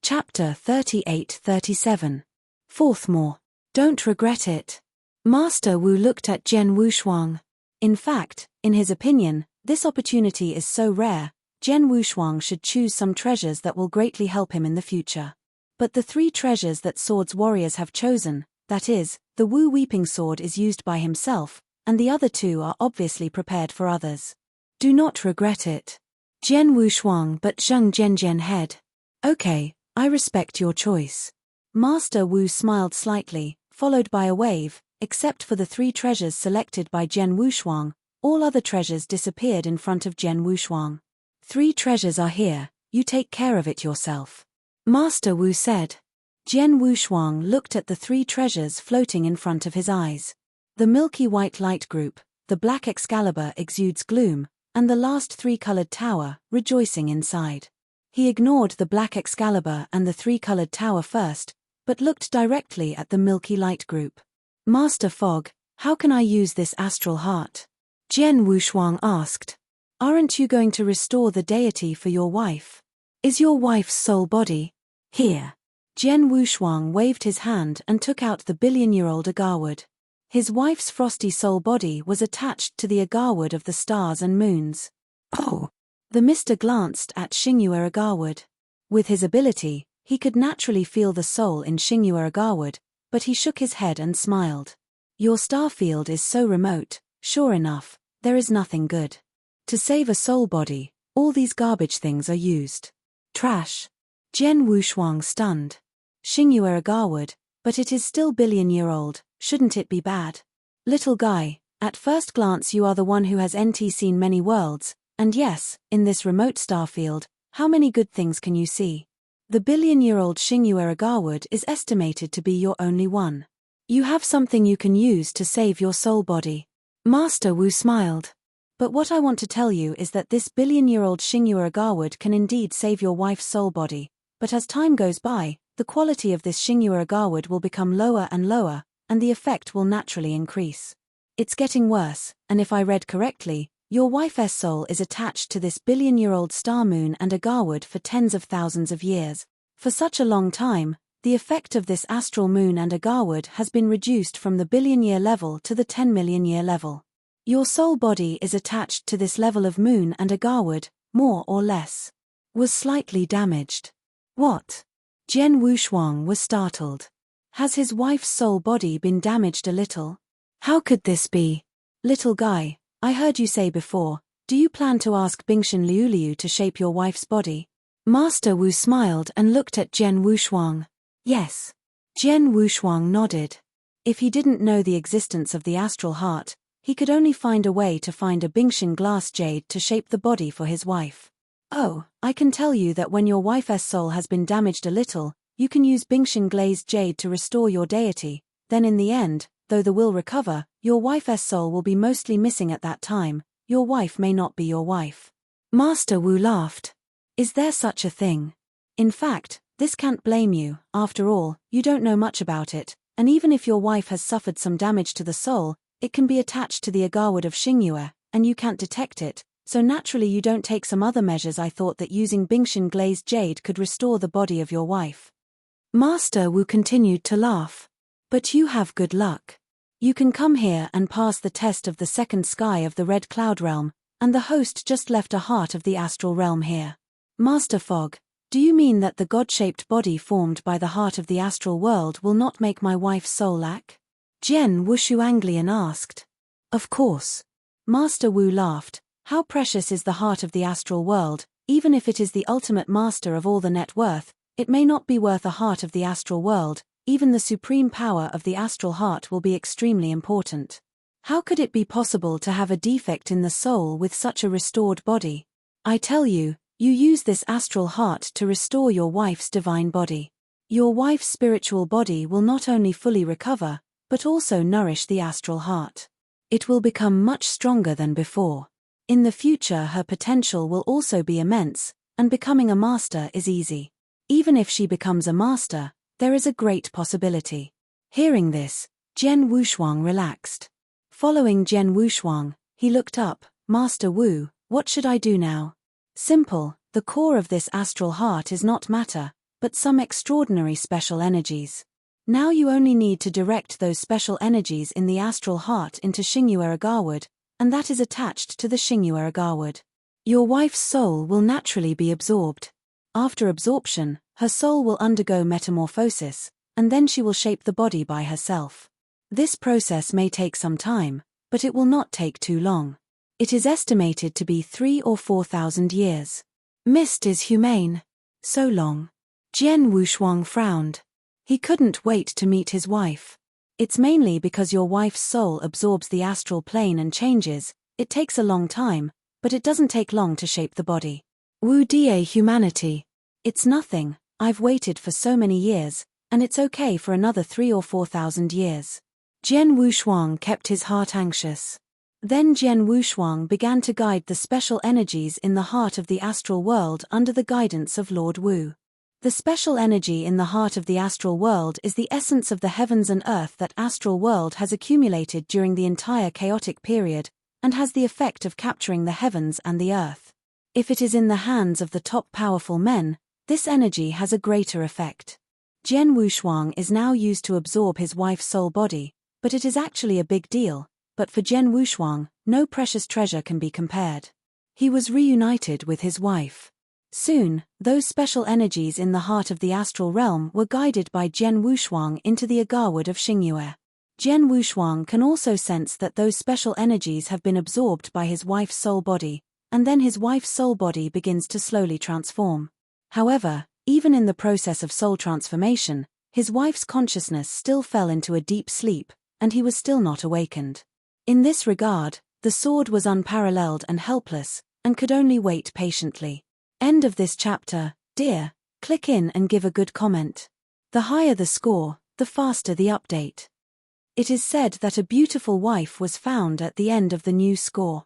Chapter 38-37. Fourthmore. Don't regret it. Master Wu looked at Jian Wushuang. In fact, in his opinion, this opportunity is so rare, Jian Wushuang should choose some treasures that will greatly help him in the future. But the 3 treasures that swords warriors have chosen, that is, the Wu Weeping Sword is used by himself, and the other 2 are obviously prepared for others. Do not regret it. Jian Wushuang but Zheng Jianjian head. Okay, I respect your choice. Master Wu smiled slightly, followed by a wave. Except for the 3 treasures selected by Jian Wushuang, all other treasures disappeared in front of Jian Wushuang. 3 treasures are here, you take care of it yourself. Master Wu said. Jian Wushuang looked at the 3 treasures floating in front of his eyes. The milky white light group, the black Excalibur exudes gloom, and the last 3-colored tower, rejoicing inside. He ignored the black Excalibur and the 3-colored tower first, but looked directly at the milky light group. Master Fog, how can I use this astral heart? Jian Wushuang asked. Aren't you going to restore the deity for your wife? Is your wife's soul body? Here. Jian Wushuang waved his hand and took out the billion-year-old agarwood. His wife's frosty soul body was attached to the agarwood of the stars and moons. Oh! The mister glanced at Xingyue agarwood. With his ability, he could naturally feel the soul in Xingyue agarwood, but he shook his head and smiled. Your star field is so remote, sure enough, there is nothing good. To save a soul body, all these garbage things are used. Trash. Jian Wushuang stunned. Xingyue agarwood, but it is still billion-year-old, shouldn't it be bad? Little guy, at first glance you are the one who has seen many worlds, and yes, in this remote star field, how many good things can you see? The billion-year-old Xingyue agarwood is estimated to be your only one. You have something you can use to save your soul body. Master Wu smiled. But what I want to tell you is that this billion-year-old Xingyue agarwood can indeed save your wife's soul body, but as time goes by, the quality of this Xingyue agarwood will become lower and lower, and the effect will naturally increase. It's getting worse, and if I read correctly, your wife's soul is attached to this billion-year-old star moon and agarwood for tens of thousands of years. For such a long time, the effect of this astral moon and agarwood has been reduced from the billion-year level to the 10-million-year level. Your soul body is attached to this level of moon and agarwood, more or less. Was slightly damaged. What? Jian Wushuang was startled. Has his wife's soul body been damaged a little? How could this be? Little guy, I heard you say before, do you plan to ask Bingshan Liuliu to shape your wife's body? Master Wu smiled and looked at Jian Wushuang. Yes. Jian Wushuang nodded. If he didn't know the existence of the astral heart, he could only find a way to find a Bingshan glass jade to shape the body for his wife. Oh, I can tell you that when your wife's soul has been damaged a little, you can use Bingshan glazed jade to restore your deity, then in the end, though the will recover, your wife's soul will be mostly missing at that time, your wife may not be your wife. Master Wu laughed. Is there such a thing? In fact, this can't blame you, after all, you don't know much about it, and even if your wife has suffered some damage to the soul, it can be attached to the agarwood of Xingyue, and you can't detect it, so naturally you don't take some other measures. I thought that using Bingshan glazed jade could restore the body of your wife. Master Wu continued to laugh. But you have good luck. You can come here and pass the test of the second sky of the Red Cloud Realm, and the host just left a heart of the astral realm here. Master Fog, do you mean that the god-shaped body formed by the heart of the astral world will not make my wife's soul lack? Jian Wushuanglian asked. Of course. Master Wu laughed. How precious is the heart of the astral world, even if it is the ultimate master of all the net worth, it may not be worth a heart of the astral world. Even the supreme power of the astral heart will be extremely important. How could it be possible to have a defect in the soul with such a restored body? I tell you, you use this astral heart to restore your wife's divine body. Your wife's spiritual body will not only fully recover, but also nourish the astral heart. It will become much stronger than before. In the future her potential will also be immense, and becoming a master is easy. Even if she becomes a master, there is a great possibility. Hearing this, Jian Wushuang relaxed. Following Jian Wushuang, he looked up. Master Wu, what should I do now? Simple, the core of this astral heart is not matter, but some extraordinary special energies. Now you only need to direct those special energies in the astral heart into Xingyu and that is attached to the Xingyu. Your wife's soul will naturally be absorbed. After absorption, her soul will undergo metamorphosis, and then she will shape the body by herself. This process may take some time, but it will not take too long. It is estimated to be 3,000 or 4,000 years. Mist is humane. So long. Jian Wushuang frowned. He couldn't wait to meet his wife. It's mainly because your wife's soul absorbs the astral plane and changes. It takes a long time, but it doesn't take long to shape the body. Wu Die humanity. It's nothing, I've waited for so many years, and it's okay for another 3,000 or 4,000 years. Jian Wushuang kept his heart anxious. Then Jian Wushuang began to guide the special energies in the heart of the astral world under the guidance of Lord Wu. The special energy in the heart of the astral world is the essence of the heavens and earth that astral world has accumulated during the entire chaotic period, and has the effect of capturing the heavens and the earth. If it is in the hands of the top powerful men, this energy has a greater effect. Jian Wushuang is now used to absorb his wife's soul body, but it is actually a big deal, but for Jian Wushuang, no precious treasure can be compared. He was reunited with his wife. Soon, those special energies in the heart of the astral realm were guided by Jian Wushuang into the agawad of Xingyu. Jian Wushuang can also sense that those special energies have been absorbed by his wife's soul body, and then his wife's soul body begins to slowly transform. However, even in the process of soul transformation, his wife's consciousness still fell into a deep sleep, and he was still not awakened. In this regard, the sword was unparalleled and helpless, and could only wait patiently. End of this chapter, dear. Click in and give a good comment. The higher the score, the faster the update. It is said that a beautiful wife was found at the end of the new score.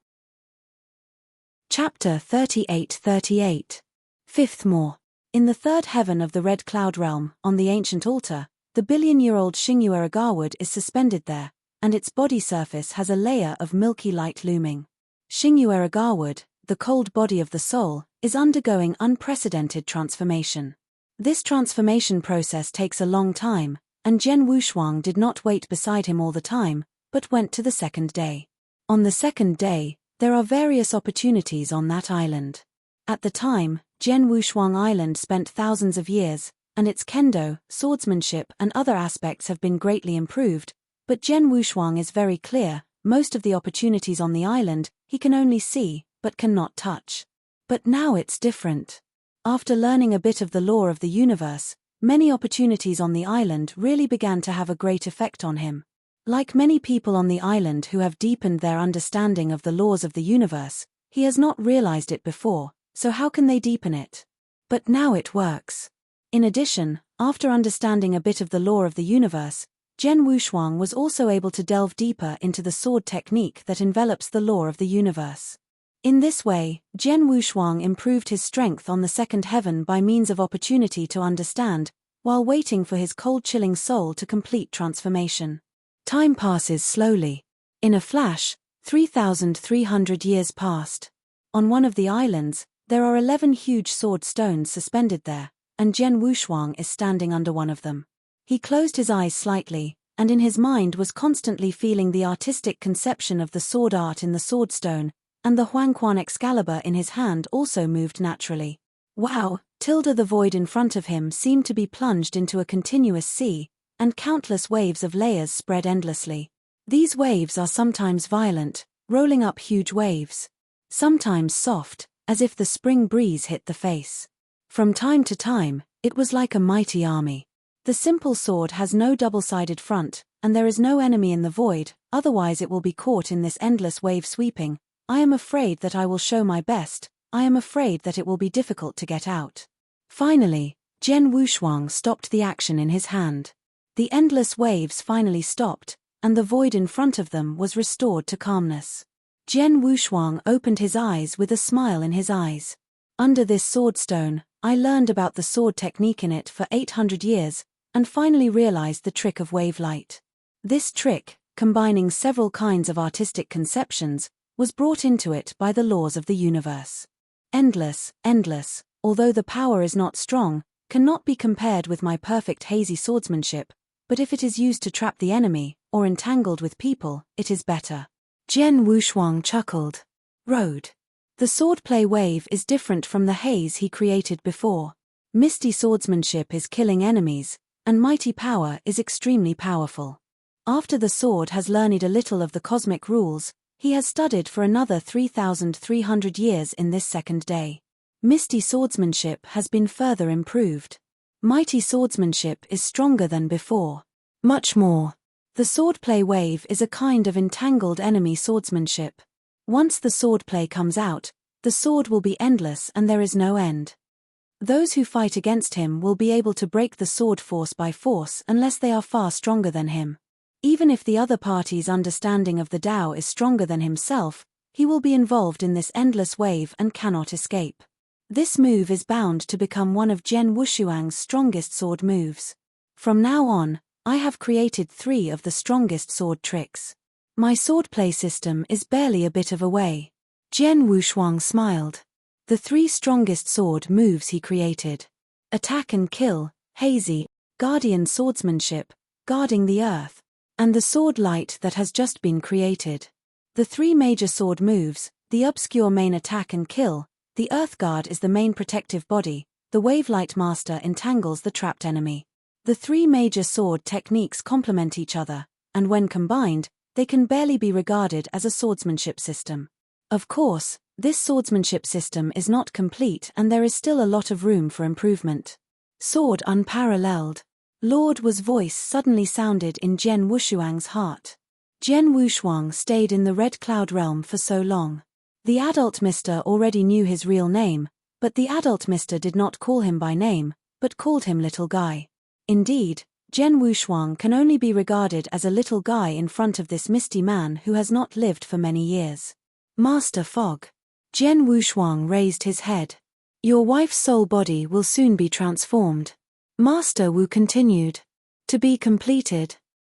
Chapter 38:38. Fifth more. In the third heaven of the Red Cloud Realm, on the ancient altar, the billion-year-old Xingyu agawad is suspended there, and its body surface has a layer of milky light looming. Xingyu agawad, the cold body of the soul, is undergoing unprecedented transformation. This transformation process takes a long time, and Jian Wushuang did not wait beside him all the time, but went to the second day. On the second day, there are various opportunities on that island. At the time, Jian Wushuang Island spent thousands of years, and its kendo, swordsmanship and other aspects have been greatly improved, but Jian Wushuang is very clear, most of the opportunities on the island, he can only see, but cannot touch. But now it's different. After learning a bit of the law of the universe, many opportunities on the island really began to have a great effect on him. Like many people on the island who have deepened their understanding of the laws of the universe, he has not realized it before, so how can they deepen it? But now it works. In addition, after understanding a bit of the law of the universe, Jian Wushuang was also able to delve deeper into the sword technique that envelops the law of the universe. In this way, Jian Wushuang improved his strength on the second heaven by means of opportunity to understand, while waiting for his cold-chilling soul to complete transformation. Time passes slowly. In a flash, 3,300 years passed. On one of the islands, there are 11 huge sword stones suspended there, and Jian Wushuang is standing under one of them. He closed his eyes slightly, and in his mind was constantly feeling the artistic conception of the sword art in the sword stone, and the Huangquan Excalibur in his hand also moved naturally. Wow! The void in front of him seemed to be plunged into a continuous sea, and countless waves of layers spread endlessly. These waves are sometimes violent, rolling up huge waves. Sometimes soft, as if the spring breeze hit the face. From time to time, it was like a mighty army. The simple sword has no double-sided front, and there is no enemy in the void, otherwise it will be caught in this endless wave sweeping. I am afraid that I will show my best, I am afraid that it will be difficult to get out. Finally, Jian Wushuang stopped the action in his hand. The endless waves finally stopped, and the void in front of them was restored to calmness. Jian Wushuang opened his eyes with a smile in his eyes. Under this sword stone, I learned about the sword technique in it for 800 years, and finally realized the trick of wave light. This trick, combining several kinds of artistic conceptions, was brought into it by the laws of the universe. Endless, although the power is not strong, cannot be compared with my perfect hazy swordsmanship, but if it is used to trap the enemy, or entangled with people, it is better. Jian Wushuang chuckled. Road. The swordplay wave is different from the haze he created before. Misty swordsmanship is killing enemies, and mighty power is extremely powerful. After the sword has learned a little of the cosmic rules, he has studied for another 3,300 years in this second day. Misty swordsmanship has been further improved. Mighty swordsmanship is stronger than before. Much more. The swordplay wave is a kind of entangled enemy swordsmanship. Once the swordplay comes out, the sword will be endless and there is no end. Those who fight against him will be able to break the sword force by force unless they are far stronger than him. Even if the other party's understanding of the Tao is stronger than himself, he will be involved in this endless wave and cannot escape. This move is bound to become one of Jian Wushuang's strongest sword moves. From now on, I have created 3 of the strongest sword tricks. My swordplay system is barely a bit of a way. Jian Wushuang smiled. The 3 strongest sword moves he created. Attack and kill, hazy, guardian swordsmanship, guarding the earth, and the sword light that has just been created. The 3 major sword moves, the obscure main attack and kill, the earth guard is the main protective body, the wavelight master entangles the trapped enemy. The 3 major sword techniques complement each other, and when combined, they can barely be regarded as a swordsmanship system. Of course, this swordsmanship system is not complete and there is still a lot of room for improvement. Sword unparalleled. Lord Wu's voice suddenly sounded in Jian Wushuang's heart. Jian Wushuang stayed in the Red Cloud realm for so long. The adult Mr. already knew his real name, but the adult Mr. did not call him by name, but called him Little Guy. Indeed, Jian Wushuang can only be regarded as a little guy in front of this misty man who has not lived for many years. Master Fog. Jian Wushuang raised his head. Your wife's soul body will soon be transformed. Master Wu continued. To be completed.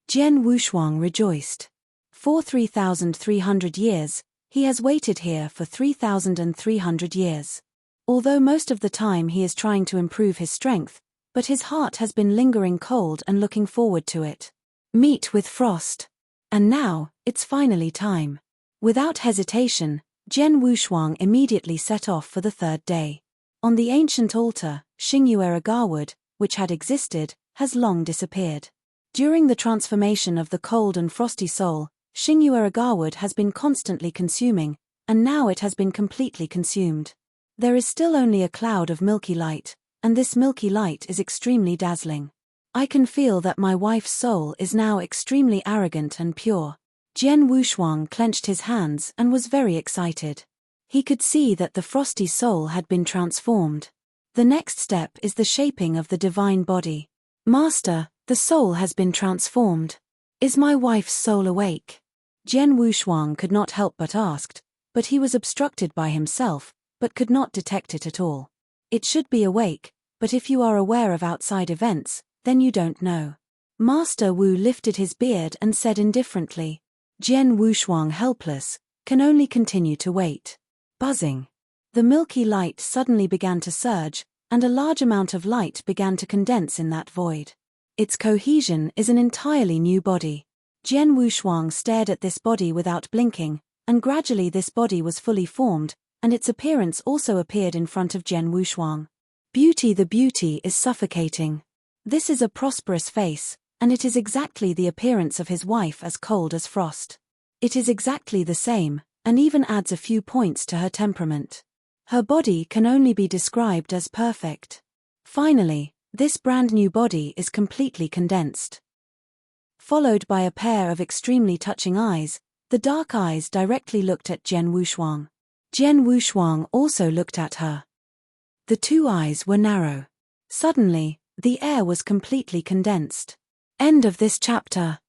Jian Wushuang rejoiced. For 3,300 years, he has waited here for 3,300 years. Although most of the time he is trying to improve his strength, but his heart has been lingering cold and looking forward to it. Meet with Frost. And now, it's finally time. Without hesitation, Jian Wushuang immediately set off for the 3rd day. On the ancient altar, Xingyueragaward, which had existed, has long disappeared. During the transformation of the cold and frosty soul, Xingyueragaward has been constantly consuming, and now it has been completely consumed. There is still only a cloud of milky light, and this milky light is extremely dazzling. I can feel that my wife's soul is now extremely arrogant and pure. Jian Wushuang clenched his hands and was very excited. He could see that the frosty soul had been transformed. The next step is the shaping of the divine body. Master, the soul has been transformed. Is my wife's soul awake? Jian Wushuang could not help but ask, but he was obstructed by himself, but could not detect it at all. It should be awake, but if you are aware of outside events, then you don't know. Master Wu lifted his beard and said indifferently. Jian Wushuang, helpless, can only continue to wait. Buzzing. The milky light suddenly began to surge, and a large amount of light began to condense in that void. Its cohesion is an entirely new body. Jian Wushuang stared at this body without blinking, and gradually this body was fully formed, and its appearance also appeared in front of Jian Wushuang. Beauty, the beauty is suffocating. This is a prosperous face, and it is exactly the appearance of his wife, as cold as frost. It is exactly the same, and even adds a few points to her temperament. Her body can only be described as perfect. Finally, this brand new body is completely condensed. Followed by a pair of extremely touching eyes, the dark eyes directly looked at Jian Wushuang. Jian Wushuang also looked at her. The 2 eyes were narrow. Suddenly, the air was completely condensed. End of this chapter.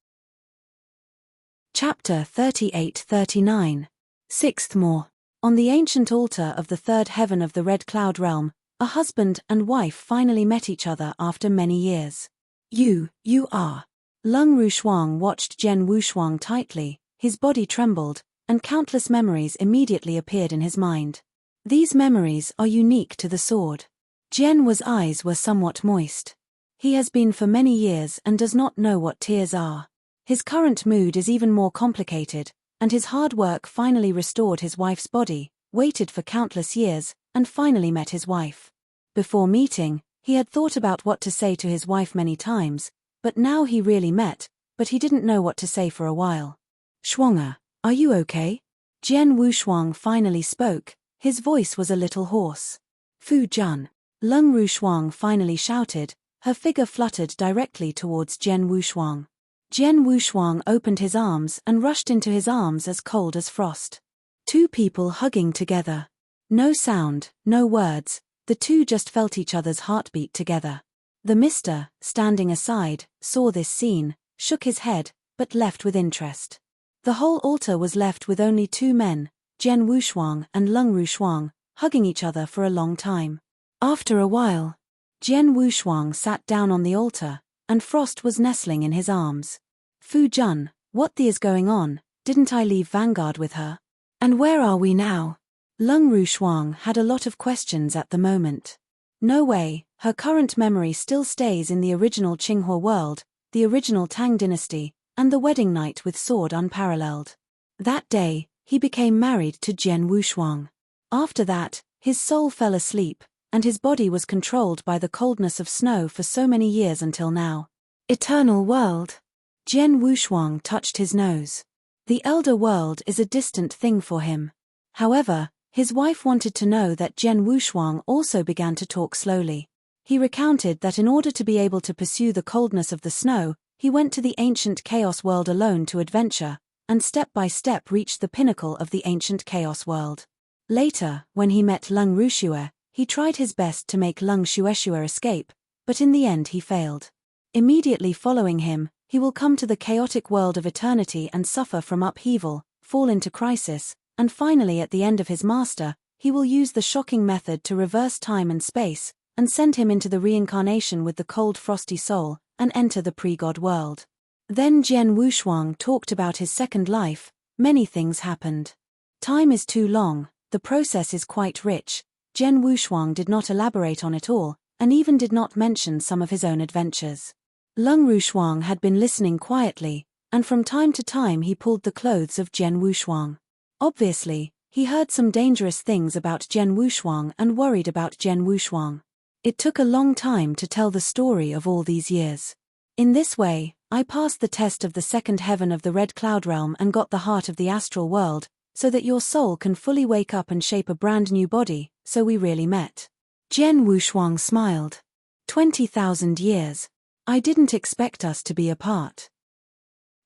Chapter 38-39. 6th more. On the ancient altar of the 3rd heaven of the Red Cloud realm, a husband and wife finally met each other after many years. You are. Lung Rushuang watched Jian Wushuang tightly, his body trembled, and countless memories immediately appeared in his mind. These memories are unique to the sword. Jian Wu's eyes were somewhat moist. He has been for many years and does not know what tears are. His current mood is even more complicated, and his hard work finally restored his wife's body, waited for countless years, and finally met his wife. Before meeting, he had thought about what to say to his wife many times, but now he really met, but he didn't know what to say for a while. Shuang, are you okay? Jian Wushuang finally spoke. His voice was a little hoarse. Fu Jun. Lung Rushuang finally shouted. Her figure fluttered directly towards Jian Wushuang. Jian Wushuang opened his arms and rushed into his arms as cold as frost. Two people hugging together. No sound, no words, the two just felt each other's heartbeat together. The mister, standing aside, saw this scene, shook his head, but left with interest. The whole altar was left with only two men, Jian Wushuang and Lung Rushuang, hugging each other for a long time. After a while, Jian Wushuang sat down on the altar, and Frost was nestling in his arms. Fu Jun, what the is going on? Didn't I leave Vanguard with her? And where are we now? Lung Rushuang had a lot of questions at the moment. No way, her current memory still stays in the original Qinghua world, the original Tang dynasty, and the wedding night with sword unparalleled. That day, he became married to Jian Wushuang. After that, his soul fell asleep, and his body was controlled by the coldness of snow for so many years until now. Eternal world. Jian Wushuang touched his nose. The elder world is a distant thing for him. However, his wife wanted to know that Jian Wushuang also began to talk slowly. He recounted that in order to be able to pursue the coldness of the snow, he went to the ancient chaos world alone to adventure, and step by step reached the pinnacle of the ancient chaos world. Later, when he met Lung Rushue, he tried his best to make Lung Shueshue escape, but in the end he failed. Immediately following him, he will come to the chaotic world of eternity and suffer from upheaval, fall into crisis, and finally at the end of his master, he will use the shocking method to reverse time and space, and send him into the reincarnation with the cold frosty soul, and enter the pre-God world. Then Jian Wushuang talked about his second life. Many things happened. Time is too long, the process is quite rich. Jian Wushuang did not elaborate on it all, and even did not mention some of his own adventures. Lung Rushuang had been listening quietly, and from time to time he pulled the clothes of Jian Wushuang. Obviously, he heard some dangerous things about Jian Wushuang and worried about Jian Wushuang. It took a long time to tell the story of all these years. In this way, I passed the test of the second heaven of the Red Cloud Realm and got the heart of the astral world, so that your soul can fully wake up and shape a brand new body, so we really met. Jian Wushuang smiled. 20,000 years. I didn't expect us to be apart.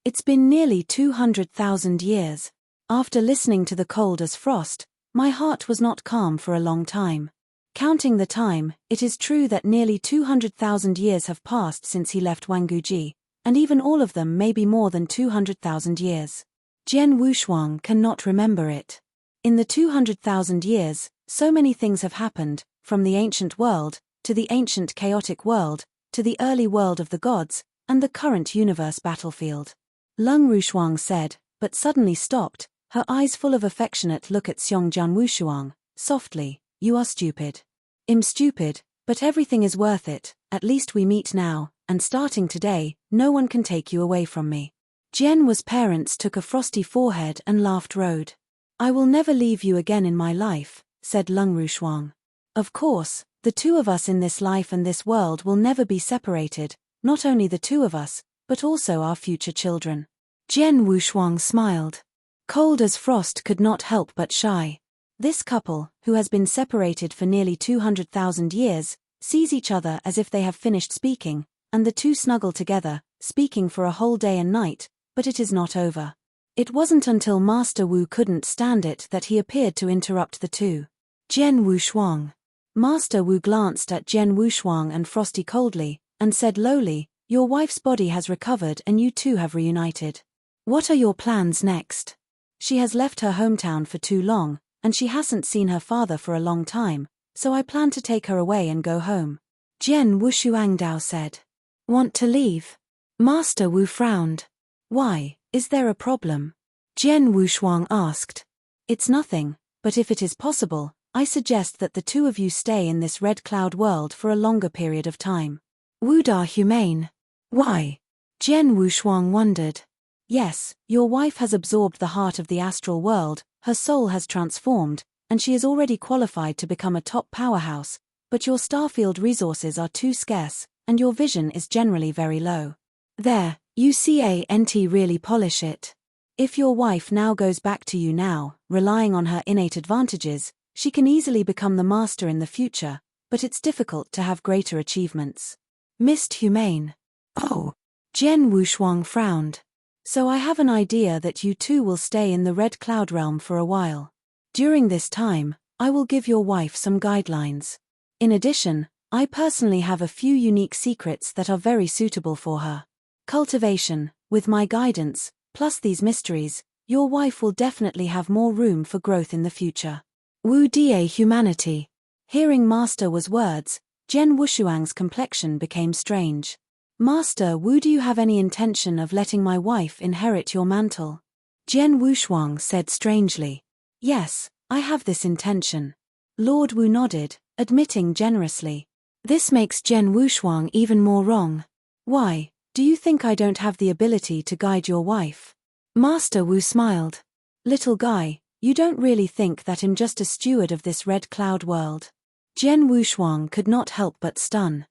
It's been nearly 200,000 years. After listening to the cold as frost, my heart was not calm for a long time. Counting the time, it is true that nearly 200,000 years have passed since he left Wanguji, and even all of them may be more than 200,000 years. Jian Wushuang cannot remember it. In the 200,000 years, so many things have happened, from the ancient world, to the ancient chaotic world, to the early world of the gods, and the current universe battlefield. Lung Rushuang said, but suddenly stopped, her eyes full of affectionate look at Jian Wushuang, softly, you are stupid. I'm stupid, but everything is worth it, at least we meet now, and starting today, no one can take you away from me. Jian Wu's parents took a frosty forehead and laughed road. I will never leave you again in my life, said Lung Rushuang. Of course, the two of us in this life and this world will never be separated, not only the two of us, but also our future children. Jian Wushuang smiled. Cold as frost could not help but shy. This couple, who has been separated for nearly 200,000 years, sees each other as if they have finished speaking, and the two snuggle together, speaking for a whole day and night, but it is not over. It wasn't until Master Wu couldn't stand it that he appeared to interrupt the two. Jian Wushuang. Master Wu glanced at Jian Wushuang and Frosty coldly, and said lowly, your wife's body has recovered and you two have reunited. What are your plans next? She has left her hometown for too long, and she hasn't seen her father for a long time, so I plan to take her away and go home. Jian Wushuangdao said. Want to leave? Master Wu frowned. Why, is there a problem? Jian Wushuang asked. It's nothing, but if it is possible, I suggest that the two of you stay in this red cloud world for a longer period of time. Wu Da humane. Why? Jian Wushuang wondered. Yes, your wife has absorbed the heart of the astral world, her soul has transformed, and she is already qualified to become a top powerhouse, but your starfield resources are too scarce, and your vision is generally very low. There, you can't really polish it. If your wife now goes back to you now, relying on her innate advantages, she can easily become the master in the future, but it's difficult to have greater achievements. Mist humane. Oh. Jian Wushuang frowned. So I have an idea that you two will stay in the red cloud realm for a while. During this time, I will give your wife some guidelines. In addition, I personally have a few unique secrets that are very suitable for her. Cultivation, with my guidance, plus these mysteries, your wife will definitely have more room for growth in the future. Wu Da humanity. Hearing Master Wu's words, Jian Wushuang's complexion became strange. Master Wu, do you have any intention of letting my wife inherit your mantle? Jian Wushuang said strangely. Yes, I have this intention. Lord Wu nodded, admitting generously. This makes Jian Wushuang even more wrong. Why, do you think I don't have the ability to guide your wife? Master Wu smiled. Little guy, you don't really think that I'm just a steward of this red cloud world? Jian Wushuang could not help but stun.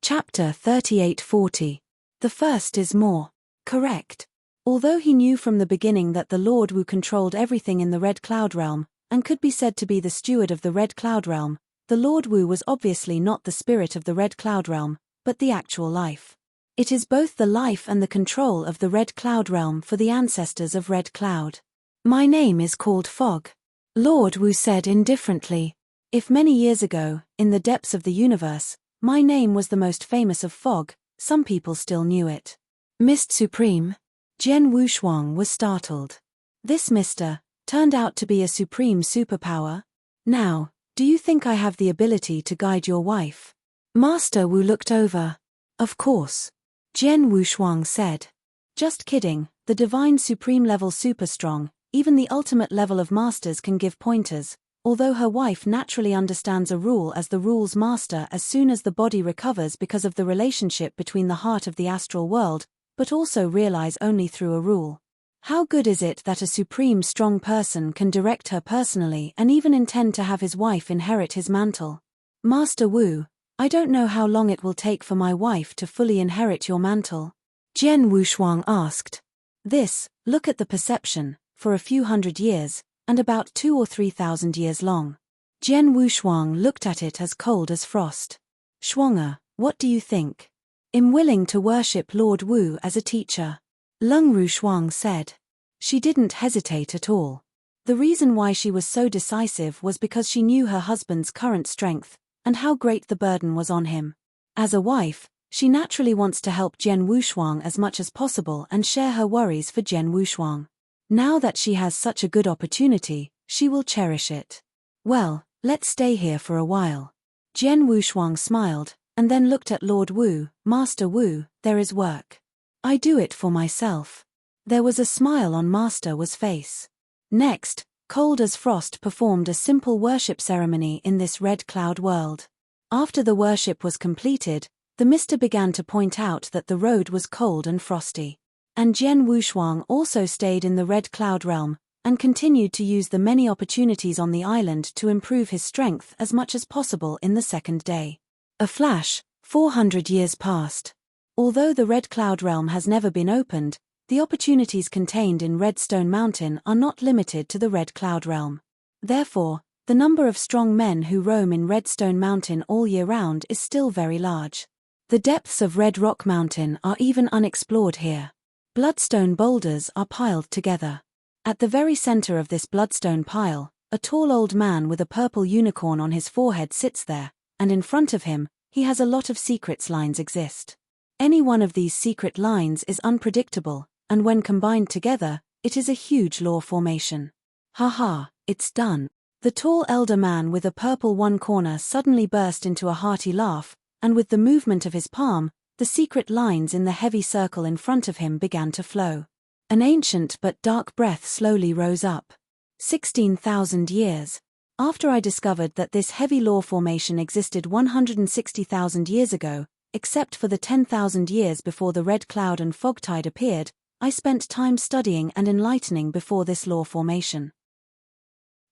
Chapter 3840. The first is more correct. Although he knew from the beginning that the Lord Wu controlled everything in the Red Cloud Realm, and could be said to be the steward of the Red Cloud Realm, the Lord Wu was obviously not the spirit of the Red Cloud Realm, but the actual life. It is both the life and the control of the Red Cloud Realm for the ancestors of Red Cloud. My name is called Fog. Lord Wu said indifferently. If many years ago, in the depths of the universe, my name was the most famous of fog, some people still knew it. Mist Supreme? Jian Wushuang was startled. This Mister turned out to be a supreme superpower? Now, do you think I have the ability to guide your wife? Master Wu looked over. Of course. Jian Wushuang said. Just kidding, the divine supreme level super strong, even the ultimate level of masters can give pointers. Although her wife naturally understands a rule as the rule's master as soon as the body recovers because of the relationship between the heart of the astral world, but also realize only through a rule. How good is it that a supreme strong person can direct her personally and even intend to have his wife inherit his mantle? Master Wu, I don't know how long it will take for my wife to fully inherit your mantle. Jian Wushuang asked. Look at the perception, for a few hundred years, and about 2,000 or 3,000 years long. Jian Wushuang looked at it as cold as frost. Shuang'er, what do you think? I'm willing to worship Lord Wu as a teacher. Leng Rushuang said. She didn't hesitate at all. The reason why she was so decisive was because she knew her husband's current strength, and how great the burden was on him. As a wife, she naturally wants to help Jian Wushuang as much as possible and share her worries for Jian Wushuang. Now that she has such a good opportunity, she will cherish it. Well, let's stay here for a while. Jian Wushuang smiled, and then looked at Lord Wu. Master Wu, there is work. I do it for myself. There was a smile on Master Wu's face. Next, Cold as Frost performed a simple worship ceremony in this red cloud world. After the worship was completed, the mister began to point out that the road was cold and frosty. And Jian Wushuang also stayed in the Red Cloud Realm, and continued to use the many opportunities on the island to improve his strength as much as possible in the second day. A flash, 400 years passed. Although the Red Cloud Realm has never been opened, the opportunities contained in Redstone Mountain are not limited to the Red Cloud Realm. Therefore, the number of strong men who roam in Redstone Mountain all year round is still very large. The depths of Red Rock Mountain are even unexplored here. Bloodstone boulders are piled together. At the very center of this bloodstone pile, a tall old man with a purple unicorn on his forehead sits there, and in front of him, he has a lot of secrets lines exist. Any one of these secret lines is unpredictable, and when combined together, it is a huge law formation. Haha, it's done. The tall elder man with a purple one corner suddenly burst into a hearty laugh, and with the movement of his palm, the secret lines in the heavy circle in front of him began to flow. An ancient but dark breath slowly rose up. 16,000 years. After I discovered that this heavy law formation existed 160,000 years ago, except for the 10,000 years before the red cloud and fog tide appeared, I spent time studying and enlightening before this law formation.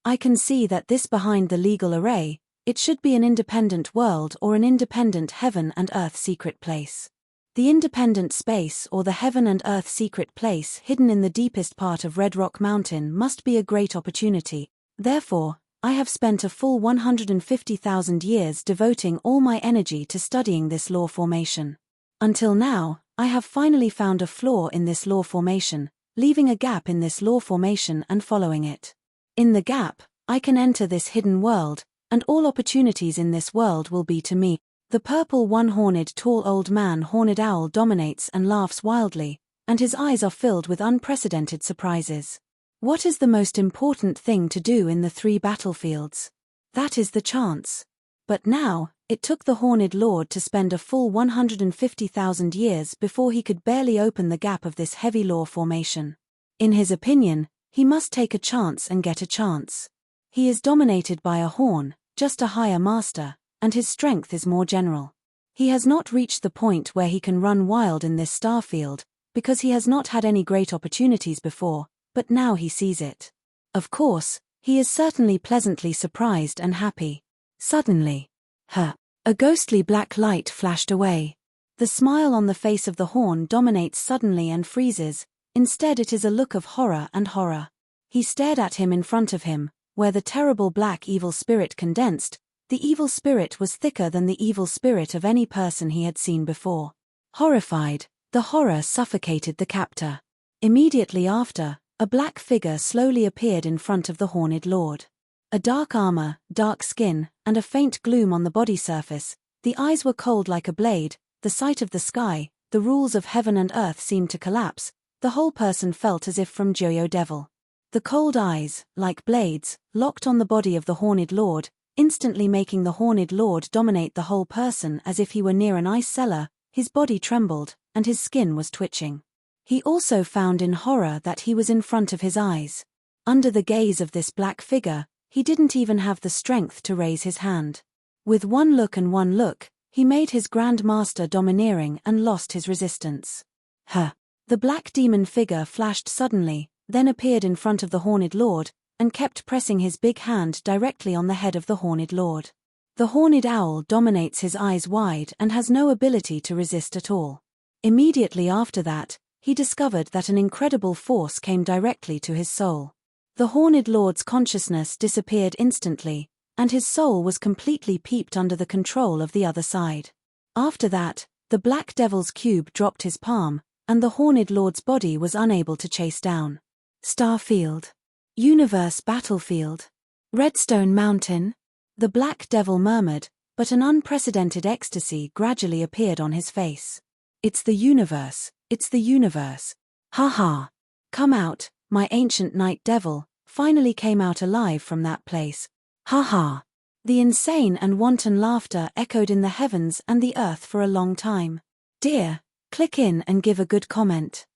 I can see that this behind the legal array, it should be an independent world or an independent heaven and earth secret place. The independent space or the heaven and earth secret place hidden in the deepest part of Red Rock Mountain must be a great opportunity. Therefore, I have spent a full 150,000 years devoting all my energy to studying this law formation. Until now, I have finally found a flaw in this law formation, leaving a gap in this law formation and following it. In the gap, I can enter this hidden world, and all opportunities in this world will be to me. The purple one-horned tall old man horned owl dominates and laughs wildly, and his eyes are filled with unprecedented surprises. What is the most important thing to do in the 3 battlefields? That is the chance. But now, it took the Horned Lord to spend a full 150,000 years before he could barely open the gap of this heavy law formation. In his opinion, he must take a chance and get a chance. He is dominated by a horn, just a higher master, and his strength is more general. He has not reached the point where he can run wild in this star field, because he has not had any great opportunities before, but now he sees it. Of course, he is certainly pleasantly surprised and happy. Suddenly, a ghostly black light flashed away. The smile on the face of the horn dominates suddenly and freezes, instead it is a look of horror and horror. He stared at him in front of him, where the terrible black evil spirit condensed. The evil spirit was thicker than the evil spirit of any person he had seen before. Horrified, the horror suffocated the captor. Immediately after, a black figure slowly appeared in front of the Horned Lord. A dark armor, dark skin, and a faint gloom on the body surface. The eyes were cold like a blade. The sight of the sky, the rules of heaven and earth seemed to collapse. The whole person felt as if from Joyo Devil. The cold eyes, like blades, locked on the body of the Horned Lord, instantly making the Horned Lord dominate the whole person as if he were near an ice cellar. His body trembled, and his skin was twitching. He also found in horror that he was in front of his eyes. Under the gaze of this black figure, he didn't even have the strength to raise his hand. With one look, he made his Grand Master domineering and lost his resistance. The black demon figure flashed suddenly, then appeared in front of the Horned Lord, and kept pressing his big hand directly on the head of the Horned Lord. The Horned Owl dominates his eyes wide and has no ability to resist at all. Immediately after that, he discovered that an incredible force came directly to his soul. The Horned Lord's consciousness disappeared instantly, and his soul was completely peeped under the control of the other side. After that, the Black Devil's cube dropped his palm, and the Horned Lord's body was unable to chase down. Starfield. Universe battlefield. Redstone Mountain. The Black Devil murmured, but an unprecedented ecstasy gradually appeared on his face. It's the universe. It's the universe. Ha ha. Come out, my ancient night devil, finally came out alive from that place. Ha ha. The insane and wanton laughter echoed in the heavens and the earth for a long time. Dear, click in and give a good comment.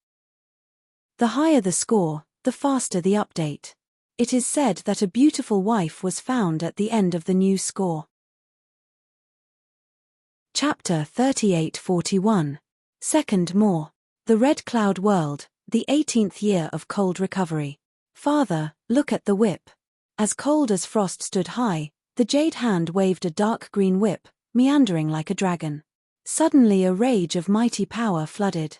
The higher the score, the faster the update. It is said that a beautiful wife was found at the end of the new score. Chapter 3841. Second more. The Red Cloud World, the 18th year of cold recovery. Father, look at the whip. As cold as frost stood high, the jade hand waved a dark green whip, meandering like a dragon. Suddenly a rage of mighty power flooded.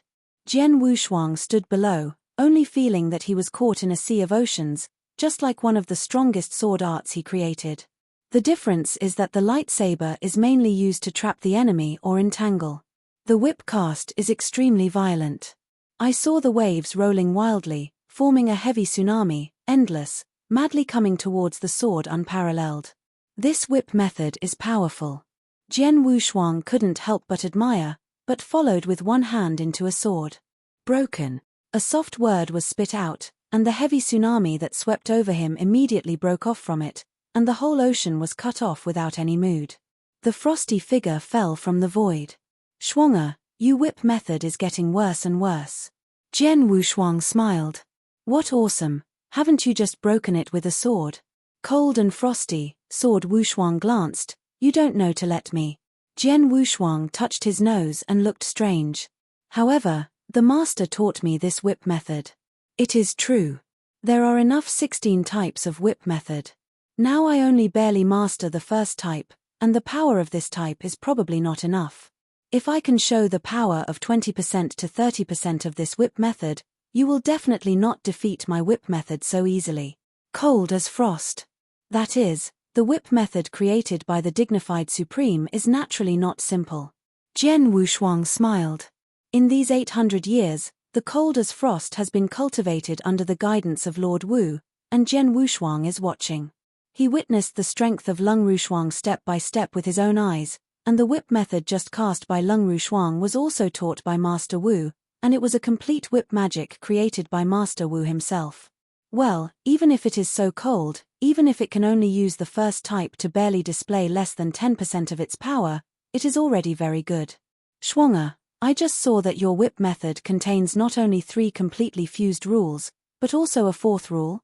Jian Wushuang stood below, only feeling that he was caught in a sea of oceans, just like one of the strongest sword arts he created. The difference is that the lightsaber is mainly used to trap the enemy or entangle. The whip cast is extremely violent. I saw the waves rolling wildly, forming a heavy tsunami, endless, madly coming towards the sword unparalleled. This whip method is powerful. Jian Wushuang couldn't help but admire, but followed with one hand into a sword. Broken. A soft word was spit out, and the heavy tsunami that swept over him immediately broke off from it, and the whole ocean was cut off without any mood. The frosty figure fell from the void. Schwanger, your whip method is getting worse and worse. Jian Wushuang smiled. What awesome. Haven't you just broken it with a sword? Cold and frosty, Sword Wushuang glanced. You don't know to let me. Jian Wushuang touched his nose and looked strange. However, the master taught me this whip method. It is true. There are enough 16 types of whip method. Now I only barely master the first type, and the power of this type is probably not enough. If I can show the power of 20% to 30% of this whip method, you will definitely not defeat my whip method so easily. Cold as frost. That is, the whip method created by the dignified Supreme is naturally not simple. Jian Wushuang smiled. In these 800 years, the cold as frost has been cultivated under the guidance of Lord Wu, and Jian Wushuang is watching. He witnessed the strength of Lung Rushuang step by step with his own eyes, and the whip method just cast by Lung Rushuang was also taught by Master Wu, and it was a complete whip magic created by Master Wu himself. Well, even if it is so cold, even if it can only use the first type to barely display less than 10% of its power, it is already very good. Shuang'er, I just saw that your whip method contains not only 3 completely fused rules, but also a 4th rule?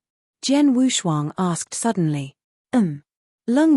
Jian Wushuang asked suddenly. Lung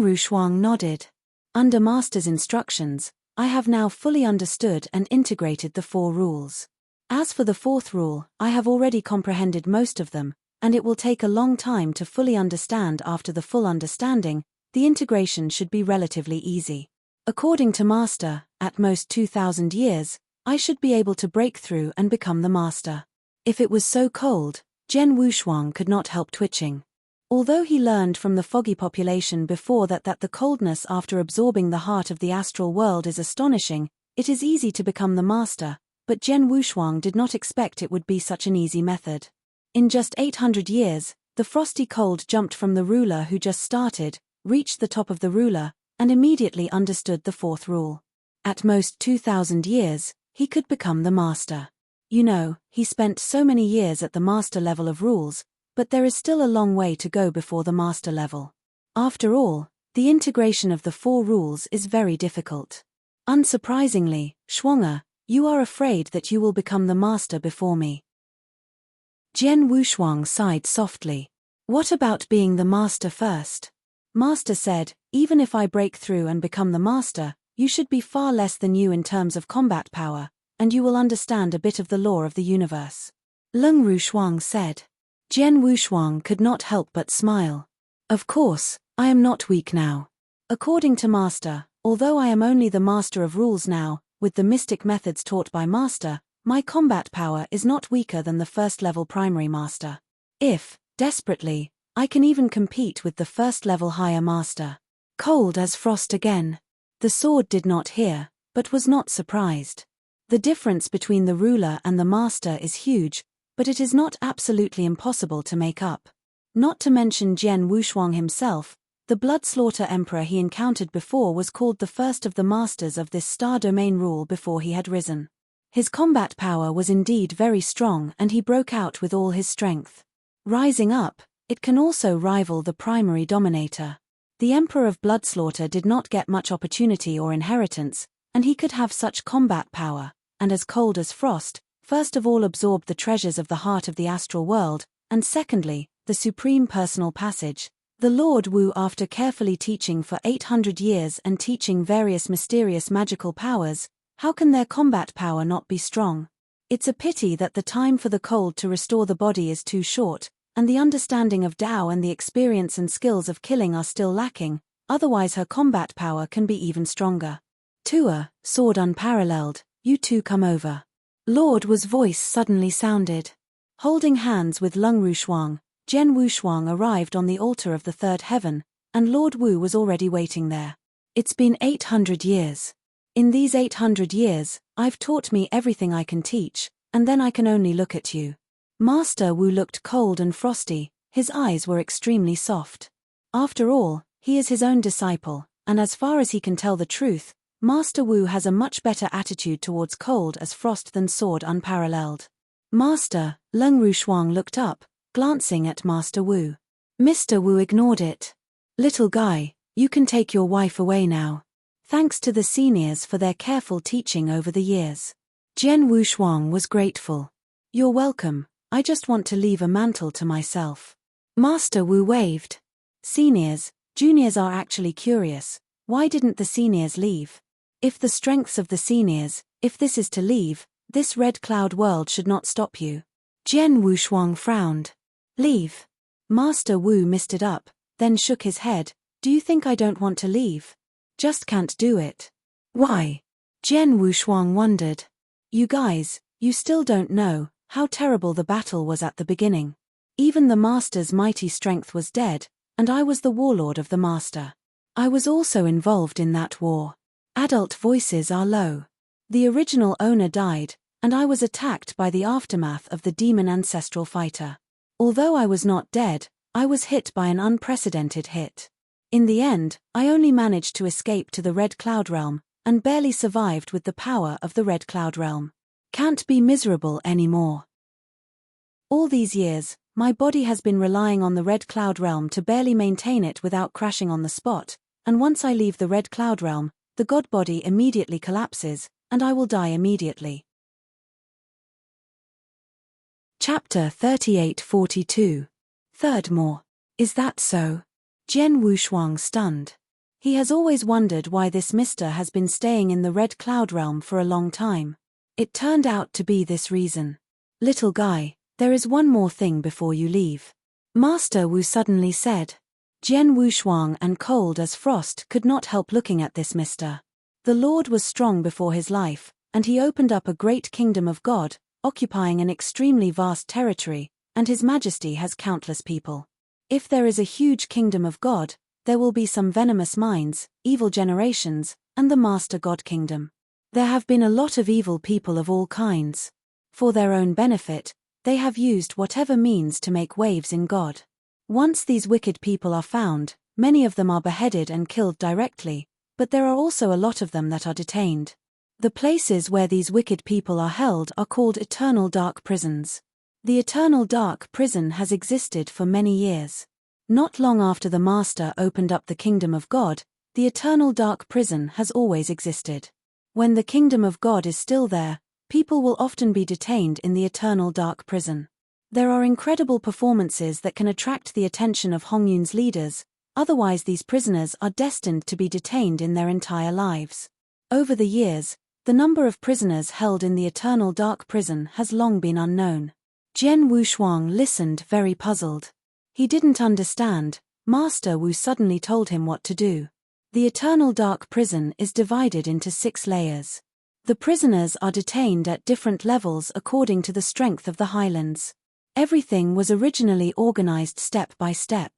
Rushuang nodded. Under Master's instructions, I have now fully understood and integrated the 4 rules. As for the 4th rule, I have already comprehended most of them, and it will take a long time to fully understand. After the full understanding, the integration should be relatively easy. According to Master, at most 2,000 years, I should be able to break through and become the Master. If it was so cold, Jian Wushuang could not help twitching. Although he learned from the foggy population before that the coldness after absorbing the heart of the astral world is astonishing, it is easy to become the Master, but Jian Wushuang did not expect it would be such an easy method. In just 800 years, the frosty cold jumped from the ruler who just started, reached the top of the ruler, and immediately understood the 4th rule. At most 2,000 years, he could become the Master. You know, he spent so many years at the Master level of rules, but there is still a long way to go before the Master level. After all, the integration of the 4 rules is very difficult. Unsurprisingly, Shuang'er, you are afraid that you will become the Master before me. Jian Wushuang sighed softly. What about being the Master first? Master said, even if I break through and become the Master, you should be far less than you in terms of combat power, and you will understand a bit of the law of the universe. Lung Rushuang said. Jian Wushuang could not help but smile. Of course, I am not weak now. According to Master, although I am only the Master of Rules now, with the mystic methods taught by Master, my combat power is not weaker than the 1st level primary Master. If, desperately, I can even compete with the 1st level higher Master. Cold as frost again. The sword did not hear, but was not surprised. The difference between the ruler and the Master is huge, but it is not absolutely impossible to make up. Not to mention Jian Wushuang himself, the blood slaughter emperor he encountered before was called the first of the masters of this star domain rule before he had risen. His combat power was indeed very strong and he broke out with all his strength. Rising up, it can also rival the primary dominator. The Emperor of Bloodslaughter did not get much opportunity or inheritance, and he could have such combat power, and as cold as frost, first of all absorbed the treasures of the heart of the astral world, and secondly, the supreme personal passage. The Lord Wu, after carefully teaching for 800 years and teaching various mysterious magical powers, how can their combat power not be strong? It's a pity that the time for the cold to restore the body is too short, and the understanding of Tao and the experience and skills of killing are still lacking, otherwise her combat power can be even stronger. Tua, sword unparalleled, you two come over. Lord Wu's voice suddenly sounded. Holding hands with Lung Rushuang, Jian Wushuang arrived on the altar of the 3rd heaven, and Lord Wu was already waiting there. It's been 800 years. In these 800 years, I've taught me everything I can teach, and then I can only look at you. Master Wu looked cold and frosty, his eyes were extremely soft. After all, he is his own disciple, and as far as he can tell the truth, Master Wu has a much better attitude towards cold as frost than sword unparalleled. Master, Lung Rushuang looked up, glancing at Master Wu. Mr. Wu ignored it. Little guy, you can take your wife away now. Thanks to the seniors for their careful teaching over the years. Jian Wushuang was grateful. You're welcome, I just want to leave a mantle to myself. Master Wu waved. Seniors, juniors are actually curious. Why didn't the seniors leave? If the strengths of the seniors, if this is to leave, this red cloud world should not stop you. Jian Wushuang frowned. Leave? Master Wu misted up, then shook his head. Do you think I don't want to leave? Just can't do it. Why? Jian Wushuang wondered. You guys, you still don't know how terrible the battle was at the beginning. Even the master's mighty strength was dead, and I was the warlord of the master. I was also involved in that war. Adult voices are low. The original owner died, and I was attacked by the aftermath of the demon ancestral fighter. Although I was not dead, I was hit by an unprecedented hit. In the end, I only managed to escape to the Red Cloud Realm, and barely survived with the power of the Red Cloud Realm. Can't be miserable anymore. All these years, my body has been relying on the Red Cloud Realm to barely maintain it without crashing on the spot, and once I leave the Red Cloud Realm, the god body immediately collapses, and I will die immediately. Chapter 3842. Third more. Is that so? Jian Wushuang stunned. He has always wondered why this mister has been staying in the Red Cloud Realm for a long time. It turned out to be this reason. Little guy, there is one more thing before you leave. Master Wu suddenly said. Jian Wushuang and cold as frost could not help looking at this mister. The Lord was strong before his life, and he opened up a great kingdom of God, occupying an extremely vast territory, and his majesty has countless people. If there is a huge kingdom of God, there will be some venomous minds, evil generations, and the master god kingdom. There have been a lot of evil people of all kinds. For their own benefit, they have used whatever means to make waves in God. Once these wicked people are found, many of them are beheaded and killed directly, but there are also a lot of them that are detained. The places where these wicked people are held are called eternal dark prisons. The eternal dark prison has existed for many years. Not long after the master opened up the kingdom of God, the eternal dark prison has always existed. When the kingdom of God is still there, people will often be detained in the eternal dark prison. There are incredible performances that can attract the attention of Hongyun's leaders, otherwise these prisoners are destined to be detained in their entire lives. Over the years, the number of prisoners held in the eternal dark prison has long been unknown. Jian Wushuang listened very puzzled. He didn't understand. Master Wu suddenly told him what to do. The eternal dark prison is divided into 6 layers. The prisoners are detained at different levels according to the strength of the highlands. Everything was originally organized step by step.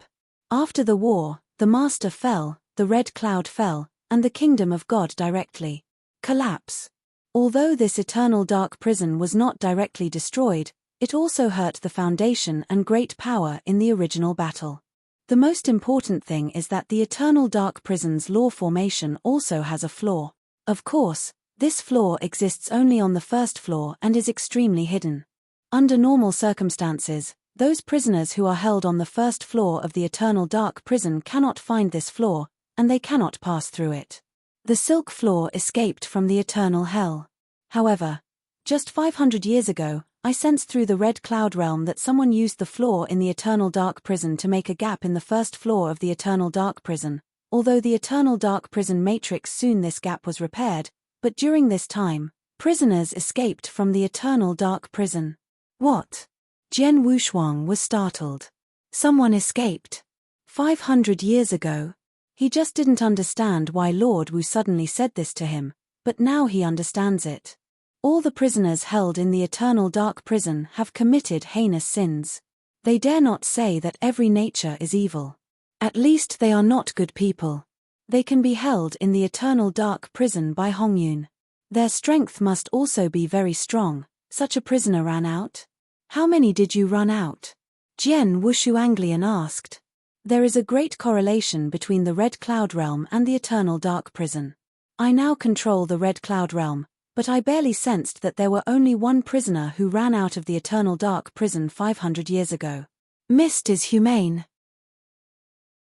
After the war, the master fell, the red cloud fell, and the kingdom of God directly collapse. Although this eternal dark prison was not directly destroyed, it also hurt the foundation and great power in the original battle. The most important thing is that the eternal dark prison's law formation also has a flaw. Of course, this flaw exists only on the first floor and is extremely hidden. Under normal circumstances, those prisoners who are held on the first floor of the eternal dark prison cannot find this flaw, and they cannot pass through it. The silk floor escaped from the eternal hell. However, just 500 years ago, I sensed through the red cloud realm that someone used the flaw in the eternal dark prison to make a gap in the first floor of the eternal dark prison. Although the eternal dark prison matrix soon this gap was repaired, but during this time, prisoners escaped from the eternal dark prison. What? Jian Wushuang was startled. Someone escaped. 500 years ago. He just didn't understand why Lord Wu suddenly said this to him, but now he understands it. All the prisoners held in the eternal dark prison have committed heinous sins. They dare not say that every nature is evil. At least they are not good people. They can be held in the eternal dark prison by Hongyun. Their strength must also be very strong. Such a prisoner ran out? How many did you run out? Jian Wushuanglian asked. There is a great correlation between the Red Cloud Realm and the eternal dark prison. I now control the Red Cloud Realm, but I barely sensed that there were only one prisoner who ran out of the eternal dark prison 500 years ago. Mist is humane.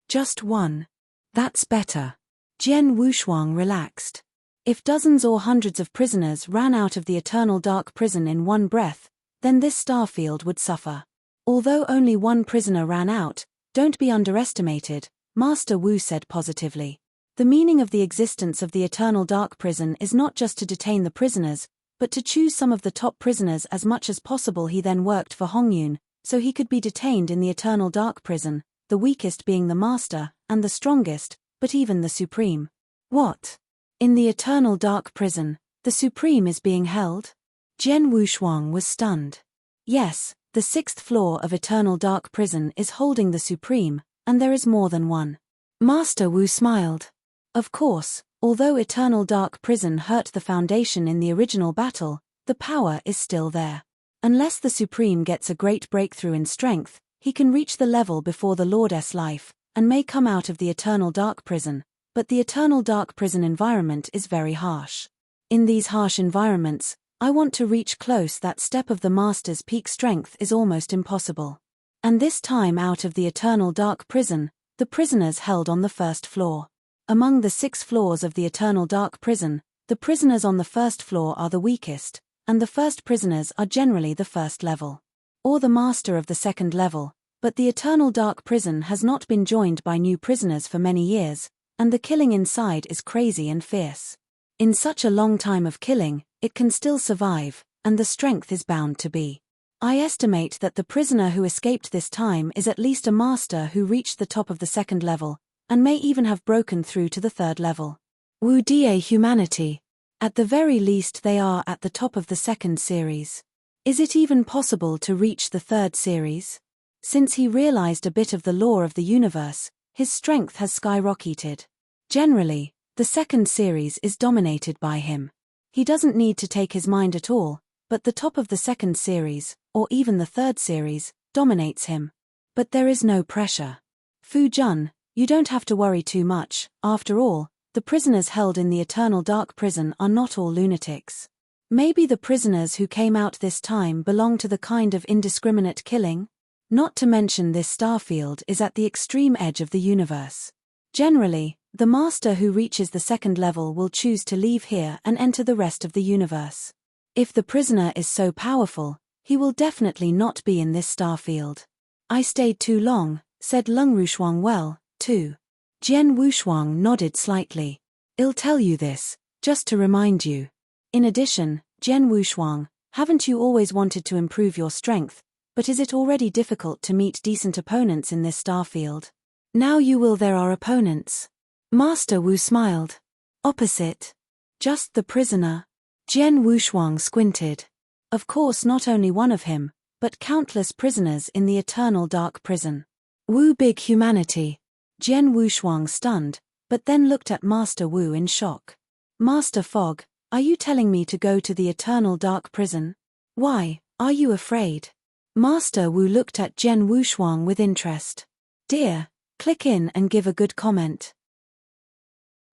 Just one. That's better. Jian Wushuang relaxed. If dozens or hundreds of prisoners ran out of the eternal dark prison in one breath, then this starfield would suffer. Although only one prisoner ran out, don't be underestimated, Master Wu said positively. The meaning of the existence of the Eternal Dark Prison is not just to detain the prisoners, but to choose some of the top prisoners as much as possible. He then worked for Hongyun, so he could be detained in the Eternal Dark Prison, the weakest being the Master, and the strongest, but even the Supreme. What? In the Eternal Dark Prison, the Supreme is being held? Jian Wushuang was stunned. Yes, the 6th floor of Eternal Dark Prison is holding the Supreme, and there is more than one. Master Wu smiled. Of course, although Eternal Dark Prison hurt the Foundation in the original battle, the power is still there. Unless the Supreme gets a great breakthrough in strength, he can reach the level before the Lord's life, and may come out of the Eternal Dark Prison, but the Eternal Dark Prison environment is very harsh. In these harsh environments, I want to reach close that step of the Master's peak strength is almost impossible. And this time out of the Eternal Dark Prison, the prisoners held on the 1st floor. Among the 6 floors of the Eternal Dark Prison, the prisoners on the 1st floor are the weakest, and the first prisoners are generally the 1st level. Or the Master of the 2nd level, but the Eternal Dark Prison has not been joined by new prisoners for many years, and the killing inside is crazy and fierce. In such a long time of killing, it can still survive, and the strength is bound to be. I estimate that the prisoner who escaped this time is at least a Master who reached the top of the 2nd level, and may even have broken through to the 3rd level. Wu Die humanity. At the very least they are at the top of the 2nd series. Is it even possible to reach the 3rd series? Since he realized a bit of the law of the universe, his strength has skyrocketed. Generally, the 2nd series is dominated by him. He doesn't need to take his mind at all, but the top of the 2nd series, or even the 3rd series, dominates him. But there is no pressure. Fu Jun, you don't have to worry too much. After all, the prisoners held in the Eternal Dark Prison are not all lunatics. Maybe the prisoners who came out this time belong to the kind of indiscriminate killing? Not to mention this starfield is at the extreme edge of the universe. Generally, the Master who reaches the 2nd level will choose to leave here and enter the rest of the universe. If the prisoner is so powerful, he will definitely not be in this starfield. I stayed too long, said Lung Rushuang. Well, too. Jian Wushuang nodded slightly. I'll tell you this, just to remind you. In addition, Jian Wushuang, haven't you always wanted to improve your strength, but is it already difficult to meet decent opponents in this starfield? Now you will. There are opponents. Master Wu smiled. Opposite. Just the prisoner. Jian Wushuang squinted. Of course not only one of him, but countless prisoners in the Eternal Dark Prison. Wu big humanity. Jian Wushuang stunned, but then looked at Master Wu in shock. Master Fog, are you telling me to go to the Eternal Dark Prison? Why, are you afraid? Master Wu looked at Jian Wushuang with interest. Dear, click in and give a good comment.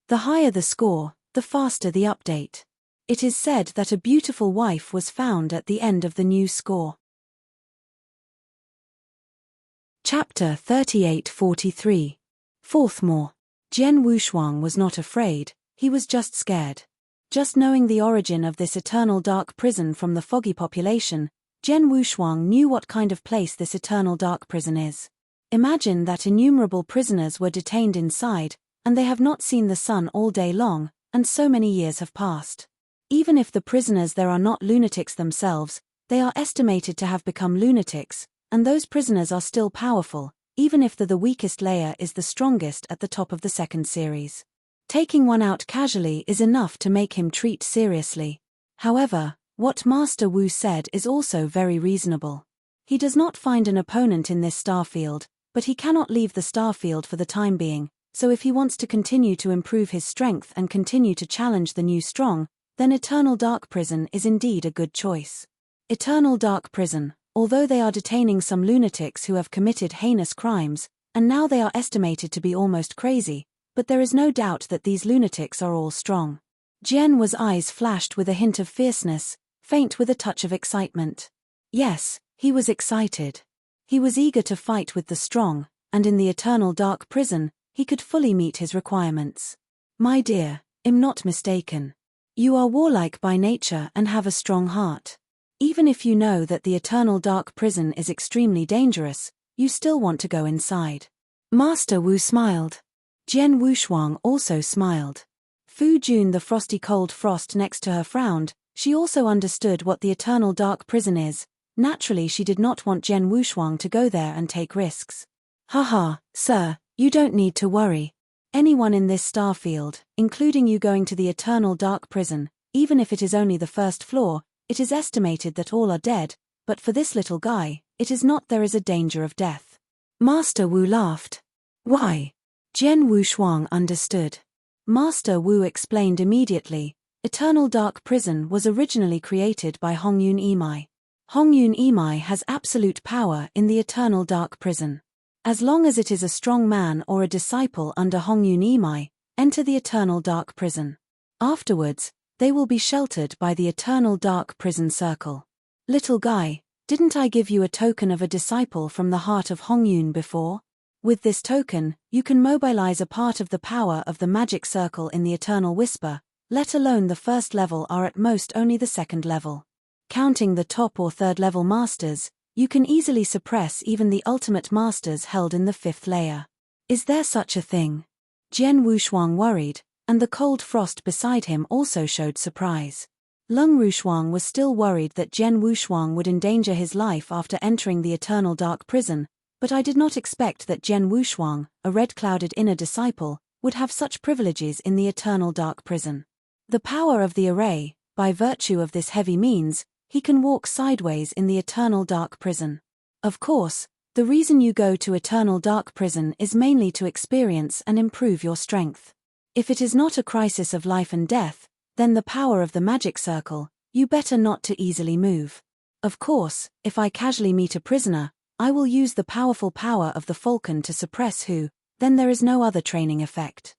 The higher the score, the faster the update. It is said that a beautiful wife was found at the end of the new score. Chapter 3843. Fourthmore. Jian Wushuang was not afraid, he was just scared. Just knowing the origin of this Eternal Dark Prison from the foggy population, Jian Wushuang knew what kind of place this Eternal Dark Prison is. Imagine that innumerable prisoners were detained inside, and they have not seen the sun all day long, and so many years have passed. Even if the prisoners there are not lunatics themselves, they are estimated to have become lunatics, and those prisoners are still powerful, even if the weakest layer is the strongest at the top of the 2nd series. Taking one out casually is enough to make him treat seriously. However, what Master Wu said is also very reasonable. He does not find an opponent in this starfield, but he cannot leave the starfield for the time being, so if he wants to continue to improve his strength and continue to challenge the new strong, then Eternal Dark Prison is indeed a good choice. Eternal Dark Prison, although they are detaining some lunatics who have committed heinous crimes, and now they are estimated to be almost crazy, but there is no doubt that these lunatics are all strong. Jian Wu's eyes flashed with a hint of fierceness, faint with a touch of excitement. Yes, he was excited. He was eager to fight with the strong, and in the Eternal Dark Prison, he could fully meet his requirements. My dear, I'm not mistaken. You are warlike by nature and have a strong heart. Even if you know that the eternal dark prison is extremely dangerous, you still want to go inside. Master Wu smiled. Jian Wushuang also smiled. Fu Jun, the frosty cold frost next to her, frowned. She also understood what the eternal dark prison is. Naturally, she did not want Jian Wushuang to go there and take risks. Haha, sir, you don't need to worry. Anyone in this star field, including you going to the eternal dark prison, even if it is only the first floor, it is estimated that all are dead, but for this little guy, it is not. There is a danger of death. Master Wu laughed. Why? Jian Wushuang understood. Master Wu explained immediately. Eternal Dark Prison was originally created by Hongyun Imai. Hongyun Imai has absolute power in the Eternal Dark Prison. As long as it is a strong man or a disciple under Hongyun Imai, enter the Eternal Dark Prison. Afterwards, they will be sheltered by the Eternal Dark Prison Circle. Little guy, didn't I give you a token of a disciple from the heart of Hongyun before? With this token, you can mobilize a part of the power of the magic circle in the Eternal Whisper, let alone the first level or at most only the second level. Counting the top or third level masters, you can easily suppress even the ultimate masters held in the fifth layer. Is there such a thing? Jian Wushuang worried, and the cold frost beside him also showed surprise. Lung Rushuang was still worried that Jian Wushuang would endanger his life after entering the Eternal Dark Prison, but I did not expect that Jian Wushuang, a red-clouded inner disciple, would have such privileges in the Eternal Dark Prison. The power of the array, by virtue of this heavy means, he can walk sideways in the Eternal Dark Prison. Of course, the reason you go to Eternal Dark Prison is mainly to experience and improve your strength. If it is not a crisis of life and death, then the power of the magic circle, you better not to easily move. Of course, if I casually meet a prisoner, I will use the powerful power of the falcon to suppress who, then there is no other training effect.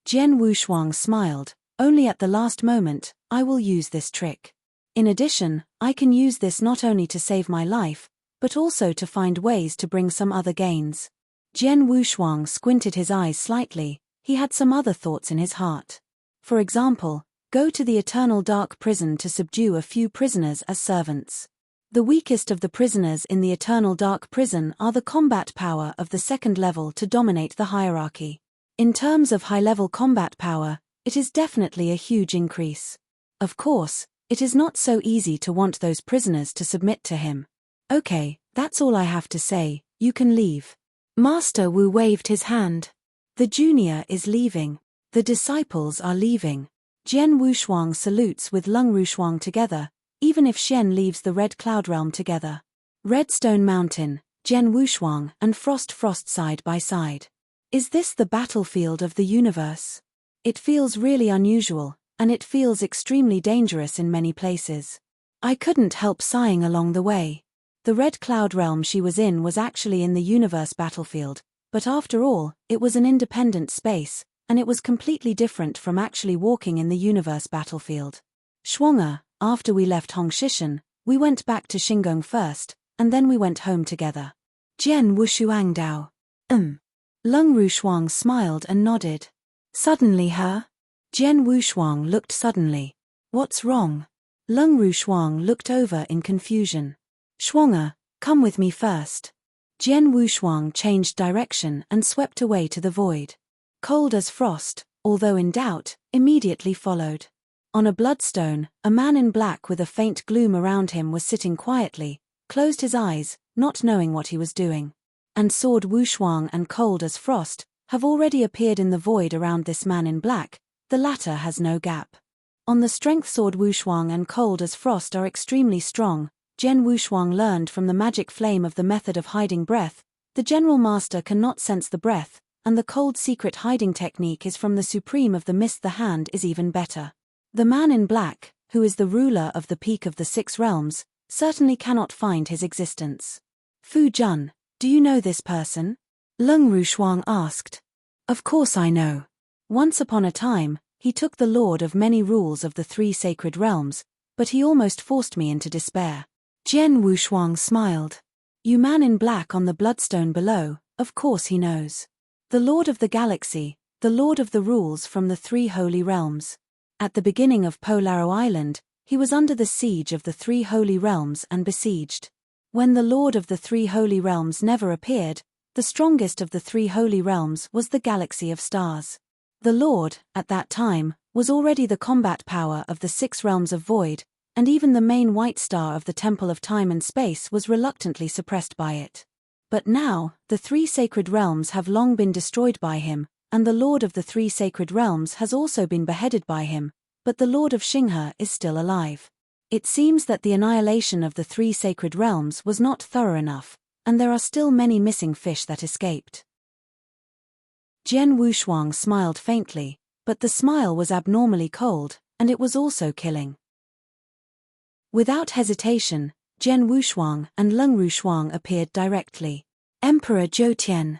Jian Wushuang smiled. Only at the last moment, I will use this trick. In addition, I can use this not only to save my life, but also to find ways to bring some other gains. Jian Wushuang squinted his eyes slightly. He had some other thoughts in his heart. For example, go to the Eternal Dark Prison to subdue a few prisoners as servants. The weakest of the prisoners in the Eternal Dark Prison are the combat power of the second level to dominate the hierarchy. In terms of high-level combat power, it is definitely a huge increase. Of course, it is not so easy to want those prisoners to submit to him. Okay, that's all I have to say, you can leave. Master Wu waved his hand. The junior is leaving. The disciples are leaving. Jian Wushuang salutes with Lung Rushuang together, even if Shen leaves the Red Cloud Realm together. Redstone Mountain, Jian Wushuang and Frost side by side. Is this the battlefield of the universe? It feels really unusual, and it feels extremely dangerous in many places. I couldn't help sighing along the way. The Red Cloud Realm she was in was actually in the universe battlefield, but after all, it was an independent space, and it was completely different from actually walking in the universe battlefield. Shuang'er, after we left Hongshishan, we went back to Xingong first, and then we went home together. Jian Wushuang Dao. Lung Rushuang smiled and nodded. Suddenly her? Jian Wushuang looked suddenly. What's wrong? Lung Rushuang looked over in confusion. Shuang'er, come with me first. Jian Wushuang changed direction and swept away to the void. Cold as frost, although in doubt, immediately followed. On a bloodstone, a man in black with a faint gloom around him was sitting quietly, closed his eyes, not knowing what he was doing. And Sword Wushuang and Cold as Frost have already appeared in the void around this man in black, the latter has no gap. On the strength Sword Wushuang and Cold as Frost are extremely strong. Jian Wushuang learned from the magic flame of the method of hiding breath. The General Master cannot sense the breath, and the cold secret hiding technique is from the Supreme of the Mist. The hand is even better. The man in black, who is the ruler of the peak of the 6 realms, certainly cannot find his existence. Fu Jun, do you know this person? Lung Rushuang asked. Of course I know. Once upon a time, he took the Lord of many rules of the 3 sacred realms, but he almost forced me into despair. Jian Wushuang smiled. You man in black on the bloodstone below, of course he knows. The Lord of the Galaxy, the Lord of the rules from the 3 holy realms. At the beginning of Polaro Island, he was under the siege of the three holy realms and besieged. When the Lord of the three holy realms never appeared, the strongest of the three holy realms was the galaxy of stars. The Lord, at that time, was already the combat power of the 6 realms of void, and even the main white star of the Temple of Time and Space was reluctantly suppressed by it. But now, the 3 sacred realms have long been destroyed by him, and the Lord of the 3 sacred realms has also been beheaded by him, but the Lord of Xinghe is still alive. It seems that the annihilation of the 3 sacred realms was not thorough enough, and there are still many missing fish that escaped. Jian Wushuang smiled faintly, but the smile was abnormally cold, and it was also killing. Without hesitation, Jian Wushuang and Leng Rushuang appeared directly. Emperor Zhou.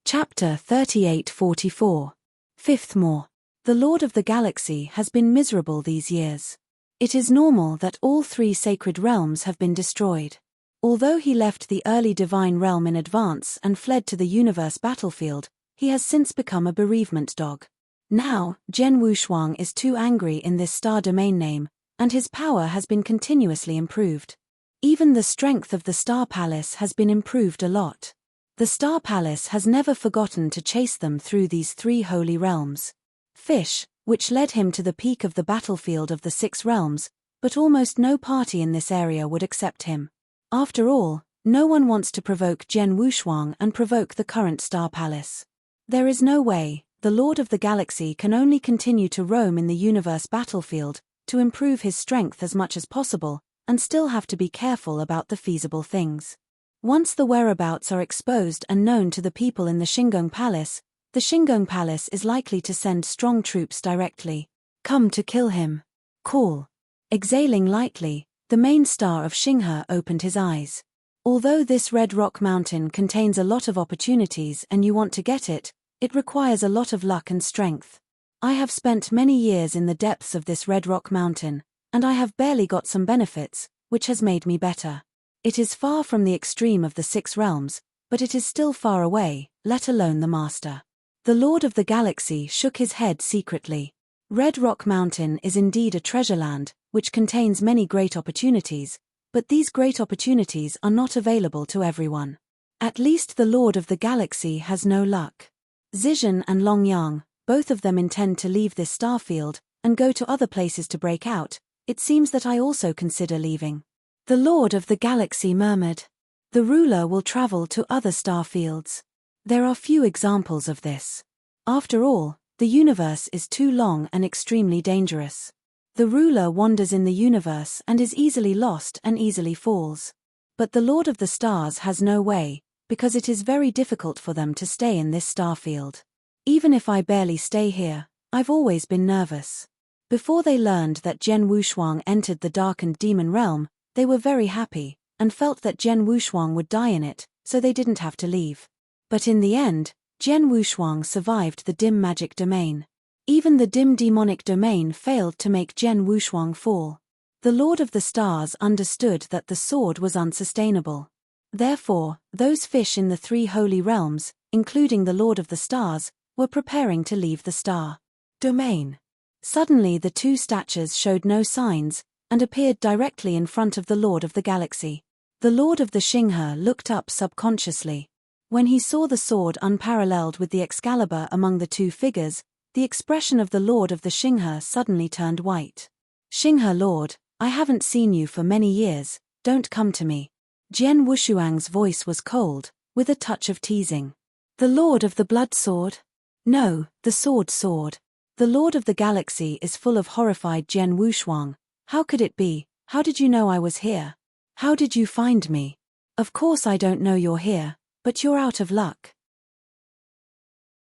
Chapter 3844. Fifth More. The Lord of the Galaxy has been miserable these years. It is normal that all 3 sacred realms have been destroyed. Although he left the early divine realm in advance and fled to the universe battlefield, he has since become a bereavement dog. Now, Jian Wushuang is too angry in this star domain name, and his power has been continuously improved. Even the strength of the Star Palace has been improved a lot. The Star Palace has never forgotten to chase them through these 3 holy realms. Fish, which led him to the peak of the battlefield of the 6 realms, but almost no party in this area would accept him. After all, no one wants to provoke Jian Wushuang and provoke the current Star Palace. There is no way. The Lord of the Galaxy can only continue to roam in the universe battlefield, to improve his strength as much as possible, and still have to be careful about the feasible things. Once the whereabouts are exposed and known to the people in the Xingong Palace, the Xingong Palace is likely to send strong troops directly. Come to kill him. Call. Exhaling lightly, the main star of Xinghe opened his eyes. Although this red rock mountain contains a lot of opportunities and you want to get it, it requires a lot of luck and strength. I have spent many years in the depths of this red rock mountain, and I have barely got some benefits, which has made me better. It is far from the extreme of the 6 realms, but it is still far away, let alone the master. The Lord of the Galaxy shook his head secretly. Red Rock Mountain is indeed a treasure land, which contains many great opportunities, but these great opportunities are not available to everyone. At least the Lord of the Galaxy has no luck. Zizhen and Longyang, both of them intend to leave this starfield, and go to other places to break out. It seems that I also consider leaving. The Lord of the Galaxy murmured. The ruler will travel to other starfields. There are few examples of this. After all, the universe is too long and extremely dangerous. The ruler wanders in the universe and is easily lost and easily falls. But the Lord of the Stars has no way, because it is very difficult for them to stay in this starfield. Even if I barely stay here, I've always been nervous. Before they learned that Jian Wushuang entered the darkened demon realm, they were very happy, and felt that Jian Wushuang would die in it, so they didn't have to leave. But in the end, Jian Wushuang survived the dim magic domain. Even the dim demonic domain failed to make Jian Wushuang fall. The Lord of the Stars understood that the sword was unsustainable. Therefore, those fish in the 3 holy realms, including the Lord of the Stars, were preparing to leave the star domain. Suddenly the 2 statues showed no signs, and appeared directly in front of the Lord of the Galaxy. The Lord of the Xinghe looked up subconsciously. When he saw the sword unparalleled with the Excalibur among the 2 figures, the expression of the Lord of the Xinghe suddenly turned white. Xinghe Lord, I haven't seen you for many years, don't come to me. Jian Wushuang's voice was cold, with a touch of teasing. The Lord of the Blood Sword? No, the sword. The Lord of the Galaxy is full of horrified Jian Wushuang. How could it be? How did you know I was here? How did you find me? Of course I don't know you're here, but you're out of luck.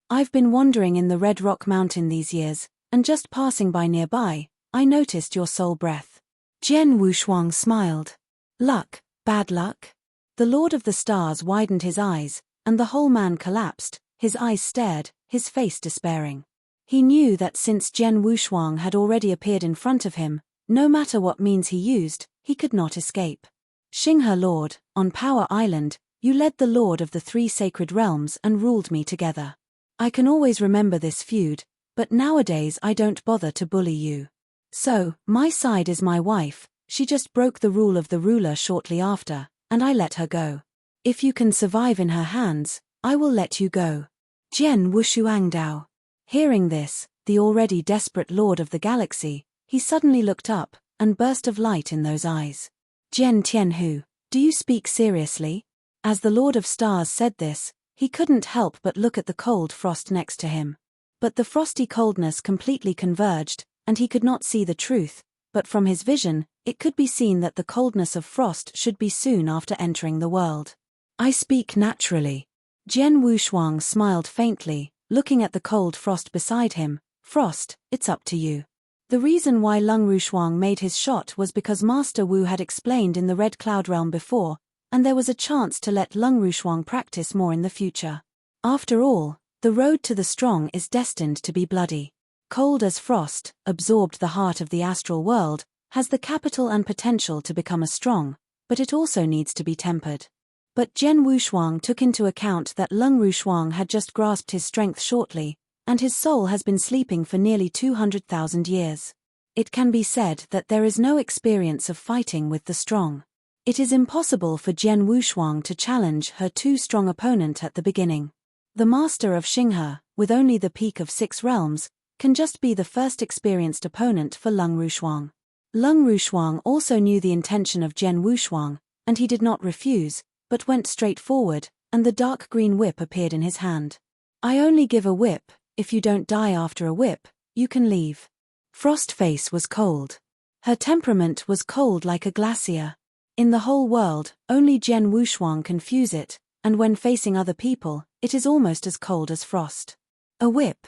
I've been wandering in the Red Rock Mountain these years, and just passing by nearby, I noticed your soul breath. Jian Wushuang smiled. Luck, bad luck? The Lord of the Stars widened his eyes, and the whole man collapsed, his eyes stared, his face despairing. He knew that since Jian Wushuang had already appeared in front of him, no matter what means he used, he could not escape. Xinghe Lord, on Power Island, you led the Lord of the 3 sacred realms and ruled me together. I can always remember this feud, But nowadays I don't bother to bully you. So, my side is my wife, she just broke the rule of the ruler shortly after, and I let her go. If you can survive in her hands, I will let you go. Jian Wushuangdao. Hearing this, the already desperate lord of the galaxy, he suddenly looked up, and burst of light in those eyes. Jian Tianhu, do you speak seriously? As the Lord of Stars said this, he couldn't help but look at the cold frost next to him. But the frosty coldness completely converged, and he could not see the truth, but from his vision, it could be seen that the coldness of frost should be soon after entering the world. I speak naturally. Jian Wushuang smiled faintly, looking at the cold frost beside him. Frost, it's up to you. The reason why Lung Rushuang made his shot was because Master Wu had explained in the Red Cloud Realm before, and there was a chance to let Lung Rushuang practice more in the future. After all, the road to the strong is destined to be bloody. Cold as frost, absorbed the heart of the astral world, has the capital and potential to become a strong, but it also needs to be tempered. But Jian Wushuang took into account that Lung Rushuang had just grasped his strength shortly, and his soul has been sleeping for nearly 200,000 years. It can be said that there is no experience of fighting with the strong. It is impossible for Jian Wushuang to challenge her too strong opponent at the beginning. The master of Xinghe, with only the peak of 6 realms, can just be the first experienced opponent for Lung Rushuang. Lung Rushuang also knew the intention of Jian Wushuang, and he did not refuse, but went straight forward, and the dark green whip appeared in his hand. I only give a whip, if you don't die after a whip, you can leave. Frostface was cold. Her temperament was cold like a glacier. In the whole world, only Jian Wushuang can fuse it, and when facing other people, it is almost as cold as frost. A whip.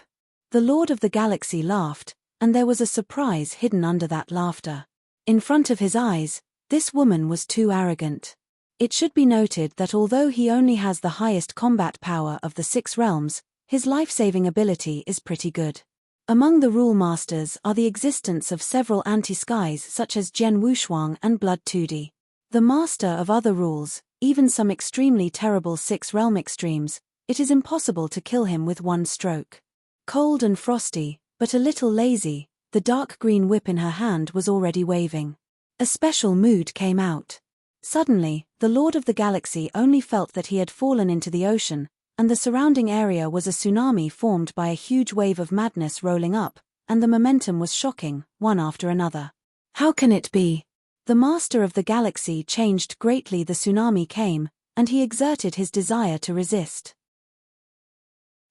The Lord of the Galaxy laughed, and there was a surprise hidden under that laughter. In front of his eyes, this woman was too arrogant. It should be noted that although he only has the highest combat power of the 6 realms, his life-saving ability is pretty good. Among the rule masters are the existence of several anti-skies such as Jian Wushuang and Blood Tudi. The master of other rules, even some extremely terrible 6 realm extremes, it is impossible to kill him with one stroke. Cold and frosty, but a little lazy, the dark green whip in her hand was already waving. A special mood came out. Suddenly, the Lord of the Galaxy only felt that he had fallen into the ocean, and the surrounding area was a tsunami formed by a huge wave of madness rolling up, and the momentum was shocking, one after another. How can it be? The Master of the Galaxy changed greatly. The tsunami came, and he exerted his desire to resist.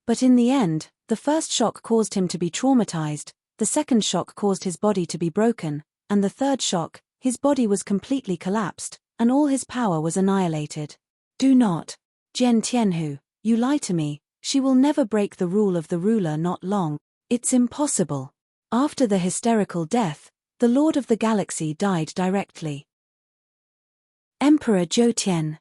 But in the end, the first shock caused him to be traumatized, the second shock caused his body to be broken, and the third shock, his body was completely collapsed, and all his power was annihilated. Do not. Jian Tianhu, you lie to me, she will never break the rule of the ruler, not long. It's impossible. After the hysterical death, the Lord of the Galaxy died directly. Emperor Zhou.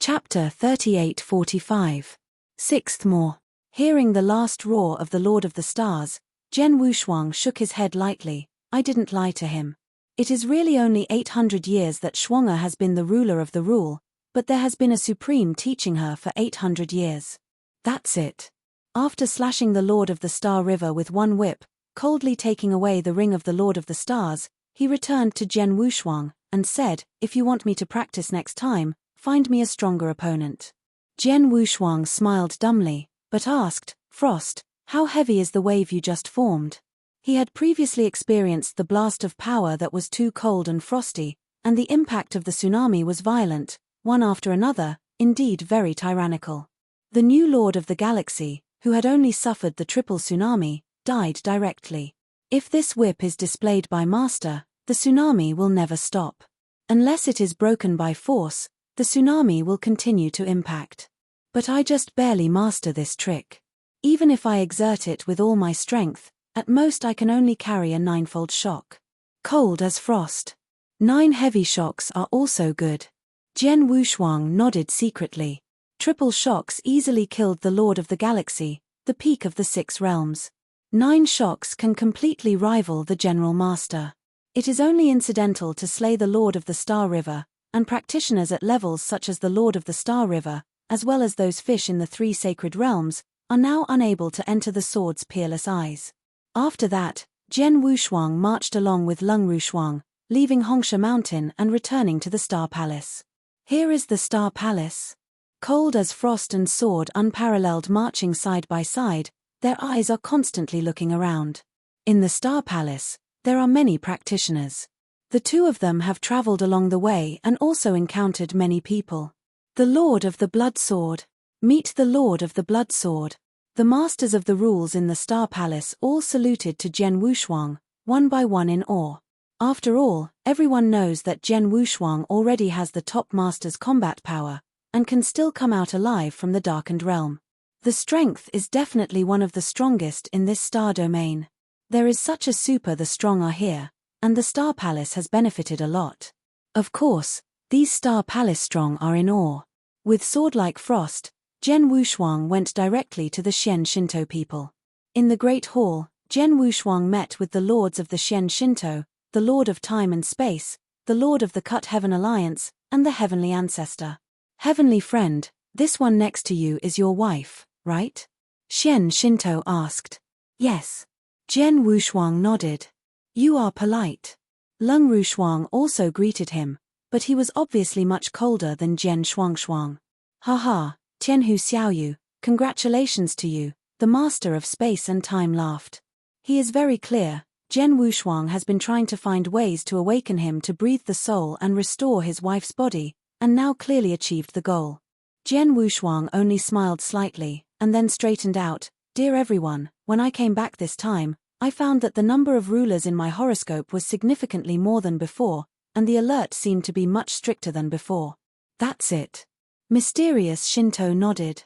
Chapter 38:45. Sixth More. Hearing the last roar of the Lord of the Stars, Jian Wushuang shook his head lightly. I didn't lie to him. It is really only 800 years that Xinghe has been the ruler of the rule, but there has been a supreme teaching her for 800 years. That's it. After slashing the Lord of the Star River with one whip, coldly taking away the ring of the Lord of the Stars, he returned to Jian Wushuang, and said, if you want me to practice next time, find me a stronger opponent. Jian Wushuang smiled dumbly, but asked, Frost, how heavy is the wave you just formed? He had previously experienced the blast of power that was too cold and frosty, and the impact of the tsunami was violent, one after another, indeed very tyrannical. The new Lord of the Galaxy, who had only suffered the triple tsunami, died directly. If this whip is displayed by Master, the tsunami will never stop. Unless it is broken by force, the tsunami will continue to impact. But I just barely master this trick. Even if I exert it with all my strength, at most I can only carry a 9-fold shock. Cold as frost. 9 heavy shocks are also good. Jian Wushuang nodded secretly. Triple shocks easily killed the Lord of the Galaxy, the peak of the 6 realms. 9 shocks can completely rival the General Master. It is only incidental to slay the Lord of the Star River, and practitioners at levels such as the Lord of the Star River, as well as those fish in the 3 sacred realms, are now unable to enter the sword's peerless eyes. After that, Jian Wushuang marched along with Leng Rushuang, leaving Hongsha Mountain and returning to the Star Palace. Here is the Star Palace. Cold as frost and sword unparalleled marching side by side, their eyes are constantly looking around. In the Star Palace, there are many practitioners. The 2 of them have traveled along the way and also encountered many people. The Lord of the Blood Sword. Meet the Lord of the Blood Sword. The masters of the rules in the Star Palace all saluted to Jian Wushuang, one by one in awe. After all, everyone knows that Jian Wushuang already has the top master's combat power, and can still come out alive from the darkened realm. The strength is definitely one of the strongest in this star domain. There is such a super the strong are here, and the Star Palace has benefited a lot. Of course, these Star Palace strong are in awe. With sword like frost, Jian Wushuang went directly to the Xian Shinto people. In the Great Hall, Jian Wushuang met with the lords of the Xian Shinto, the Lord of Time and Space, the Lord of the Cut Heaven Alliance, and the Heavenly Ancestor. Heavenly friend, this one next to you is your wife, right? Xian Shinto asked. Yes. Jian Wushuang nodded. You are polite. Leng Rushuang also greeted him, but he was obviously much colder than Jian Shuangshuang. Haha, Tianhu Xiaoyu, congratulations to you, the master of space and time laughed. He is very clear. Jian Wushuang has been trying to find ways to awaken him to breathe the soul and restore his wife's body, and now clearly achieved the goal. Jian Wushuang only smiled slightly, and then straightened out. Dear everyone, when I came back this time, I found that the number of rulers in my horoscope was significantly more than before, and the alert seemed to be much stricter than before. That's it. Mysterious Shinto nodded.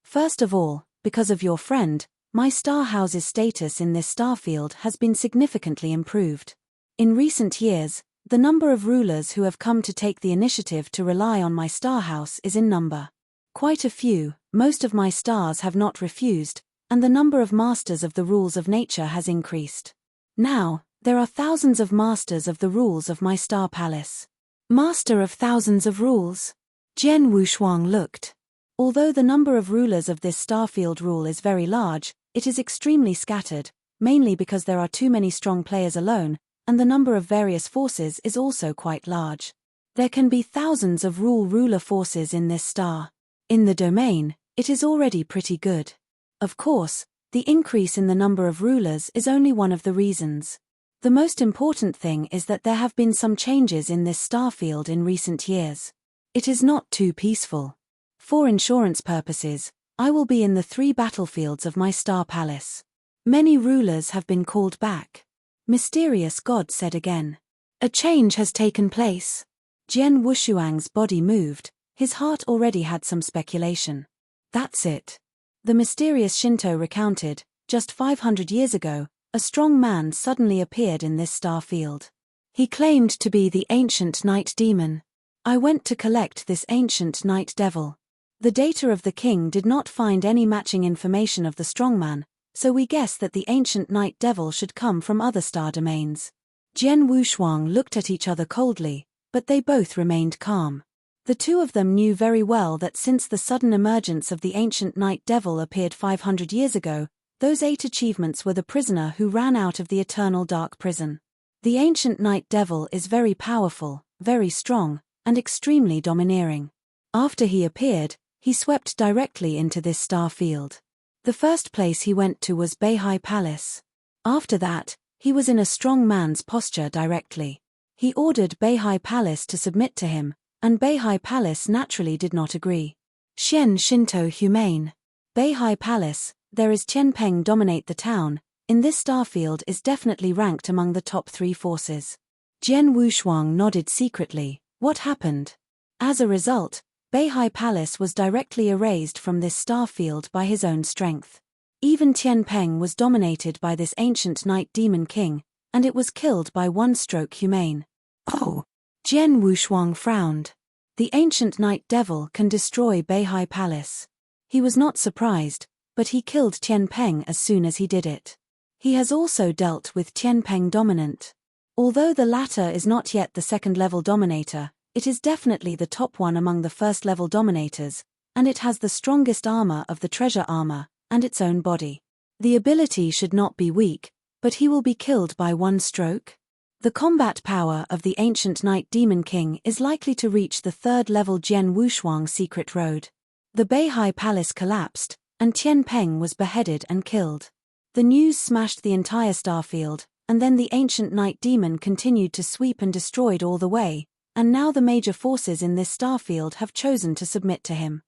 First of all, because of your friend, my star house's status in this star field has been significantly improved. In recent years, the number of rulers who have come to take the initiative to rely on my star house is in number. Quite a few, most of my stars have not refused, and the number of masters of the rules of nature has increased. Now, there are thousands of masters of the rules of my star palace. Master of thousands of rules. Jian Wushuang looked. Although the number of rulers of this starfield rule is very large, it is extremely scattered, mainly because there are too many strong players alone, and the number of various forces is also quite large. There can be thousands of ruler forces in this star. In the domain, it is already pretty good. Of course, the increase in the number of rulers is only one of the reasons. The most important thing is that there have been some changes in this star field in recent years. It is not too peaceful. For insurance purposes, I will be in the 3 battlefields of my star palace. Many rulers have been called back. Mysterious God said again. A change has taken place. Jian Wushuang's body moved, his heart already had some speculation. That's it. The mysterious Shinto recounted, just 500 years ago, a strong man suddenly appeared in this star field. He claimed to be the ancient night demon. I went to collect this ancient night devil. The data of the king did not find any matching information of the strongman, so we guess that the ancient night devil should come from other star domains. Jian Wushuang looked at each other coldly, but they both remained calm. The 2 of them knew very well that since the sudden emergence of the ancient night devil appeared 500 years ago, those 8 achievements were the prisoner who ran out of the eternal dark prison. The ancient night devil is very powerful, very strong, and extremely domineering. After he appeared, he swept directly into this star field. The first place he went to was Beihai Palace. After that, he was in a strong man's posture directly. He ordered Beihai Palace to submit to him, and Beihai Palace naturally did not agree. Xian Shinto humane. Beihai Palace, there is Qianpeng dominate the town, in this starfield is definitely ranked among the top 3 forces. Jian Wushuang nodded secretly. What happened? As a result, Beihai Palace was directly erased from this starfield by his own strength. Even Qianpeng was dominated by this ancient night demon king, and it was killed by one stroke humane. Oh! Jian Wushuang frowned. The ancient night devil can destroy Beihai Palace. He was not surprised, but he killed Qianpeng as soon as he did it. He has also dealt with Qianpeng dominant. Although the latter is not yet the second-level dominator, It is definitely the top one among the first-level dominators, and it has the strongest armor of the treasure armor, and its own body. The ability should not be weak, but he will be killed by one stroke. The combat power of the ancient Night Demon King is likely to reach the third-level Jian Wushuang secret road. The Beihai Palace collapsed, and Tian Peng was beheaded and killed. The news smashed the entire starfield, and then the ancient Night Demon continued to sweep and destroyed all the way, and now the major forces in this starfield have chosen to submit to him.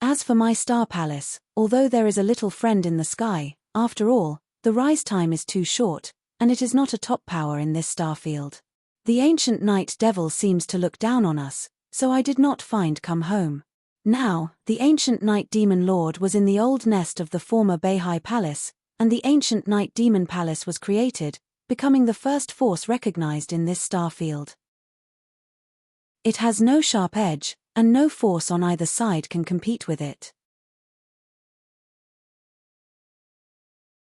As for my star palace, although there is a little friend in the sky, after all, the rise time is too short, and it is not a top power in this starfield. The ancient Night Devil seems to look down on us, so I did not find come home. Now, the ancient Night Demon Lord was in the old nest of the former Beihai Palace, and the ancient Night Demon Palace was created, becoming the first force recognized in this starfield. It has no sharp edge, and no force on either side can compete with it.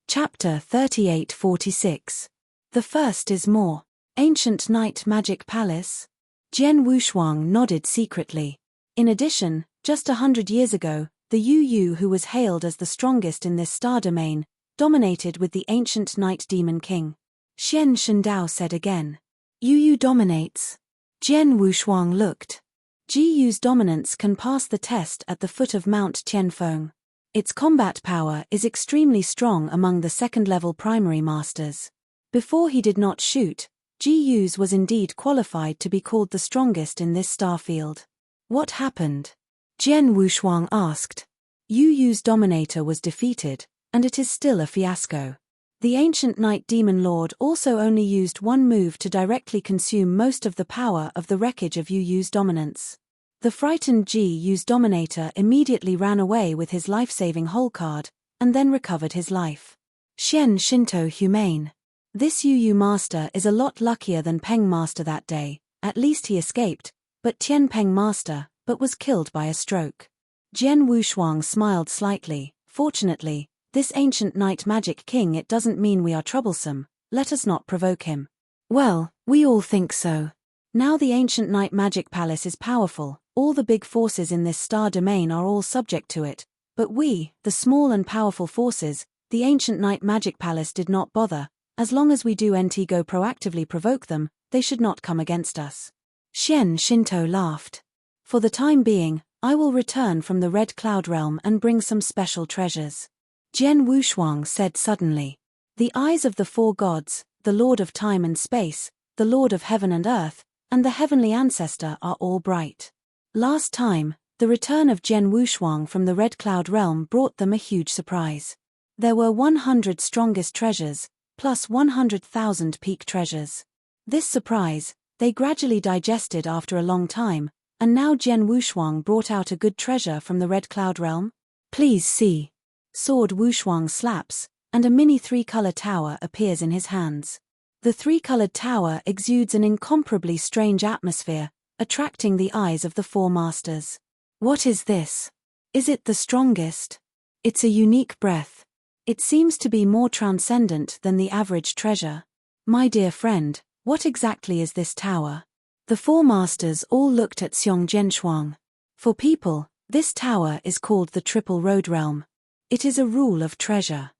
Chapter 38-46. The first is more. Ancient Night Magic Palace? Jian Wushuang nodded secretly. In addition, just 100 years ago, the Yu Yu who was hailed as the strongest in this star domain, dominated with the ancient Night Demon King. Xian Shindao said again. Yu Yu dominates. Jian Wushuang looked. Ji Yu's dominance can pass the test at the foot of Mount Tianfeng. Its combat power is extremely strong among the second-level primary masters. Before he did not shoot, Ji Yu's was indeed qualified to be called the strongest in this starfield. What happened? Jian Wushuang asked. Yu Yu's dominator was defeated, and it is still a fiasco. The ancient Night Demon Lord also only used one move to directly consume most of the power of the wreckage of Yu Yu's dominance. The frightened Ji Yu's dominator immediately ran away with his life-saving hole card, and then recovered his life. Xian Shinto humane. This Yu Yu master is a lot luckier than Peng master that day, at least he escaped, but Tian Peng master, but was killed by a stroke. Jian Wushuang smiled slightly. Fortunately, this ancient night magic king, it doesn't mean we are troublesome, let us not provoke him. Well, we all think so. Now the ancient night magic palace is powerful, all the big forces in this star domain are all subject to it, but we, the small and powerful forces, the ancient night magic palace did not bother, as long as we do not go proactively provoke them, they should not come against us. Xian Shinto laughed. For the time being, I will return from the Red Cloud Realm and bring some special treasures. Jian Wushuang said suddenly. The eyes of the four gods, the Lord of Time and Space, the Lord of Heaven and Earth, and the Heavenly Ancestor are all bright. Last time, the return of Jian Wushuang from the Red Cloud Realm brought them a huge surprise. There were 100 strongest treasures, plus 100,000 peak treasures. This surprise, they gradually digested after a long time, and now Jian Wushuang brought out a good treasure from the Red Cloud Realm. Please see. Sword Wushuang slaps, and a mini three-color tower appears in his hands. The three-colored tower exudes an incomparably strange atmosphere, attracting the eyes of the four masters. What is this? Is it the strongest? It's a unique breath. It seems to be more transcendent than the average treasure. My dear friend, what exactly is this tower? The four masters all looked at Xiong Zhenshuang. For people, this tower is called the Triple Road Realm. It is a rule of treasure.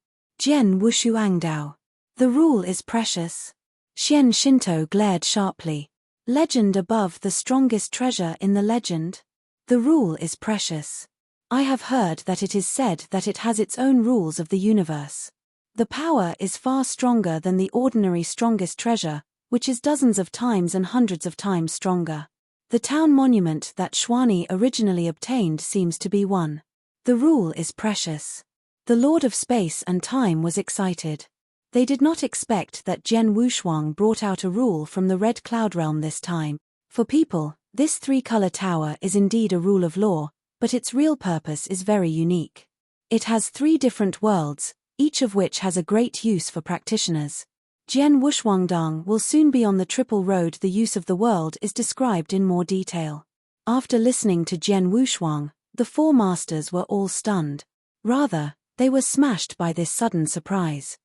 Jian Wushuangdao. The rule is precious. Xian Shinto glared sharply. Legend above the strongest treasure in the legend? The rule is precious. I have heard that it is said that it has its own rules of the universe. The power is far stronger than the ordinary strongest treasure, which is dozens of times and hundreds of times stronger. The town monument that Xuani originally obtained seems to be one. The rule is precious. The Lord of Space and Time was excited. They did not expect that Jian Wushuang brought out a rule from the Red Cloud Realm this time. For people, this three-color tower is indeed a rule of law, but its real purpose is very unique. It has 3 different worlds, each of which has a great use for practitioners. Jian Wushuangdang will soon be on the Triple Road. The use of the world is described in more detail. After listening to Jian Wushuang, the four masters were all stunned. Rather, they were smashed by this sudden surprise.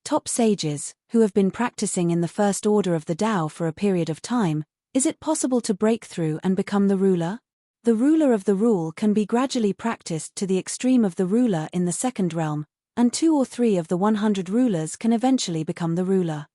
Top sages, who have been practicing in the first order of the Tao for a period of time, is it possible to break through and become the ruler? The ruler of the rule can be gradually practiced to the extreme of the ruler in the second realm, and 2 or 3 of the 100 rulers can eventually become the ruler.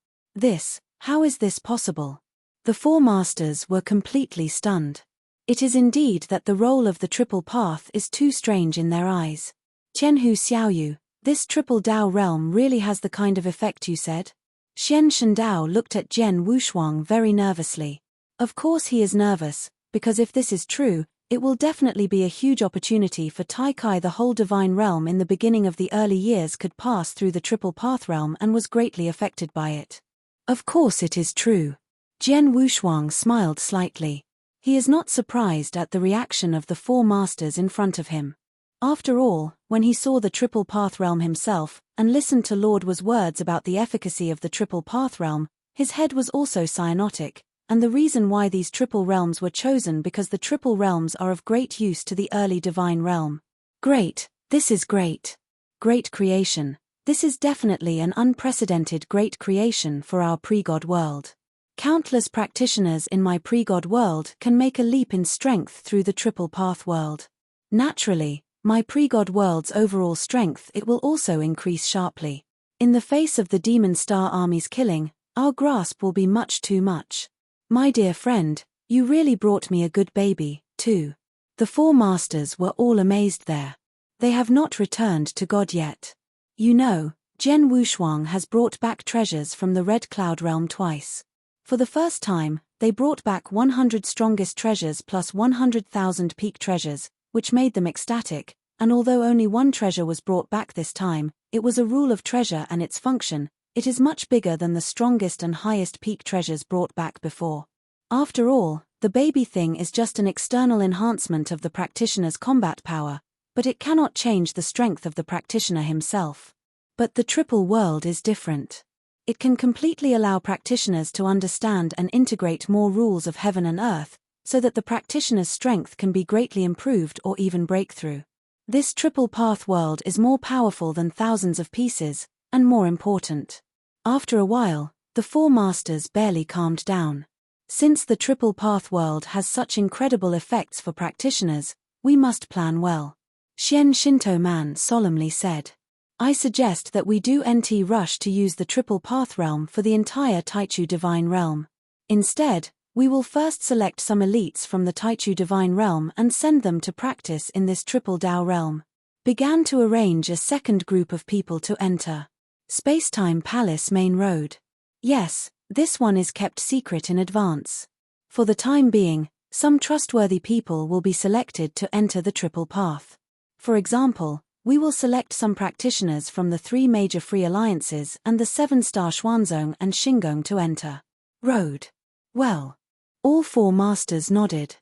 How is this possible? The 4 masters were completely stunned. It is indeed that the role of the triple path is too strange in their eyes. Qianhu Xiaoyu, this triple Dao realm really has the kind of effect you said? Xian Shendao looked at Jian Wushuang very nervously. Of course he is nervous, because if this is true, it will definitely be a huge opportunity for Tai Kai. The whole divine realm in the beginning of the early years could pass through the triple path realm and was greatly affected by it. Of course it is true. Jian Wushuang smiled slightly. He is not surprised at the reaction of the 4 masters in front of him. After all, when he saw the triple path realm himself, and listened to Lord Wa's words about the efficacy of the triple path realm, his head was also cyanotic, and the reason why these triple realms were chosen because the triple realms are of great use to the early divine realm. Great, this is great. Great creation, this is definitely an unprecedented great creation for our pre-God world. Countless practitioners in my pre-God world can make a leap in strength through the triple path world. Naturally, my pre-God world's overall strength it will also increase sharply. In the face of the demon star army's killing, our grasp will be much too much. My dear friend, you really brought me a good baby, too. The 4 masters were all amazed there. They have not returned to God yet. You know, Jian Wushuang has brought back treasures from the Red Cloud realm twice. For the first time, they brought back 100 strongest treasures plus 100,000 peak treasures, which made them ecstatic, and although only 1 treasure was brought back this time, it was a rule of treasure and its function, it is much bigger than the strongest and highest peak treasures brought back before. After all, the baby thing is just an external enhancement of the practitioner's combat power, but it cannot change the strength of the practitioner himself. But the triple world is different. It can completely allow practitioners to understand and integrate more rules of heaven and earth, so that the practitioner's strength can be greatly improved or even breakthrough. This triple path world is more powerful than thousands of pieces, and more important. After a while, the 4 masters barely calmed down. Since the triple path world has such incredible effects for practitioners, we must plan well. Xian Shinto Man solemnly said. I suggest that we do rush to use the triple path realm for the entire Taichu divine realm. Instead, we will first select some elites from the Taichu divine realm and send them to practice in this triple Dao realm. Began to arrange a second group of people to enter. Spacetime Palace Main Road. Yes, this one is kept secret in advance. For the time being, some trustworthy people will be selected to enter the triple path. For example, we will select some practitioners from the 3 major free alliances and the 7-star Xuanzong and Xingong to enter. Road. Well. All 4 masters nodded.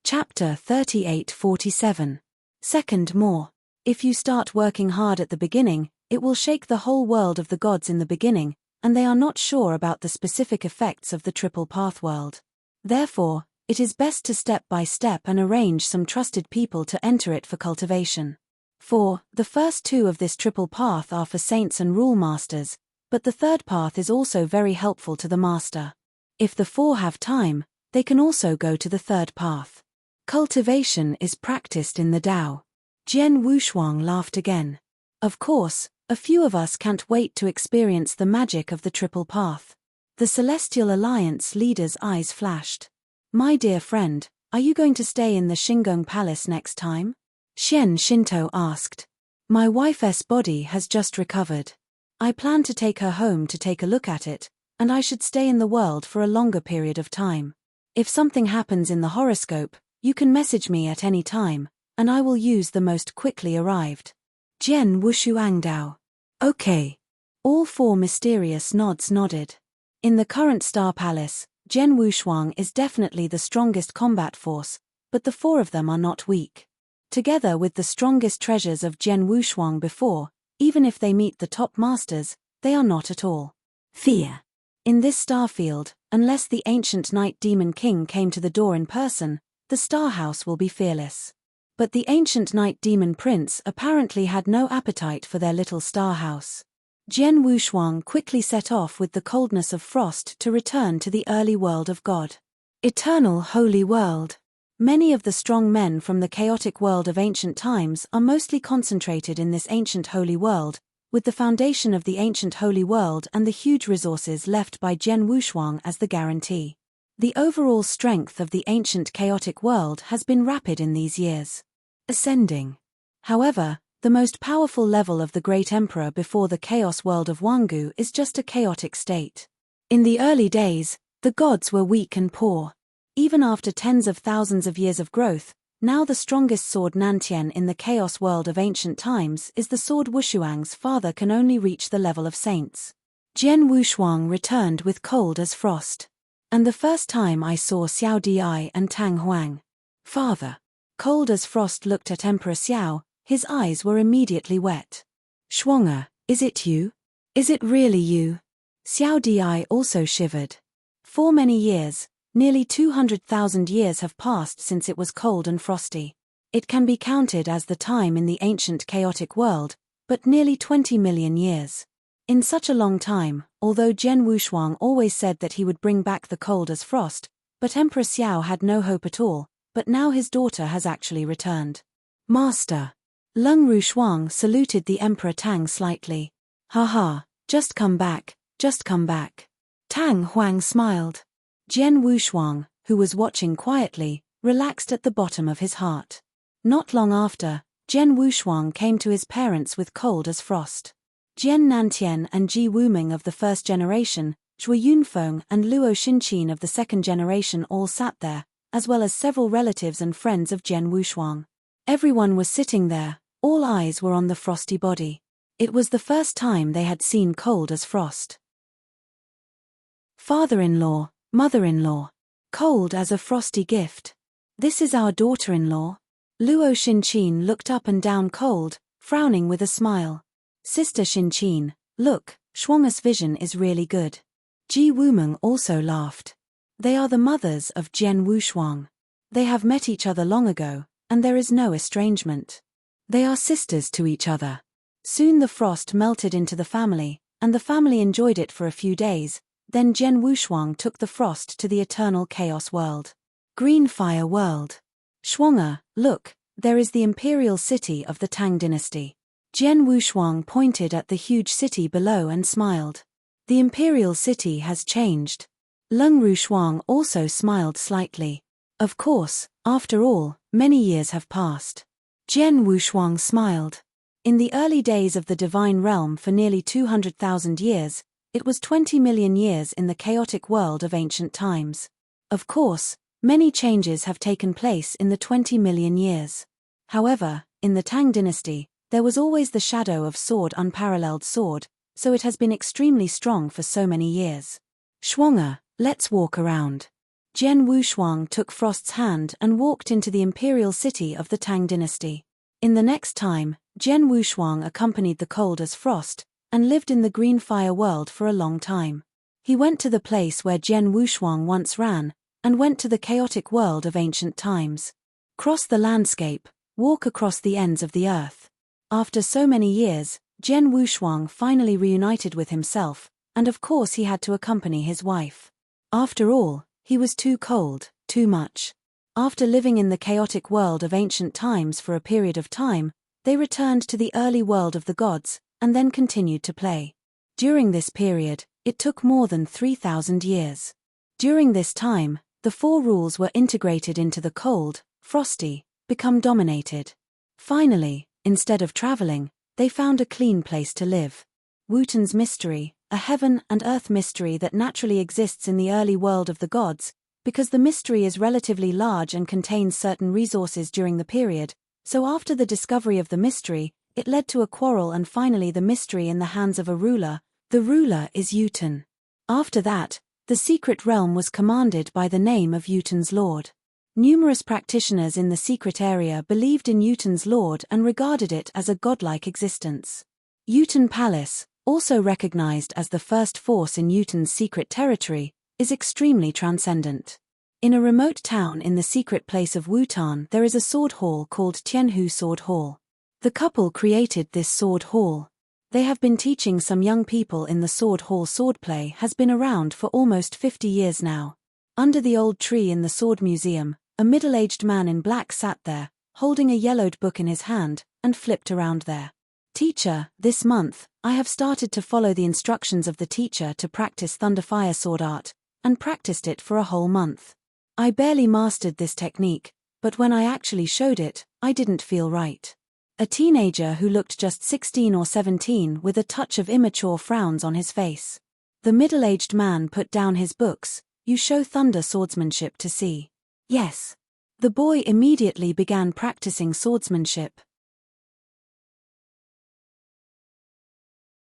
Chapter 38-47. Second more. If you start working hard at the beginning, it will shake the whole world of the gods in the beginning, and they are not sure about the specific effects of the triple path world. Therefore, it is best to step by step and arrange some trusted people to enter it for cultivation. For, the first 2 of this triple path are for saints and rule masters, but the third path is also very helpful to the master. If the 4 have time, they can also go to the third path. Cultivation is practiced in the Tao. Jian Wushuang laughed again. Of course, a few of us can't wait to experience the magic of the triple path. The Celestial Alliance leader's eyes flashed. My dear friend, are you going to stay in the Xingong Palace next time? Xian Shinto asked. My wife's body has just recovered. I plan to take her home to take a look at it, and I should stay in the world for a longer period of time. If something happens in the horoscope, you can message me at any time, and I will use the most quickly arrived. Jian Wushuangdao. Okay. All 4 mysterious nods nodded. In the current Star Palace, Jian Wushuang is definitely the strongest combat force, but the 4 of them are not weak. Together with the strongest treasures of Jian Wushuang before, even if they meet the top masters, they are not at all. Fear. In this star field, unless the ancient Night Demon King came to the door in person, the Star House will be fearless. But the ancient night demon prince apparently had no appetite for their little star house. Jian Wushuang quickly set off with the coldness of frost to return to the early world of God. Eternal holy world. Many of the strong men from the chaotic world of ancient times are mostly concentrated in this ancient holy world, with the foundation of the ancient holy world and the huge resources left by Jian Wushuang as the guarantee. The overall strength of the ancient chaotic world has been rapid in these years. Ascending. However, the most powerful level of the great emperor before the chaos world of Wangu is just a chaotic state. In the early days, the gods were weak and poor. Even after tens of thousands of years of growth, now the strongest sword Nantian in the chaos world of ancient times is the sword Wushuang's father can only reach the level of saints. Jian Wushuang returned with cold as frost. And the first time I saw Xiao Di and Tang Huang. Father. Cold as frost looked at Emperor Xiao, his eyes were immediately wet. Shuang'er, is it you? Is it really you? Xiao Di also shivered. For many years, nearly 200,000 years have passed since it was cold and frosty. It can be counted as the time in the ancient chaotic world, but nearly 20 million years. In such a long time, although Jian Wushuang always said that he would bring back the cold as frost, but Emperor Xiao had no hope at all, but now his daughter has actually returned. Master. Leng Rushuang saluted the Emperor Tang slightly. Ha, just come back, just come back. Tang Huang smiled. Jian Wushuang, who was watching quietly, relaxed at the bottom of his heart. Not long after, Jian Wushuang came to his parents with cold as frost. Jian Nantian and Ji Wuming of the first generation, Zhui Yunfeng and Luo Xinqin of the second generation all sat there, as well as several relatives and friends of Jian Wushuang. Everyone was sitting there, all eyes were on the frosty body. It was the first time they had seen cold as frost. Father-in-law, mother-in-law. Cold as a frosty gift. This is our daughter-in-law. Luo Xinqin looked up and down cold, frowning with a smile. Sister Xinqin, look, Shuang'er's vision is really good. Ji Wumeng also laughed. They are the mothers of Jian Wushuang. They have met each other long ago, and there is no estrangement. They are sisters to each other. Soon the frost melted into the family, and the family enjoyed it for a few days. Then Jian Wushuang took the frost to the eternal chaos world. Green fire world. Shuang'er, look, there is the imperial city of the Tang dynasty. Jian Wushuang pointed at the huge city below and smiled. The imperial city has changed. Leng Rushuang also smiled slightly. Of course, after all, many years have passed. Jian Wushuang smiled. In the early days of the divine realm for nearly 200,000 years, it was 20 million years in the chaotic world of ancient times. Of course, many changes have taken place in the 20 million years. However, in the Tang dynasty, there was always the shadow of sword unparalleled sword, so it has been extremely strong for so many years. Shuang'er, let's walk around. Jian Wushuang took Frost's hand and walked into the imperial city of the Tang dynasty. In the next time, Jian Wushuang accompanied the cold as frost, and lived in the green fire world for a long time. He went to the place where Jian Wushuang once ran, and went to the chaotic world of ancient times. Cross the landscape, walk across the ends of the earth. After so many years, Jian Wushuang finally reunited with himself, and of course he had to accompany his wife. After all, he was too cold, too much. After living in the chaotic world of ancient times for a period of time, they returned to the early world of the gods, and then continued to play. During this period, it took more than 3,000 years. During this time, the four rules were integrated into the cold, frosty, become dominated. Finally, instead of traveling, they found a clean place to live. Wuten's mystery, a heaven and earth mystery that naturally exists in the early world of the gods, because the mystery is relatively large and contains certain resources during the period, so after the discovery of the mystery, it led to a quarrel and finally the mystery in the hands of a ruler. The ruler is Wuten. After that, the secret realm was commanded by the name of Wuten's lord. Numerous practitioners in the secret area believed in Wuten's lord and regarded it as a godlike existence. Wuten Palace, also recognized as the first force in Wuten's secret territory, is extremely transcendent. In a remote town in the secret place of Wutan there is a sword hall called Tianhu Sword Hall. The couple created this sword hall. They have been teaching some young people in the sword hall. Swordplay has been around for almost 50 years now. Under the old tree in the sword museum, a middle-aged man in black sat there, holding a yellowed book in his hand, and flipped around there. Teacher, this month, I have started to follow the instructions of the teacher to practice Thunderfire sword art, and practiced it for a whole month. I barely mastered this technique, but when I actually showed it, I didn't feel right. A teenager who looked just 16 or 17 with a touch of immature frowns on his face. The middle-aged man put down his books. You show thunder swordsmanship to see. Yes. The boy immediately began practicing swordsmanship.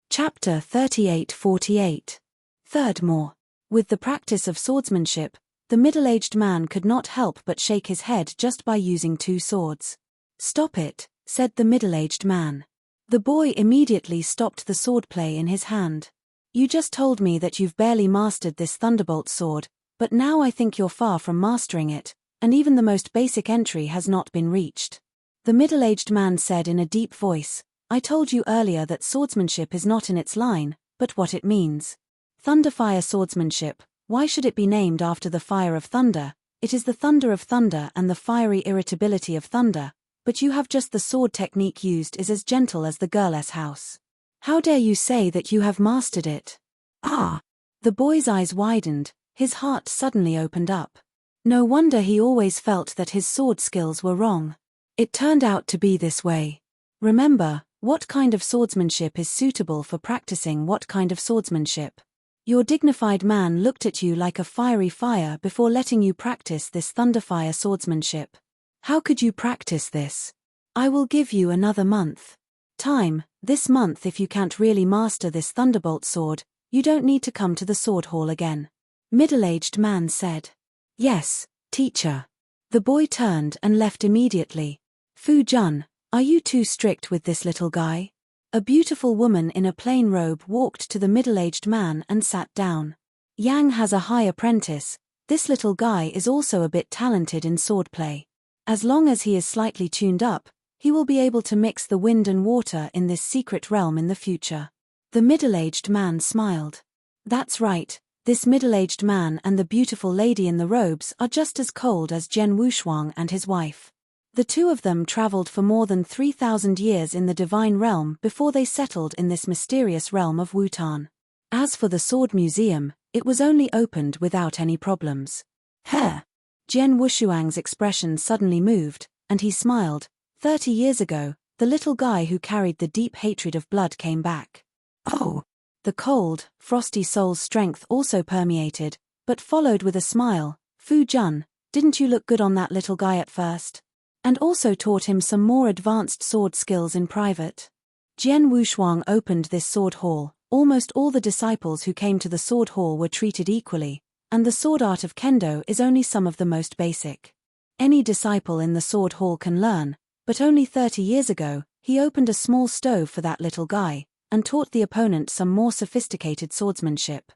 Chapter 38-48. Furthermore, with the practice of swordsmanship, the middle-aged man could not help but shake his head just by using two swords. Stop it, said the middle-aged man. The boy immediately stopped the swordplay in his hand. You just told me that you've barely mastered this thunderbolt sword, but now I think you're far from mastering it, and even the most basic entry has not been reached. The middle-aged man said in a deep voice, I told you earlier that swordsmanship is not in its line, but what it means. Thunderfire swordsmanship, why should it be named after the fire of thunder? It is the thunder of thunder and the fiery irritability of thunder, but you have just the sword technique used is as gentle as the girl's house. How dare you say that you have mastered it? Ah! The boy's eyes widened, his heart suddenly opened up. No wonder he always felt that his sword skills were wrong. It turned out to be this way. Remember, what kind of swordsmanship is suitable for practicing what kind of swordsmanship? Your dignified man looked at you like a fiery fire before letting you practice this thunderfire swordsmanship. How could you practice this? I will give you another month. Time, this month. If you can't really master this thunderbolt sword, you don't need to come to the sword hall again. Middle-aged man said. Yes, teacher. The boy turned and left immediately. Fu Jun, are you too strict with this little guy? A beautiful woman in a plain robe walked to the middle-aged man and sat down. Yang has a high apprentice. This little guy is also a bit talented in swordplay. As long as he is slightly tuned up, he will be able to mix the wind and water in this secret realm in the future. The middle-aged man smiled. That's right, this middle-aged man and the beautiful lady in the robes are just as cold as Zhen Wushuang and his wife. The two of them traveled for more than 3,000 years in the divine realm before they settled in this mysterious realm of Wutan. As for the sword museum, it was only opened without any problems. Zhen Wushuang's expression suddenly moved, and he smiled. 30 years ago, the little guy who carried the deep hatred of blood came back. Oh! The cold, frosty soul's strength also permeated, but followed with a smile. Fu Jun, didn't you look good on that little guy at first? And also taught him some more advanced sword skills in private. Zhen Wushuang opened this sword hall. Almost all the disciples who came to the sword hall were treated equally, and the sword art of kendo is only some of the most basic. Any disciple in the sword hall can learn, but only 30 years ago, he opened a small stove for that little guy, and taught the opponent some more sophisticated swordsmanship.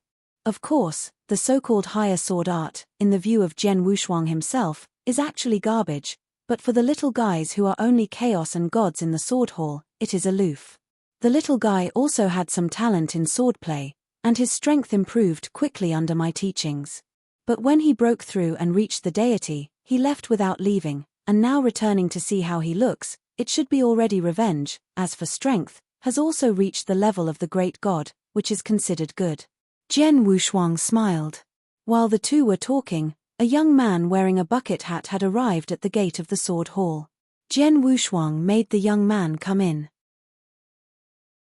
Of course, the so-called higher sword art, in the view of Zhen Wushuang himself, is actually garbage, but for the little guys who are only chaos and gods in the sword hall, it is aloof. The little guy also had some talent in swordplay, and his strength improved quickly under my teachings. But when he broke through and reached the deity, he left without leaving, and now returning to see how he looks, it should be already revenge. As for strength, has also reached the level of the great god, which is considered good. Zhen Wushuang smiled. While the two were talking, a young man wearing a bucket hat had arrived at the gate of the sword hall. Zhen Wushuang made the young man come in.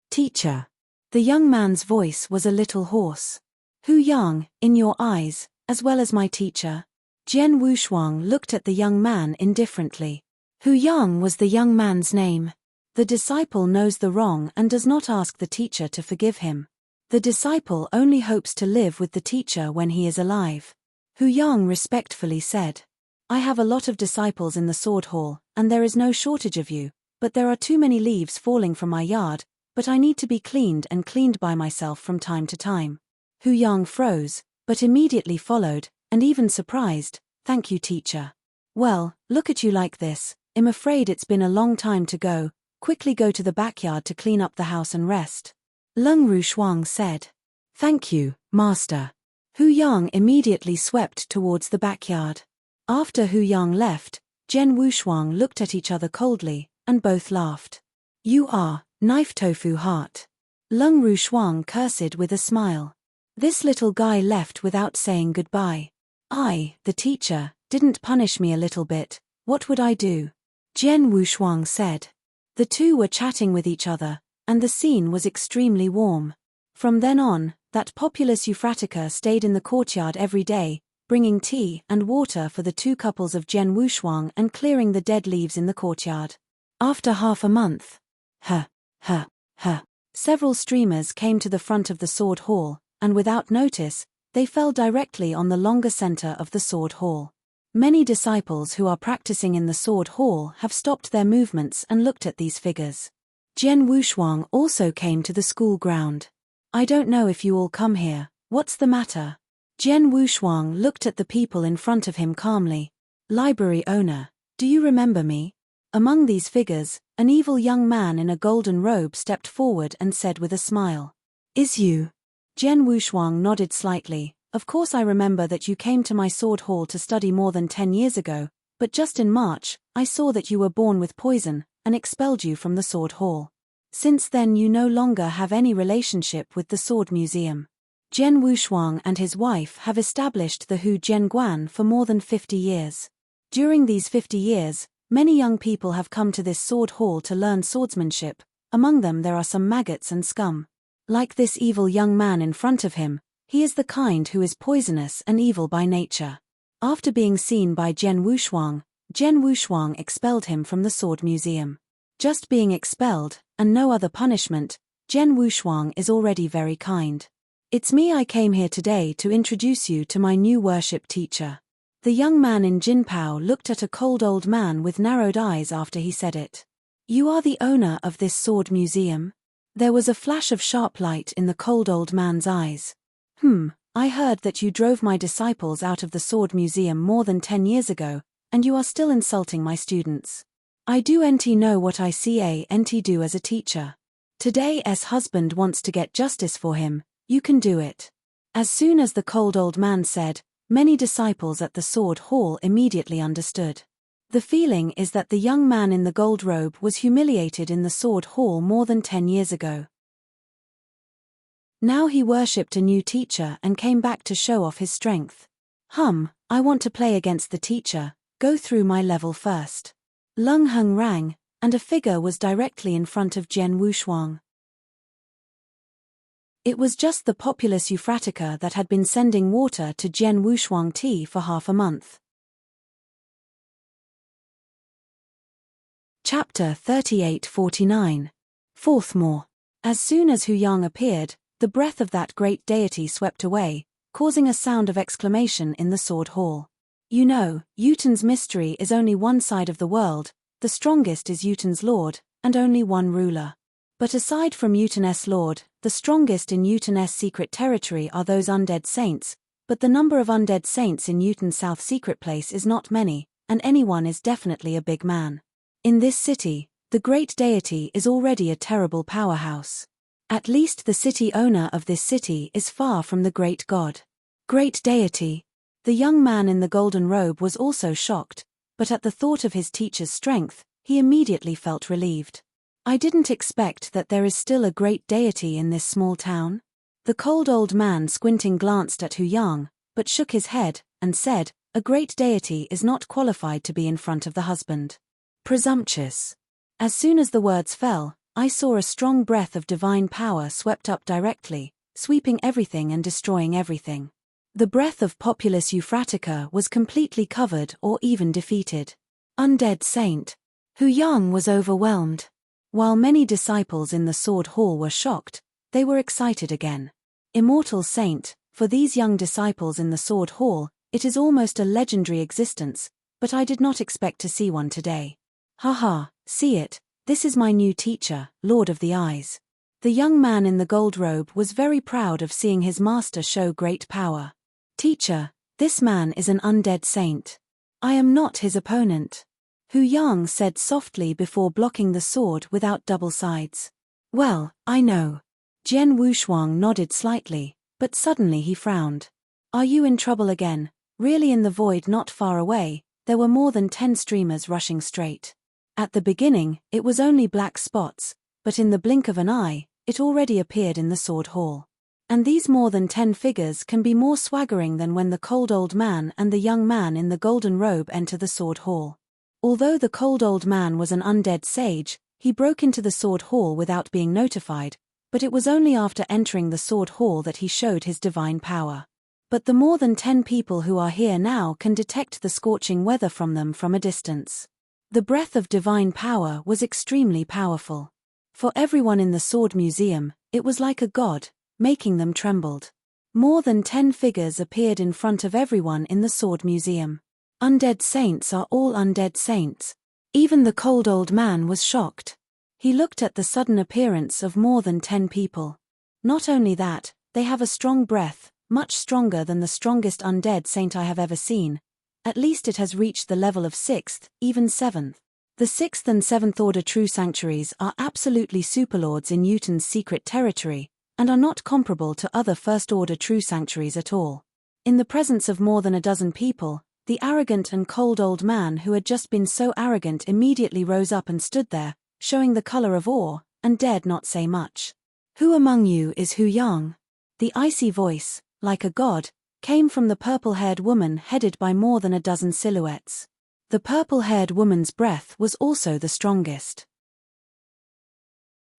Teacher. The young man's voice was a little hoarse. Hu Yang, in your eyes, as well as my teacher. Zhen Wushuang looked at the young man indifferently. Hu Yang was the young man's name. The disciple knows the wrong and does not ask the teacher to forgive him. The disciple only hopes to live with the teacher when he is alive. Hu Yang respectfully said, I have a lot of disciples in the sword hall, and there is no shortage of you, but there are too many leaves falling from my yard, but I need to be cleaned and cleaned by myself from time to time. Hu Yang froze, but immediately followed, and even surprised, "Thank you, teacher." "Well, look at you like this. I'm afraid it's been a long time to go. Quickly go to the backyard to clean up the house and rest," Leng Rushuang said. "Thank you, master." Hu Yang immediately swept towards the backyard. After Hu Yang left, Zhen Wushuang looked at each other coldly, and both laughed. "You are, knife tofu heart." Leng Rushuang cursed with a smile. This little guy left without saying goodbye. "I, the teacher, didn't punish me a little bit. What would I do?" Zhen Wushuang said. The two were chatting with each other, and the scene was extremely warm. From then on, that populous Euphratica stayed in the courtyard every day, bringing tea and water for the two couples of Zhen Wushuang and clearing the dead leaves in the courtyard. After half a month, several streamers came to the front of the sword hall, and without notice, they fell directly on the longer center of the sword hall. Many disciples who are practicing in the sword hall have stopped their movements and looked at these figures. Zhen Wushuang also came to the school ground. "I don't know if you all come here. What's the matter?" Zhen Wushuang looked at the people in front of him calmly. "Library owner, do you remember me?" Among these figures, an evil young man in a golden robe stepped forward and said with a smile, "Is you?" Zhen Wushuang nodded slightly. "Of course I remember that you came to my sword hall to study more than 10 years ago, but just in March, I saw that you were born with poison, and expelled you from the sword hall. Since then you no longer have any relationship with the sword museum." Zhen Wushuang and his wife have established the Hu Zhenguan for more than 50 years. During these 50 years, many young people have come to this sword hall to learn swordsmanship. Among them there are some maggots and scum. Like this evil young man in front of him, he is the kind who is poisonous and evil by nature. After being seen by Zhen Wushuang expelled him from the sword museum. Just being expelled, and no other punishment, Zhen Wushuang is already very kind. "It's me. I came here today to introduce you to my new worship teacher." The young man in Jinpao looked at a cold old man with narrowed eyes after he said it. "You are the owner of this sword museum?" There was a flash of sharp light in the cold old man's eyes. I heard that you drove my disciples out of the sword museum more than 10 years ago, and you are still insulting my students. I do nt know what I can't do as a teacher. Today's husband wants to get justice for him. You can do it." As soon as the cold old man said, many disciples at the sword hall immediately understood. The feeling is that the young man in the gold robe was humiliated in the sword hall more than 10 years ago. Now he worshipped a new teacher and came back to show off his strength. I want to play against the teacher. Go through my level first." Leng Heng rang, and a figure was directly in front of Zhen Wushuang. It was just the populous Euphratica that had been sending water to Zhen Wushuang tea for half a month. Chapter 38-49. Fourthmore. As soon as Hu Yang appeared, the breath of that great deity swept away, causing a sound of exclamation in the sword hall. "You know, Yutan's mystery is only one side of the world. The strongest is Yutan's lord, and only one ruler. But aside from Yutan's lord, the strongest in Yutan's secret territory are those undead saints, but the number of undead saints in Yutan's south secret place is not many, and anyone is definitely a big man. In this city, the great deity is already a terrible powerhouse. At least the city owner of this city is far from the great god. Great deity." The young man in the golden robe was also shocked, but at the thought of his teacher's strength, he immediately felt relieved. "I didn't expect that there is still a great deity in this small town." The cold old man squinting glanced at Hu Yang, but shook his head, and said, "A great deity is not qualified to be in front of the husband. Presumptuous." As soon as the words fell, I saw a strong breath of divine power swept up directly, sweeping everything and destroying everything. The breath of populous Euphratica was completely covered or even defeated. Undead saint. Hu Yang was overwhelmed. While many disciples in the sword hall were shocked, they were excited again. Immortal saint, for these young disciples in the sword hall, it is almost a legendary existence, but I did not expect to see one today. See it, this is my new teacher, Lord of the Eyes. The young man in the gold robe was very proud of seeing his master show great power. "Teacher, This man is an undead saint. I am not his opponent. Hu Yang said softly before blocking the sword without double sides. Well, I know. Jian Wushuang nodded slightly, but suddenly he frowned. Are you in trouble again? Really, in the void not far away, there were more than 10 streamers rushing straight. At the beginning, it was only black spots, but in the blink of an eye, it already appeared in the sword hall. And these more than 10 figures can be more swaggering than when the cold old man and the young man in the golden robe enter the sword hall. Although the cold old man was an undead sage, he broke into the sword hall without being notified, but it was only after entering the sword hall that he showed his divine power. But the more than 10 people who are here now can detect the scorching weather from them from a distance. The breath of divine power was extremely powerful. For everyone in the sword museum, it was like a god, making them trembled. More than 10 figures appeared in front of everyone in the sword museum. Undead saints are all undead saints. Even the cold old man was shocked. He looked at the sudden appearance of more than 10 people. Not only that, they have a strong breath, much stronger than the strongest undead saint I have ever seen. At least it has reached the level of 6th, even 7th. The 6th and 7th order true sanctuaries are absolutely superlords in Yutan's secret territory, and are not comparable to other first order true sanctuaries at all. In the presence of more than a dozen people, the arrogant and cold old man who had just been so arrogant immediately rose up and stood there, showing the color of awe, and dared not say much. Who among you is Hu Yang? The icy voice, like a god, came from the purple-haired woman headed by more than a dozen silhouettes. The purple-haired woman's breath was also the strongest.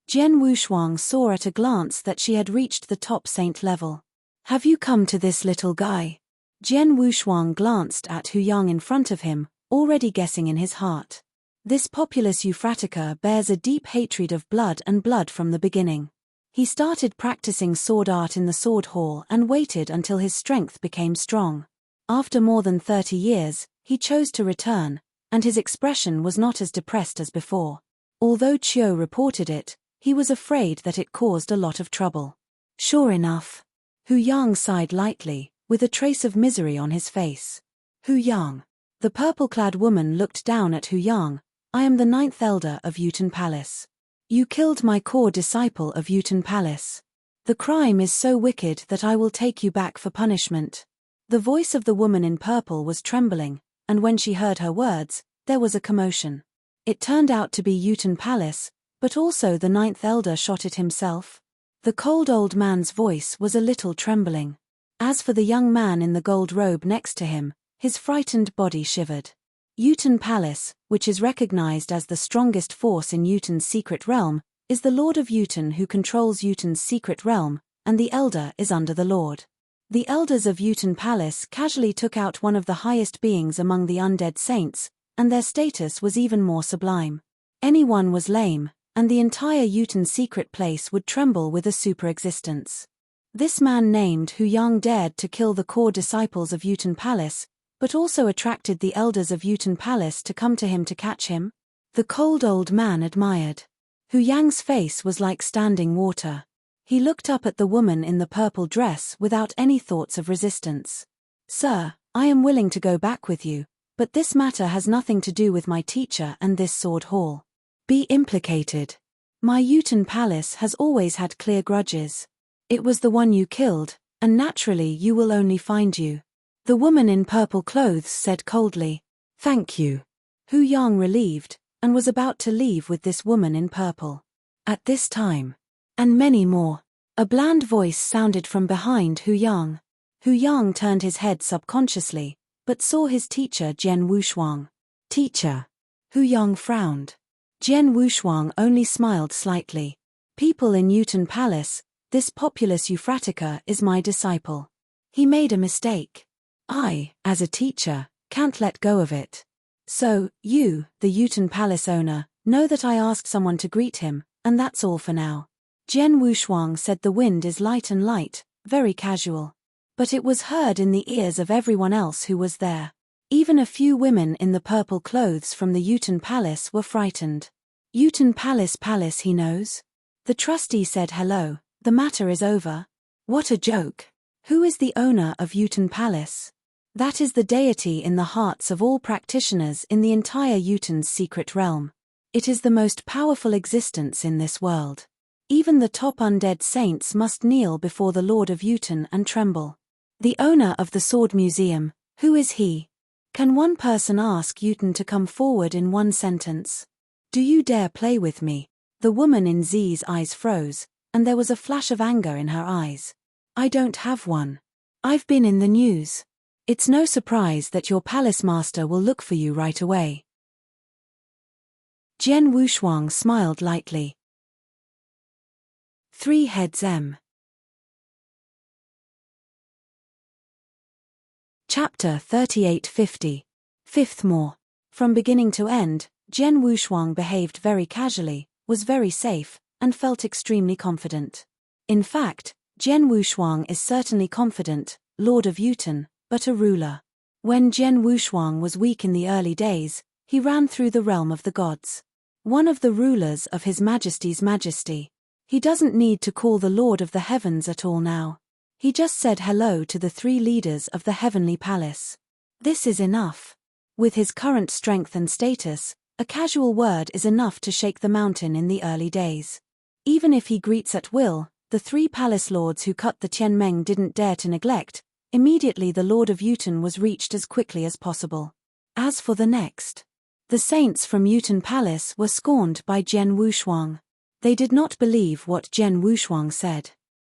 Jian Wushuang saw at a glance that she had reached the top saint level. Have you come to this little guy? Jian Wushuang glanced at Hu Yang in front of him, already guessing in his heart. This populous Euphratica bears a deep hatred of blood and blood from the beginning. He started practicing sword art in the sword hall and waited until his strength became strong. After more than 30 years, he chose to return, and his expression was not as depressed as before. Although Chiu reported it, he was afraid that it caused a lot of trouble. Sure enough. Hu Yang sighed lightly, with a trace of misery on his face. Hu Yang. The purple-clad woman looked down at Hu Yang. I am the 9th elder of Yutan Palace. You killed my core disciple of Yutan Palace. The crime is so wicked that I will take you back for punishment. The voice of the woman in purple was trembling, and when she heard her words, there was a commotion. It turned out to be Yutan Palace, but also the 9th elder shot it himself. The cold old man's voice was a little trembling. As for the young man in the gold robe next to him, his frightened body shivered. Yutan Palace, which is recognized as the strongest force in Yutan's secret realm, is the Lord of Yutan who controls Yutan's secret realm, and the Elder is under the Lord. The Elders of Yutan Palace casually took out one of the highest beings among the undead saints, and their status was even more sublime. Anyone was lame, and the entire Yutan secret place would tremble with a super-existence. This man named Hu Yang dared to kill the core disciples of Yutan Palace, but also attracted the elders of Yutan Palace to come to him to catch him. The cold old man admired. Hu Yang's face was like standing water. He looked up at the woman in the purple dress without any thoughts of resistance. Sir, I am willing to go back with you, but this matter has nothing to do with my teacher and this sword hall. Be implicated. My Yutan Palace has always had clear grudges. It was the one you killed, and naturally you will only find you. The woman in purple clothes said coldly. Thank you. Hu Yang relieved, and was about to leave with this woman in purple. At this time. And many more. A bland voice sounded from behind Hu Yang. Hu Yang turned his head subconsciously, but saw his teacher Jian Wushuang. Teacher. Hu Yang frowned. Jian Wushuang only smiled slightly. People in Yutan Palace, this populous Euphratica is my disciple. He made a mistake. I, as a teacher, can't let go of it. So, you, the Yutan Palace owner, know that I asked someone to greet him, and that's all for now. Jian Wushuang said the wind is light and light, very casual. But it was heard in the ears of everyone else who was there. Even a few women in the purple clothes from the Yutan Palace were frightened. Yutan Palace he knows. The trustee said hello, the matter is over. What a joke. Who is the owner of Yutan Palace? That is the deity in the hearts of all practitioners in the entire Yuten's secret realm. It is the most powerful existence in this world. Even the top undead saints must kneel before the Lord of Yuten and tremble. The owner of the Sword Museum, who is he? Can one person ask Yuten to come forward in one sentence? Do you dare play with me? The woman in Z's eyes froze, and there was a flash of anger in her eyes. I don't have one. I've been in the news. It's no surprise that your palace master will look for you right away. Jian Wushuang smiled lightly. 3 heads M. Chapter 3850. Fifth More. From beginning to end, Jian Wushuang behaved very casually, was very safe, and felt extremely confident. In fact, Jian Wushuang is certainly confident, Lord of Yuten, but a ruler. When Jian Wushuang was weak in the early days, he ran through the realm of the gods. One of the rulers of His Majesty's Majesty. He doesn't need to call the Lord of the Heavens at all now. He just said hello to the 3 leaders of the Heavenly Palace. This is enough. With his current strength and status, a casual word is enough to shake the mountain in the early days. Even if he greets at will, the 3 palace lords who cut the Tianmeng didn't dare to neglect. Immediately the Lord of Yuten was reached as quickly as possible. As for the next, the saints from Yuten Palace were scorned by Jian Wushuang. They did not believe what Jian Wushuang said.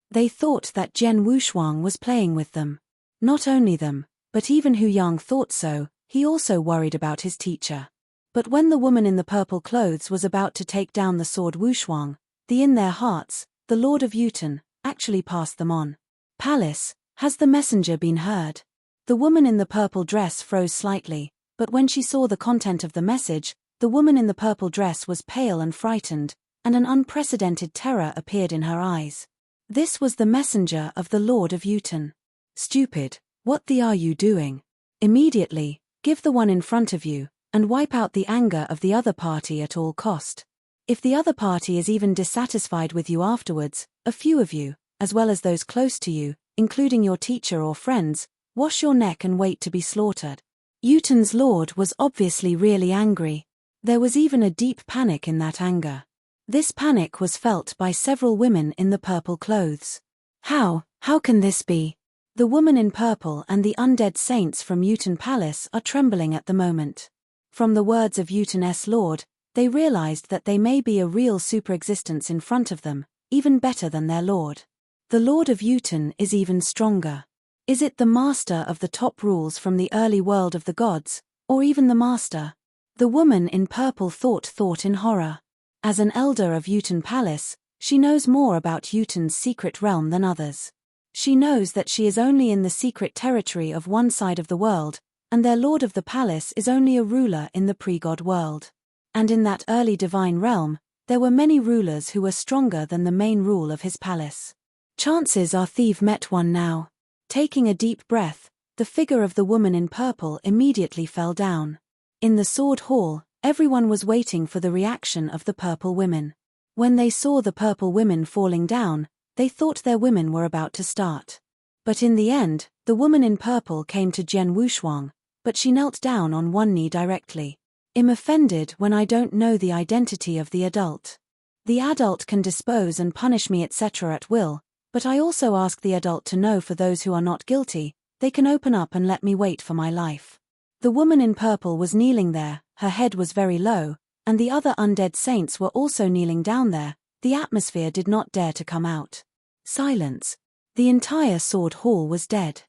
They thought that Jian Wushuang was playing with them. Not only them, but even Hu Yang thought so. He also worried about his teacher. But when the woman in the purple clothes was about to take down the sword Wushuang, in their hearts, the Lord of Yuten, actually passed them on. Palace. Has the messenger been heard? The woman in the purple dress froze slightly, but when she saw the content of the message, the woman in the purple dress was pale and frightened, and an unprecedented terror appeared in her eyes. This was the messenger of the Lord of Yuten. Stupid, what are you doing? Immediately, give the one in front of you, and wipe out the anger of the other party at all cost. If the other party is even dissatisfied with you afterwards, a few of you, as well as those close to you, including your teacher or friends, wash your neck and wait to be slaughtered. Yuten's lord was obviously really angry. There was even a deep panic in that anger. This panic was felt by several women in the purple clothes. How can this be? The woman in purple and the undead saints from Yuten Palace are trembling at the moment. From the words of Yuten's lord, they realized that they may be a real superexistence in front of them, even better than their lord. The Lord of Yuten is even stronger. Is it the master of the top rules from the early world of the gods, or even the master? The woman in purple thought in horror. As an elder of Yuten Palace, she knows more about Yuten's secret realm than others. She knows that she is only in the secret territory of one side of the world, and their lord of the palace is only a ruler in the pre-god world. And in that early divine realm, there were many rulers who were stronger than the main rule of his palace. Chances are they've met one now. Taking a deep breath, the figure of the woman in purple immediately fell down. In the sword hall, everyone was waiting for the reaction of the purple women. When they saw the purple women falling down, they thought their women were about to start. But in the end, the woman in purple came to Jian Wushuang, but she knelt down on one knee directly. I'm offended when I don't know the identity of the adult. The adult can dispose and punish me etc. at will, but I also ask the adult to know for those who are not guilty, they can open up and let me wait for my life. The woman in purple was kneeling there, her head was very low, and the other undead saints were also kneeling down there. The atmosphere did not dare to come out. Silence. The entire sword hall was dead.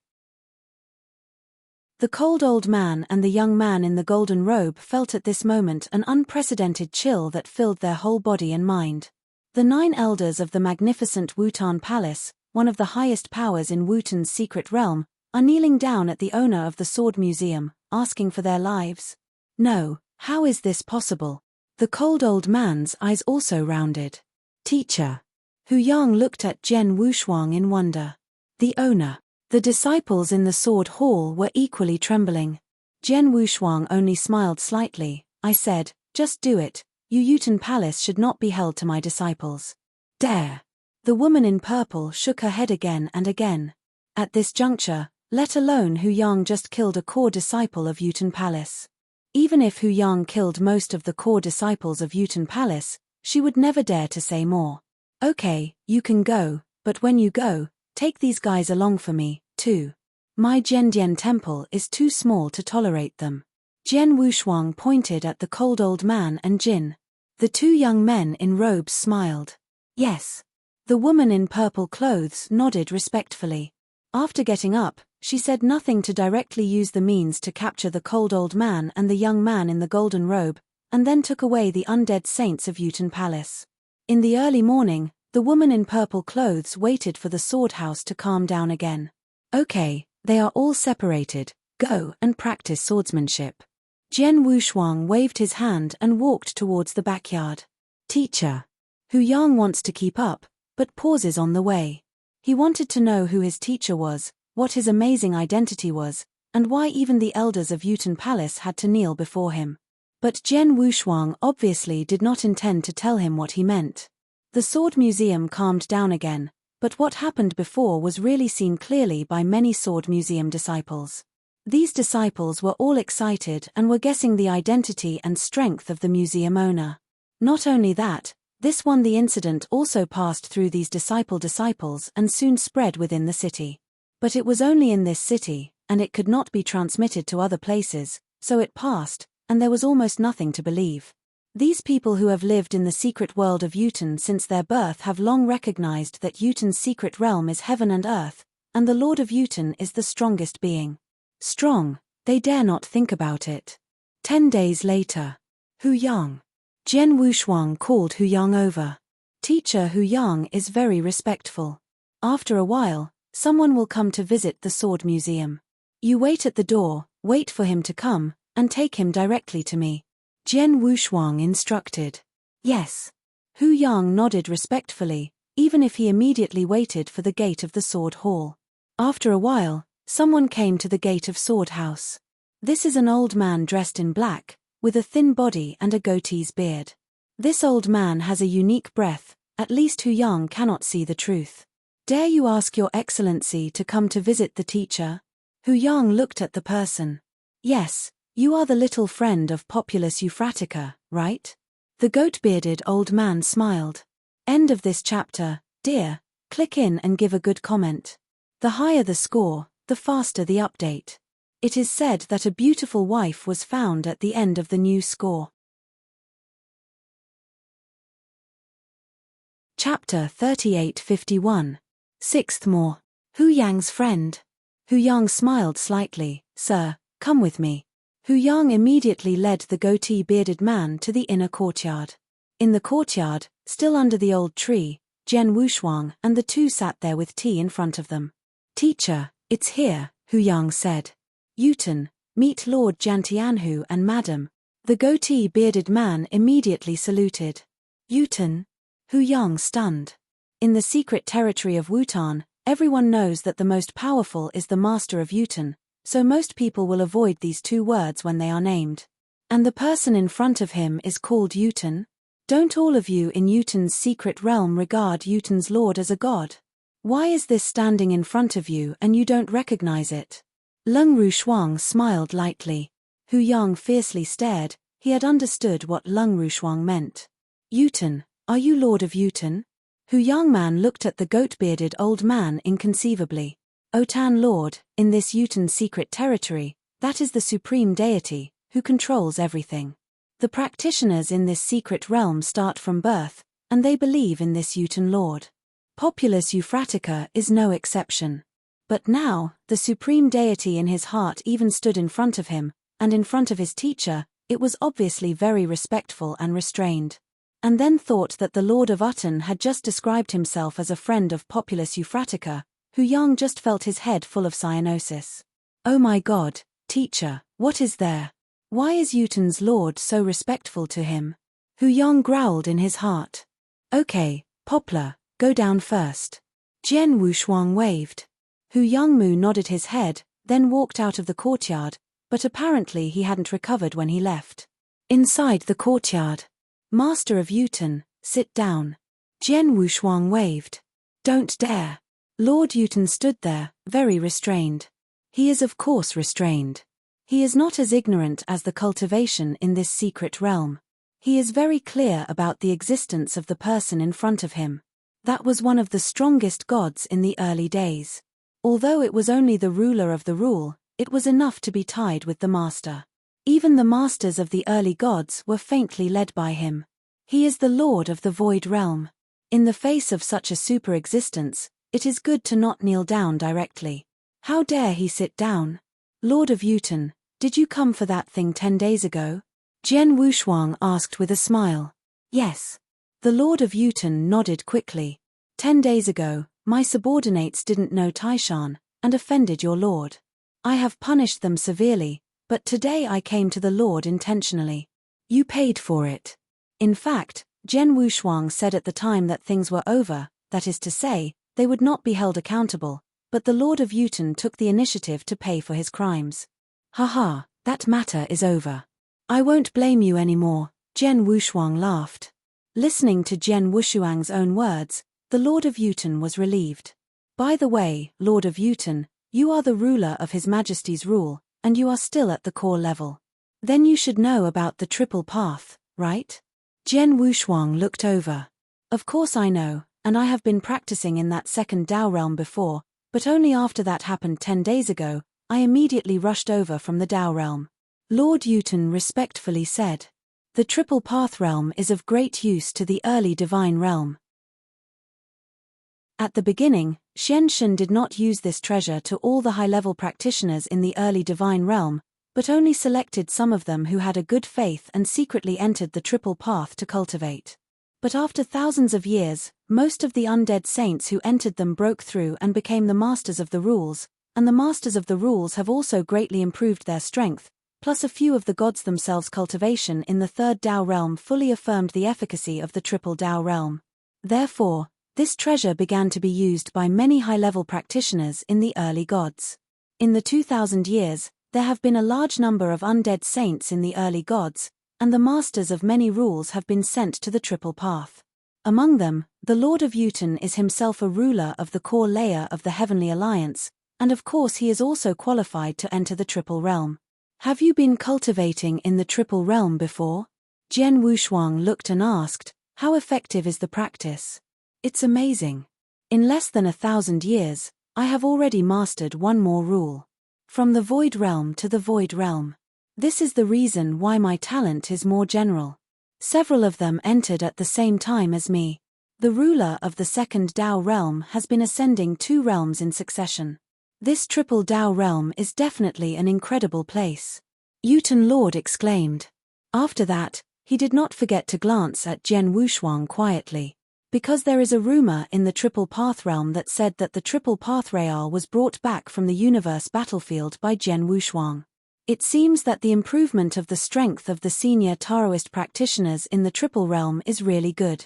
The cold old man and the young man in the golden robe felt at this moment an unprecedented chill that filled their whole body and mind. The 9 elders of the magnificent Wutan Palace, one of the highest powers in Wutan's secret realm, are kneeling down at the owner of the Sword Museum, asking for their lives. No, how is this possible? The cold old man's eyes also rounded. Teacher. Hu Yang looked at Jian Wushuang in wonder. The owner. The disciples in the sword hall were equally trembling. Jian Wushuang only smiled slightly. I said, just do it. Yuten Palace should not be held to my disciples. Dare. The woman in purple shook her head again and again. At this juncture, let alone Hu Yang just killed a core disciple of Yuten Palace. Even if Hu Yang killed most of the core disciples of Yuten Palace, she would never dare to say more. Okay, you can go, but when you go, take these guys along for me, too. My Zhendian temple is too small to tolerate them. Jian Wushuang pointed at the cold old man and Jin. The two young men in robes smiled. Yes. The woman in purple clothes nodded respectfully. After getting up, she said nothing to directly use the means to capture the cold old man and the young man in the golden robe, and then took away the undead saints of Yuten Palace. In the early morning, the woman in purple clothes waited for the sword house to calm down again. Okay, they are all separated, go and practice swordsmanship. Jian Wushuang waved his hand and walked towards the backyard. Teacher. Hu Yang wants to keep up, but pauses on the way. He wanted to know who his teacher was, what his amazing identity was, and why even the elders of Yuten Palace had to kneel before him. But Jian Wushuang obviously did not intend to tell him what he meant. The sword museum calmed down again, but what happened before was really seen clearly by many sword museum disciples. These disciples were all excited and were guessing the identity and strength of the museum owner. Not only that, the incident also passed through these disciples and soon spread within the city. But it was only in this city, and it could not be transmitted to other places, so it passed, and there was almost nothing to believe. These people who have lived in the secret world of Yuten since their birth have long recognized that Yuten's secret realm is heaven and earth, and the Lord of Yuten is the strongest being. Strong, they dare not think about it. 10 days later. Hu Yang. Jian Wushuang called Hu Yang over. Teacher Hu Yang is very respectful. After a while, someone will come to visit the sword museum. You wait at the door, wait for him to come, and take him directly to me. Jian Wushuang instructed. Yes. Hu Yang nodded respectfully, even if he immediately waited for the gate of the sword hall. After a while, someone came to the gate of sword house. This is an old man dressed in black, with a thin body and a goatee's beard. This old man has a unique breath, at least Hu Yang cannot see the truth. Dare you ask your excellency to come to visit the teacher? Hu Yang looked at the person. Yes, you are the little friend of Populus Euphratica, right? The goat-bearded old man smiled. End of this chapter, dear. Click in and give a good comment. The higher the score, the faster the update. It is said that a beautiful wife was found at the end of the new score. Chapter 3851. Sixth more. Hu Yang's friend. Hu Yang smiled slightly. Sir, come with me. Hu Yang immediately led the goatee-bearded man to the inner courtyard. In the courtyard, still under the old tree, Jian Wushuang and the two sat there with tea in front of them. Teacher, it's here, Hu Yang said. Yuten, meet Lord Jiantianhu and Madam. The goatee-bearded man immediately saluted. Yuten? Hu Yang stunned. In the secret territory of Wutan, everyone knows that the most powerful is the master of Yuten, so most people will avoid these two words when they are named. And the person in front of him is called Yuten? Don't all of you in Yuten's secret realm regard Yuten's lord as a god? Why is this standing in front of you and you don't recognize it? Leng Rushuang smiled lightly. Hu Yang fiercely stared. He had understood what Leng Rushuang meant. Yuten, are you lord of Yuten? Hu Yang man looked at the goat-bearded old man inconceivably. Otan Lord, in this Yuten secret territory, that is the supreme deity, who controls everything. The practitioners in this secret realm start from birth, and they believe in this Yuten Lord. Populus Euphratica is no exception. But now, the supreme deity in his heart even stood in front of him, and in front of his teacher, it was obviously very respectful and restrained. And then thought that the Lord of Utton had just described himself as a friend of Populus Euphratica. Hu Yang just felt his head full of cyanosis. Oh my God, teacher, what is there? Why is Yuten's lord so respectful to him? Hu Yang growled in his heart. Okay, Poplar, go down first. Jian Wushuang waved. Hu Yangmu nodded his head, then walked out of the courtyard, but apparently he hadn't recovered when he left. Inside the courtyard. Master of Yuten, sit down. Jian Wushuang waved. Don't dare. Lord Yuten stood there, very restrained. He is of course restrained. He is not as ignorant as the cultivation in this secret realm. He is very clear about the existence of the person in front of him. That was one of the strongest gods in the early days. Although it was only the ruler of the rule, it was enough to be tied with the master. Even the masters of the early gods were faintly led by him. He is the lord of the void realm. In the face of such a super existence, it is good to not kneel down directly. How dare he sit down? Lord of Yuten, did you come for that thing 10 days ago? Jian Wushuang asked with a smile. Yes. The Lord of Yuten nodded quickly. 10 days ago, my subordinates didn't know Taishan, and offended your lord. I have punished them severely, but today I came to the Lord intentionally. You paid for it. In fact, Jian Wushuang said at the time that things were over, that is to say, they would not be held accountable, but the Lord of Yuten took the initiative to pay for his crimes. Haha, that matter is over. I won't blame you anymore, Jian Wushuang laughed. Listening to Jian Wushuang's own words, the Lord of Yuten was relieved. By the way, Lord of Yuten, you are the ruler of His Majesty's rule, and you are still at the core level. Then you should know about the triple path, right? Jian Wushuang looked over. Of course I know, and I have been practicing in that second Dao realm before, but only after that happened 10 days ago, I immediately rushed over from the Dao realm. Lord Yuten respectfully said. The triple path realm is of great use to the early divine realm. At the beginning, Xianshen did not use this treasure to all the high-level practitioners in the early divine realm, but only selected some of them who had a good faith and secretly entered the triple path to cultivate. But after thousands of years, most of the undead saints who entered them broke through and became the masters of the rules, and the masters of the rules have also greatly improved their strength, plus a few of the gods themselves. Cultivation in the third Dao realm fully affirmed the efficacy of the triple Dao realm. Therefore, this treasure began to be used by many high-level practitioners in the early gods. In the 2000 years, there have been a large number of undead saints in the early gods, and the masters of many rules have been sent to the triple path. Among them, the Lord of Yuten is himself a ruler of the core layer of the Heavenly Alliance, and of course he is also qualified to enter the triple realm. Have you been cultivating in the triple realm before? Jian Wushuang looked and asked, how effective is the practice? It's amazing. In less than 1,000 years, I have already mastered one more rule. From the void realm to the void realm. This is the reason why my talent is more general. Several of them entered at the same time as me. The ruler of the second Dao realm has been ascending 2 realms in succession. This triple Dao realm is definitely an incredible place. Yuten Lord exclaimed. After that, he did not forget to glance at Jian Wushuang quietly. Because there is a rumor in the triple path realm that said that the triple path Real was brought back from the universe battlefield by Jian Wushuang. It seems that the improvement of the strength of the senior Taoist practitioners in the triple realm is really good.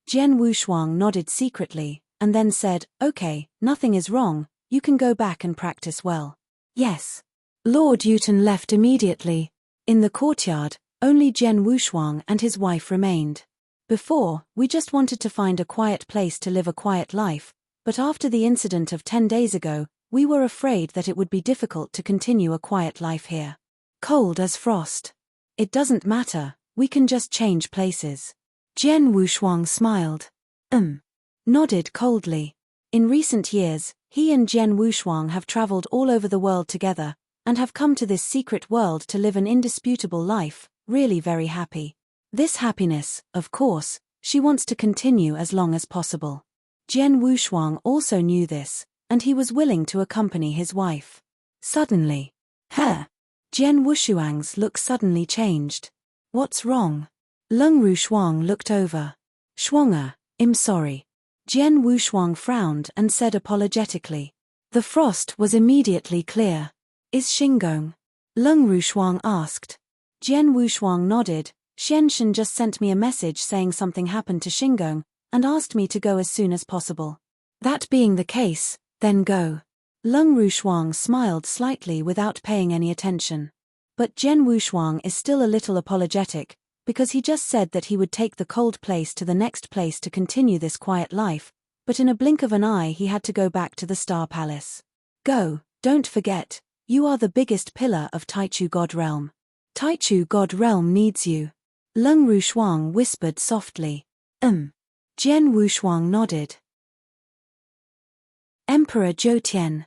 Jian Wushuang nodded secretly, and then said, okay, nothing is wrong, you can go back and practice well. Yes. Lord Yuten left immediately. In the courtyard, only Jian Wushuang and his wife remained. Before, we just wanted to find a quiet place to live a quiet life, but after the incident of 10 days ago, we were afraid that it would be difficult to continue a quiet life here. Cold as frost. It doesn't matter, we can just change places. Jian Wushuang smiled. Nodded coldly. In recent years, he and Jian Wushuang have traveled all over the world together, and have come to this secret world to live an indisputable life, really very happy. This happiness, of course, she wants to continue as long as possible. Jian Wushuang also knew this, and he was willing to accompany his wife. Suddenly. Jian Wushuang's look suddenly changed. What's wrong? Leng Rushuang looked over. Shuang'er, I'm sorry. Jian Wushuang frowned and said apologetically. The frost was immediately clear. Is Xingong? Leng Rushuang asked. Jian Wushuang nodded. Xianshen just sent me a message saying something happened to Xingong, and asked me to go as soon as possible. That being the case, then go. Leng Rushuang smiled slightly without paying any attention. But Jian Wushuang is still a little apologetic, because he just said that he would take the cold place to the next place to continue this quiet life, but in a blink of an eye he had to go back to the Star Palace. Go, don't forget, You are the biggest pillar of Taichu God Realm. Taichu God Realm needs you. Leng Rushuang whispered softly. Jian Wushuang nodded. Emperor Zhou.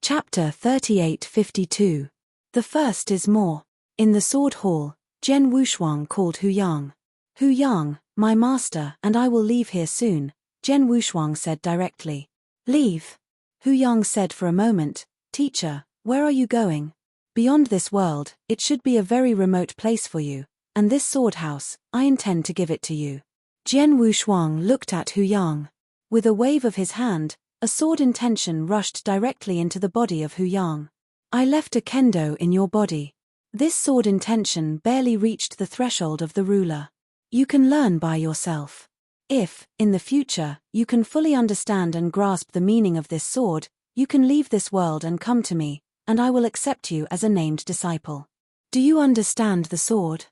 Chapter 3852. The first is more. In the sword hall, Jian Wushuang called Hu Yang. Hu Yang, my master, and I will leave here soon, Jian Wushuang said directly. Leave? Hu Yang said for a moment. Teacher, where are you going? Beyond this world, it should be a very remote place for you, and this sword house, I intend to give it to you. Jian Wushuang looked at Hu Yang. With a wave of his hand, a sword intention rushed directly into the body of Hu Yang. I left a kendo in your body. This sword intention barely reached the threshold of the ruler. You can learn by yourself. If, in the future, you can fully understand and grasp the meaning of this sword, you can leave this world and come to me, and I will accept you as a named disciple. Do you understand the sword?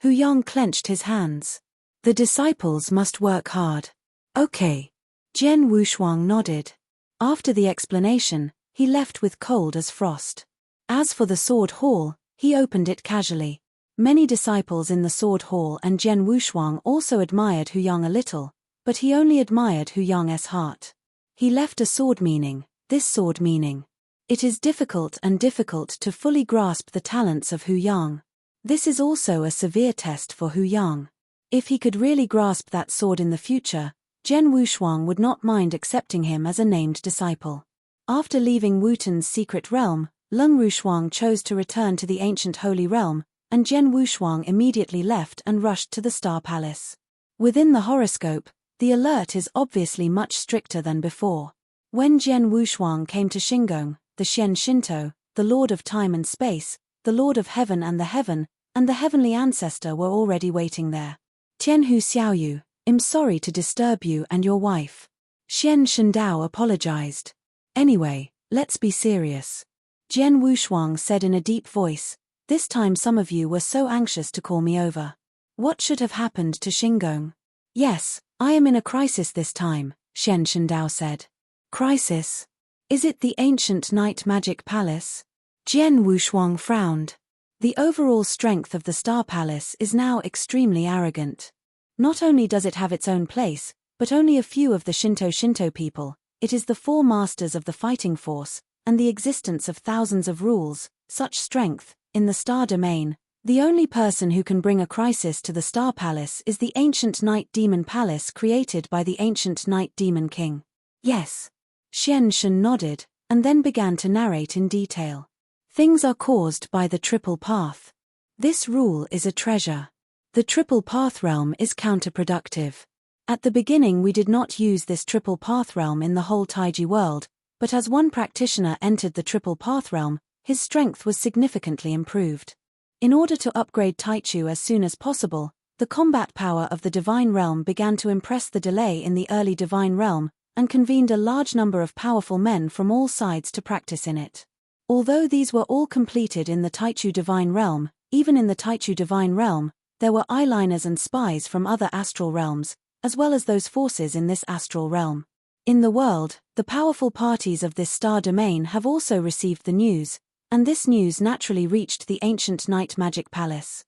Hu Yang clenched his hands. The disciples must work hard. Okay. Jian Wushuang nodded. After the explanation, he left with cold as frost. As for the sword hall, he opened it casually. Many disciples in the sword hall and Jian Wushuang also admired Hu Yang a little, but he only admired Hu Yang's heart. He left a sword meaning, this sword meaning. It is difficult to fully grasp the talents of Hu Yang. This is also a severe test for Hu Yang. If he could really grasp that sword in the future, Jian Wushuang would not mind accepting him as a named disciple. After leaving Wutan's secret realm, Leng Rushuang chose to return to the ancient holy realm, and Jian Wushuang immediately left and rushed to the Star Palace. Within the horoscope, the alert is obviously much stricter than before. When Jian Wushuang came to Shingong, the Xian Shinto, the Lord of Time and Space, the Lord of Heaven, and the Heavenly Ancestor were already waiting there. Tianhu Xiaoyu, I'm sorry to disturb you and your wife. Xian Shendao apologized. Anyway, let's be serious. Jian Wushuang said in a deep voice, this time some of you were so anxious to call me over. What should have happened to Shingong? Yes, I am in a crisis this time, Xian Shendao said. Crisis? Is it the ancient night magic palace? Jian Wushuang frowned. The overall strength of the Star Palace is now extremely arrogant. Not only does it have its own place, but only a few of the Shinto people, it is the four masters of the fighting force, and the existence of thousands of rules, such strength, in the Star Domain. The only person who can bring a crisis to the Star Palace is the ancient Night Demon Palace created by the ancient Night Demon King. Yes. Xian Shen nodded, and then began to narrate in detail. Things are caused by the Triple Path. This rule is a treasure. The Triple Path realm is counterproductive. At the beginning we did not use this Triple Path realm in the whole Taiji world, but as one practitioner entered the Triple Path realm, his strength was significantly improved. In order to upgrade Taichu as soon as possible, the combat power of the Divine Realm began to impress the delay in the early Divine Realm, and convened a large number of powerful men from all sides to practice in it. Although these were all completed in the Taichu Divine Realm, even in the Taichu Divine Realm, there were eyeliners and spies from other astral realms, as well as those forces in this astral realm. In the world, the powerful parties of this star domain have also received the news, and this news naturally reached the ancient Night Magic Palace.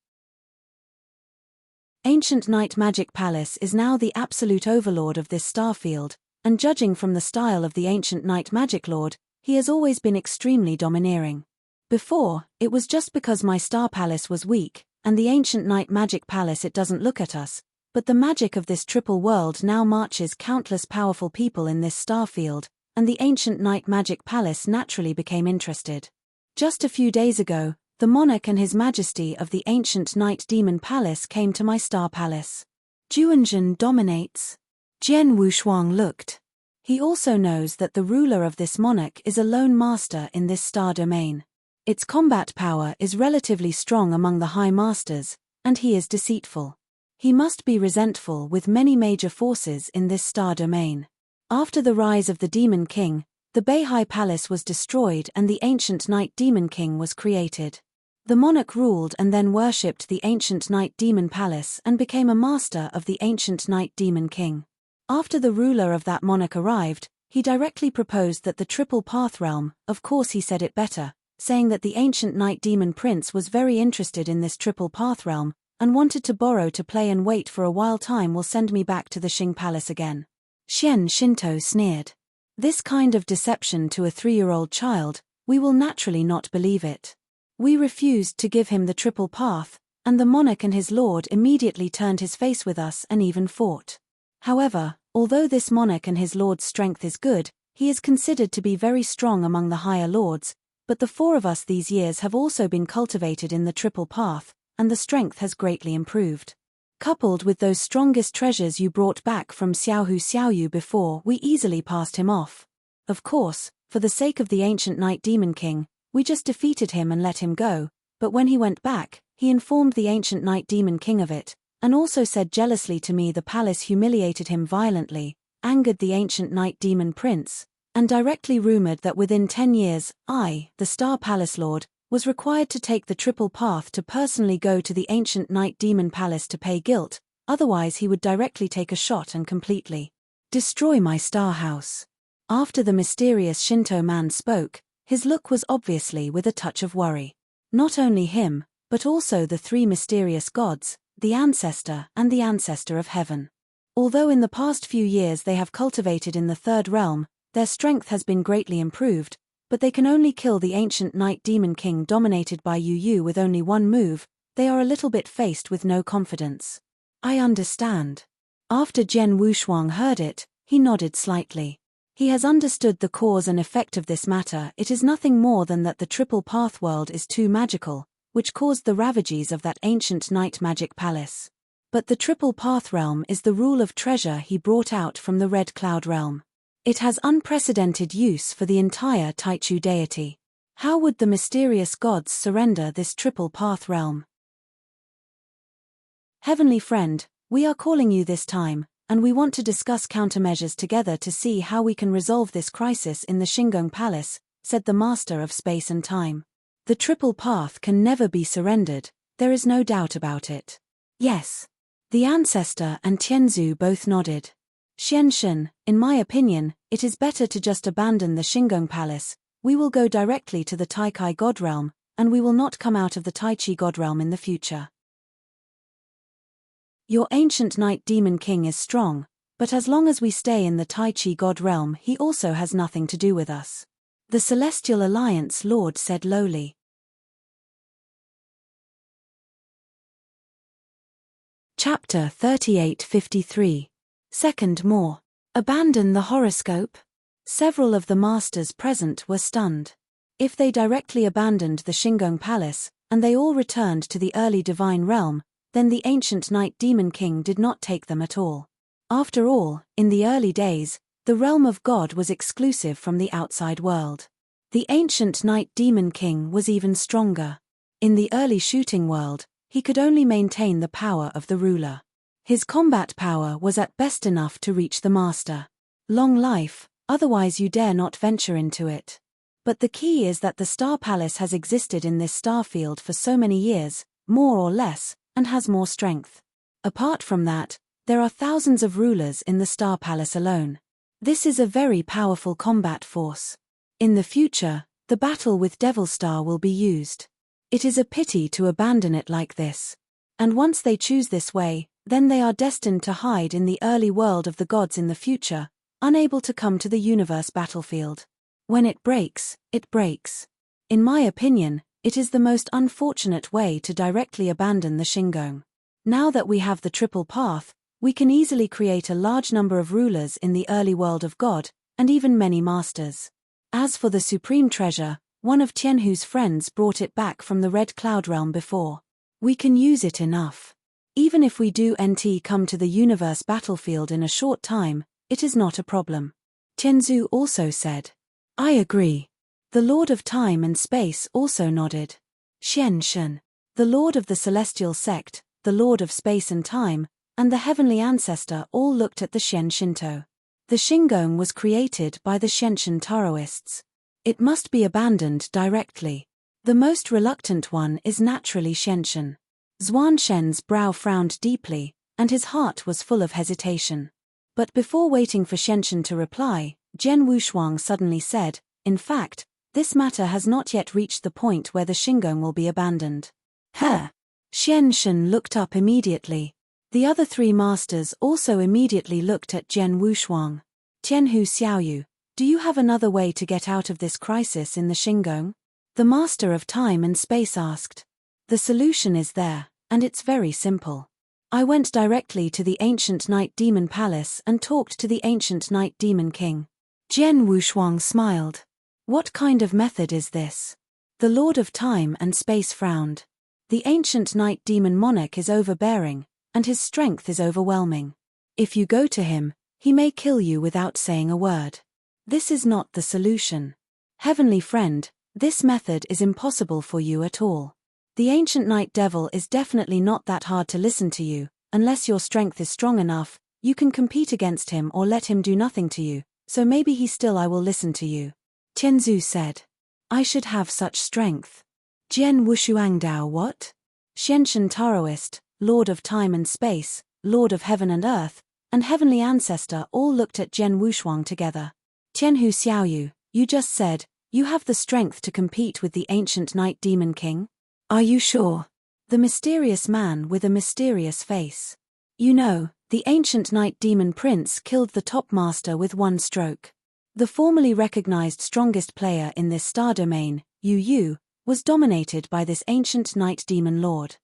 Ancient Night Magic Palace is now the absolute overlord of this star field, and judging from the style of the ancient Night Magic Lord, he has always been extremely domineering. Before, it was just because my Star Palace was weak, and the ancient Night Magic Palace it doesn't look at us, but the magic of this triple world now marches countless powerful people in this star field, and the ancient Night Magic Palace naturally became interested. Just a few days ago, the monarch and his majesty of the ancient Night Demon Palace came to my Star Palace. Juanzhen dominates. Jian Wushuang looked. He also knows that the ruler of this monarch is a lone master in this star domain. Its combat power is relatively strong among the high masters, and he is deceitful. He must be resentful with many major forces in this star domain. After the rise of the Demon King, the Beihai Palace was destroyed and the ancient Night Demon King was created. The monarch ruled and then worshipped the ancient Night Demon Palace and became a master of the ancient Night Demon King. After the ruler of that monarch arrived, he directly proposed that the triple path realm, of course he said it better, saying that the ancient night demon prince was very interested in this triple path realm, and wanted to borrow to play and wait for a while time will send me back to the Qing palace again. Xian Shinto sneered. This kind of deception to a 3-year-old child, we will naturally not believe it. We refused to give him the triple path, and the monarch and his lord immediately turned his face with us and even fought. However, although this monarch and his lord's strength is good, he is considered to be very strong among the higher lords, but the 4 of us these years have also been cultivated in the triple path, and the strength has greatly improved. Coupled with those strongest treasures you brought back from Xiaohu before, we easily passed him off. Of course, for the sake of the ancient Night Demon King, we just defeated him and let him go, but when he went back, he informed the ancient Night Demon King of it, and also said jealously to me the palace humiliated him violently, angered the ancient Night Demon Prince, and directly rumored that within 10 years, I, the Star Palace Lord, was required to take the triple path to personally go to the ancient Night Demon Palace to pay guilt, otherwise he would directly take a shot and completely destroy my star house. After the mysterious Shinto man spoke, his look was obviously with a touch of worry. Not only him, but also the 3 mysterious gods, the ancestor and the ancestor of heaven. Although in the past few years they have cultivated in the 3rd realm, their strength has been greatly improved, but they can only kill the ancient Night Demon King dominated by Yu with only one move. They are a little bit faced with no confidence. I understand. After Jian Wushuang heard it, he nodded slightly. He has understood the cause and effect of this matter. It is nothing more than that the triple path world is too magical, which caused the ravages of that ancient night magic palace. But the triple path realm is the rule of treasure he brought out from the Red Cloud realm. It has unprecedented use for the entire Taichu deity. How would the mysterious gods surrender this triple path realm? Heavenly friend, we are calling you this time, and we want to discuss countermeasures together to see how we can resolve this crisis in the Shingon Palace, said the Master of Space and Time. The triple path can never be surrendered, there is no doubt about it. Yes. The ancestor and Tianzu both nodded. Xianshen, in my opinion, it is better to just abandon the Shingon Palace. We will go directly to the Taikai God Realm, and we will not come out of the Taichi God Realm in the future. Your ancient Night Demon King is strong, but as long as we stay in the Taichi God Realm he also has nothing to do with us. The Celestial Alliance Lord said lowly. Chapter 3853. Second more. Abandon the horoscope? Several of the masters present were stunned. If they directly abandoned the Shingon Palace, and they all returned to the early divine realm, then the ancient Night Demon King did not take them at all. After all, in the early days, the realm of God was exclusive from the outside world. The ancient Night Demon King was even stronger. In the early shooting world, he could only maintain the power of the ruler. His combat power was at best enough to reach the master. Long life, otherwise you dare not venture into it. But the key is that the Star Palace has existed in this star field for so many years, more or less, and has more strength. Apart from that, there are thousands of rulers in the Star Palace alone. This is a very powerful combat force. In the future, the battle with Devil Star will be used. It is a pity to abandon it like this. And once they choose this way, then they are destined to hide in the early world of the gods in the future, unable to come to the universe battlefield. When it breaks, it breaks. In my opinion, it is the most unfortunate way to directly abandon the Shingon. Now that we have the triple path, we can easily create a large number of rulers in the early world of God, and even many masters. As for the supreme treasure, one of Tianhu's friends brought it back from the Red Cloud realm before. We can use it enough. Even if we do come to the universe battlefield in a short time, it is not a problem. Tianzu also said. I agree. The Lord of Time and Space also nodded. Xianshen, the Lord of the Celestial Sect, the Lord of Space and Time, and the Heavenly Ancestor all looked at the Xian Shinto. The Shingon was created by the Xianshen Taoists. It must be abandoned directly. The most reluctant one is naturally Xianshen. Xuanshen's brow frowned deeply, and his heart was full of hesitation. But before waiting for Xianshen to reply, Jian Wushuang suddenly said, "In fact, this matter has not yet reached the point where the Shingon will be abandoned." Huh! Xian Shen looked up immediately. The other three masters also immediately looked at Jian Wushuang. "Tianhu Xiaoyu, do you have another way to get out of this crisis in the Shingon?" The master of time and space asked. "The solution is there, and it's very simple. I went directly to the ancient Night Demon Palace and talked to the ancient Night Demon King." Jian Wushuang smiled. "What kind of method is this?" The Lord of Time and Space frowned. "The ancient Night Demon Monarch is overbearing, and his strength is overwhelming. If you go to him, he may kill you without saying a word. This is not the solution. Heavenly friend, this method is impossible for you at all. The ancient Night Devil is definitely not that hard to listen to you. Unless your strength is strong enough, you can compete against him or let him do nothing to you, so maybe I will listen to you." Tianzu said. "I should have such strength." Jian Wushuangdao what? Xianshan Taoist, Lord of Time and Space, Lord of Heaven and Earth, and Heavenly Ancestor all looked at Jian Wushuang together. "Tianhu Xiaoyu, you just said, you have the strength to compete with the ancient Night Demon King? Are you sure?" The mysterious man with a mysterious face. "You know, the ancient Night Demon Prince killed the top master with one stroke. The formerly recognized strongest player in this star domain, Yu Yu, was dominated by this ancient Night Demon Lord.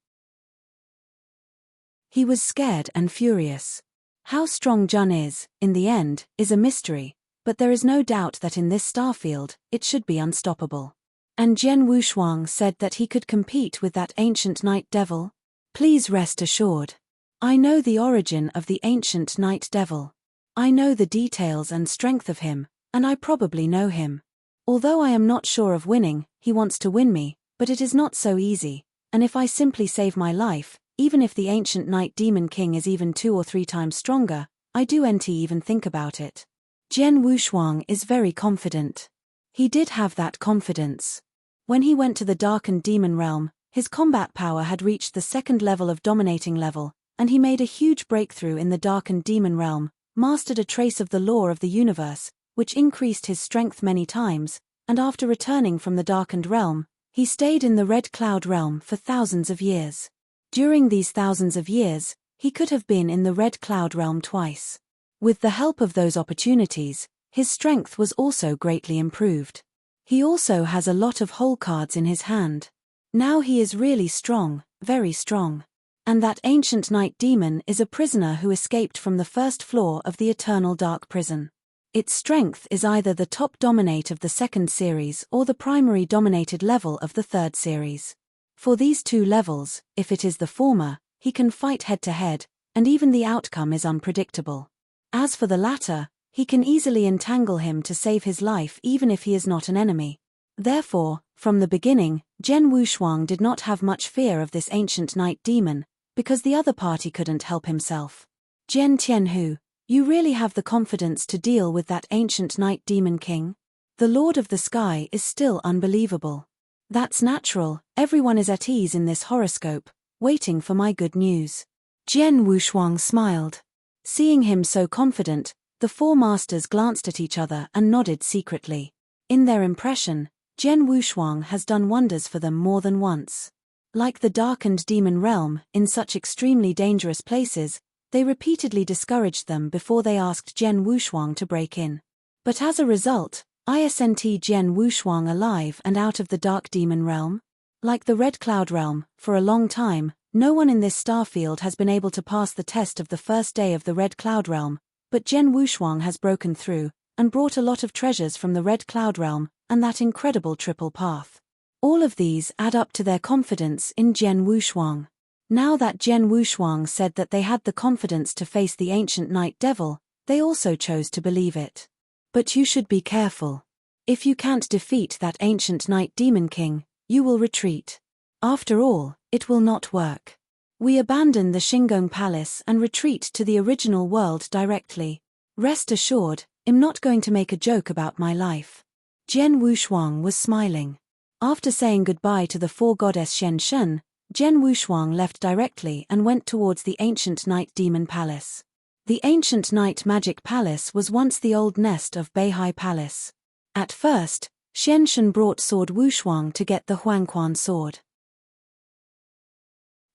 He was scared and furious. How strong Jun is, in the end, is a mystery, but there is no doubt that in this star field, it should be unstoppable. And Jian Wushuang said that he could compete with that ancient Night Devil? Please rest assured. I know the origin of the ancient Night Devil. I know the details and strength of him, and I probably know him. Although I am not sure of winning, he wants to win me, but it is not so easy, and if I simply save my life, even if the ancient Night Demon King is even 2 or 3 times stronger, I do not even think about it." Jian Wushuang is very confident. He did have that confidence. When he went to the darkened demon realm, his combat power had reached the 2nd level of dominating level, and he made a huge breakthrough in the darkened demon realm, mastered a trace of the law of the universe, which increased his strength many times, and after returning from the darkened realm, he stayed in the Red Cloud realm for thousands of years. During these thousands of years, he could have been in the Red Cloud realm twice. With the help of those opportunities, his strength was also greatly improved. He also has a lot of hole cards in his hand. Now he is really strong, very strong. And that ancient night demon is a prisoner who escaped from the 1st floor of the eternal dark prison. Its strength is either the top dominate of the 2nd series or the primary dominated level of the 3rd series. For these 2 levels, if it is the former, he can fight head to head, and even the outcome is unpredictable. As for the latter, he can easily entangle him to save his life even if he is not an enemy. Therefore, from the beginning, Jian Wushuang did not have much fear of this ancient night demon, because the other party couldn't help himself. "Jian Tianhu, you really have the confidence to deal with that ancient night demon king? The Lord of the Sky is still unbelievable." "That's natural, everyone is at ease in this horoscope, waiting for my good news." Jian Wushuang smiled. Seeing him so confident, the 4 masters glanced at each other and nodded secretly. In their impression, Jian Wushuang has done wonders for them more than once. Like the darkened demon realm, in such extremely dangerous places, they repeatedly discouraged them before they asked Jian Wushuang to break in. But as a result, isn't Jian Wushuang alive and out of the dark demon realm? Like the Red Cloud realm, for a long time, no one in this star field has been able to pass the test of the first day of the Red Cloud realm, but Jian Wushuang has broken through, and brought a lot of treasures from the Red Cloud realm, and that incredible triple path. All of these add up to their confidence in Jian Wushuang. Now that Jian Wushuang said that they had the confidence to face the ancient night devil, they also chose to believe it. But you should be careful. If you can't defeat that ancient night demon king, you will retreat. After all, it will not work. We abandon the Shingon Palace and retreat to the original world directly. Rest assured, I'm not going to make a joke about my life. Jian Wushuang was smiling. After saying goodbye to the 4 goddess Shen Shen, Jian Wushuang left directly and went towards the ancient night demon palace. The ancient night magic palace was once the old nest of Beihai Palace. At first, Xianshen brought sword Wushuang to get the Huangquan sword.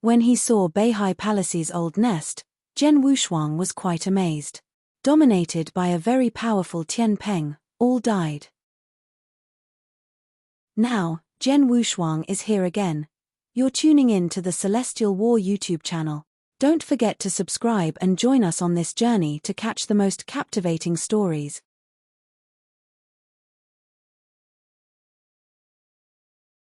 When he saw Beihai Palace's old nest, Zhen Wushuang was quite amazed. Dominated by a very powerful Tian Peng, all died. Now, Zhen Wushuang is here again. You're tuning in to the Celestial War YouTube channel. Don't forget to subscribe and join us on this journey to catch the most captivating stories.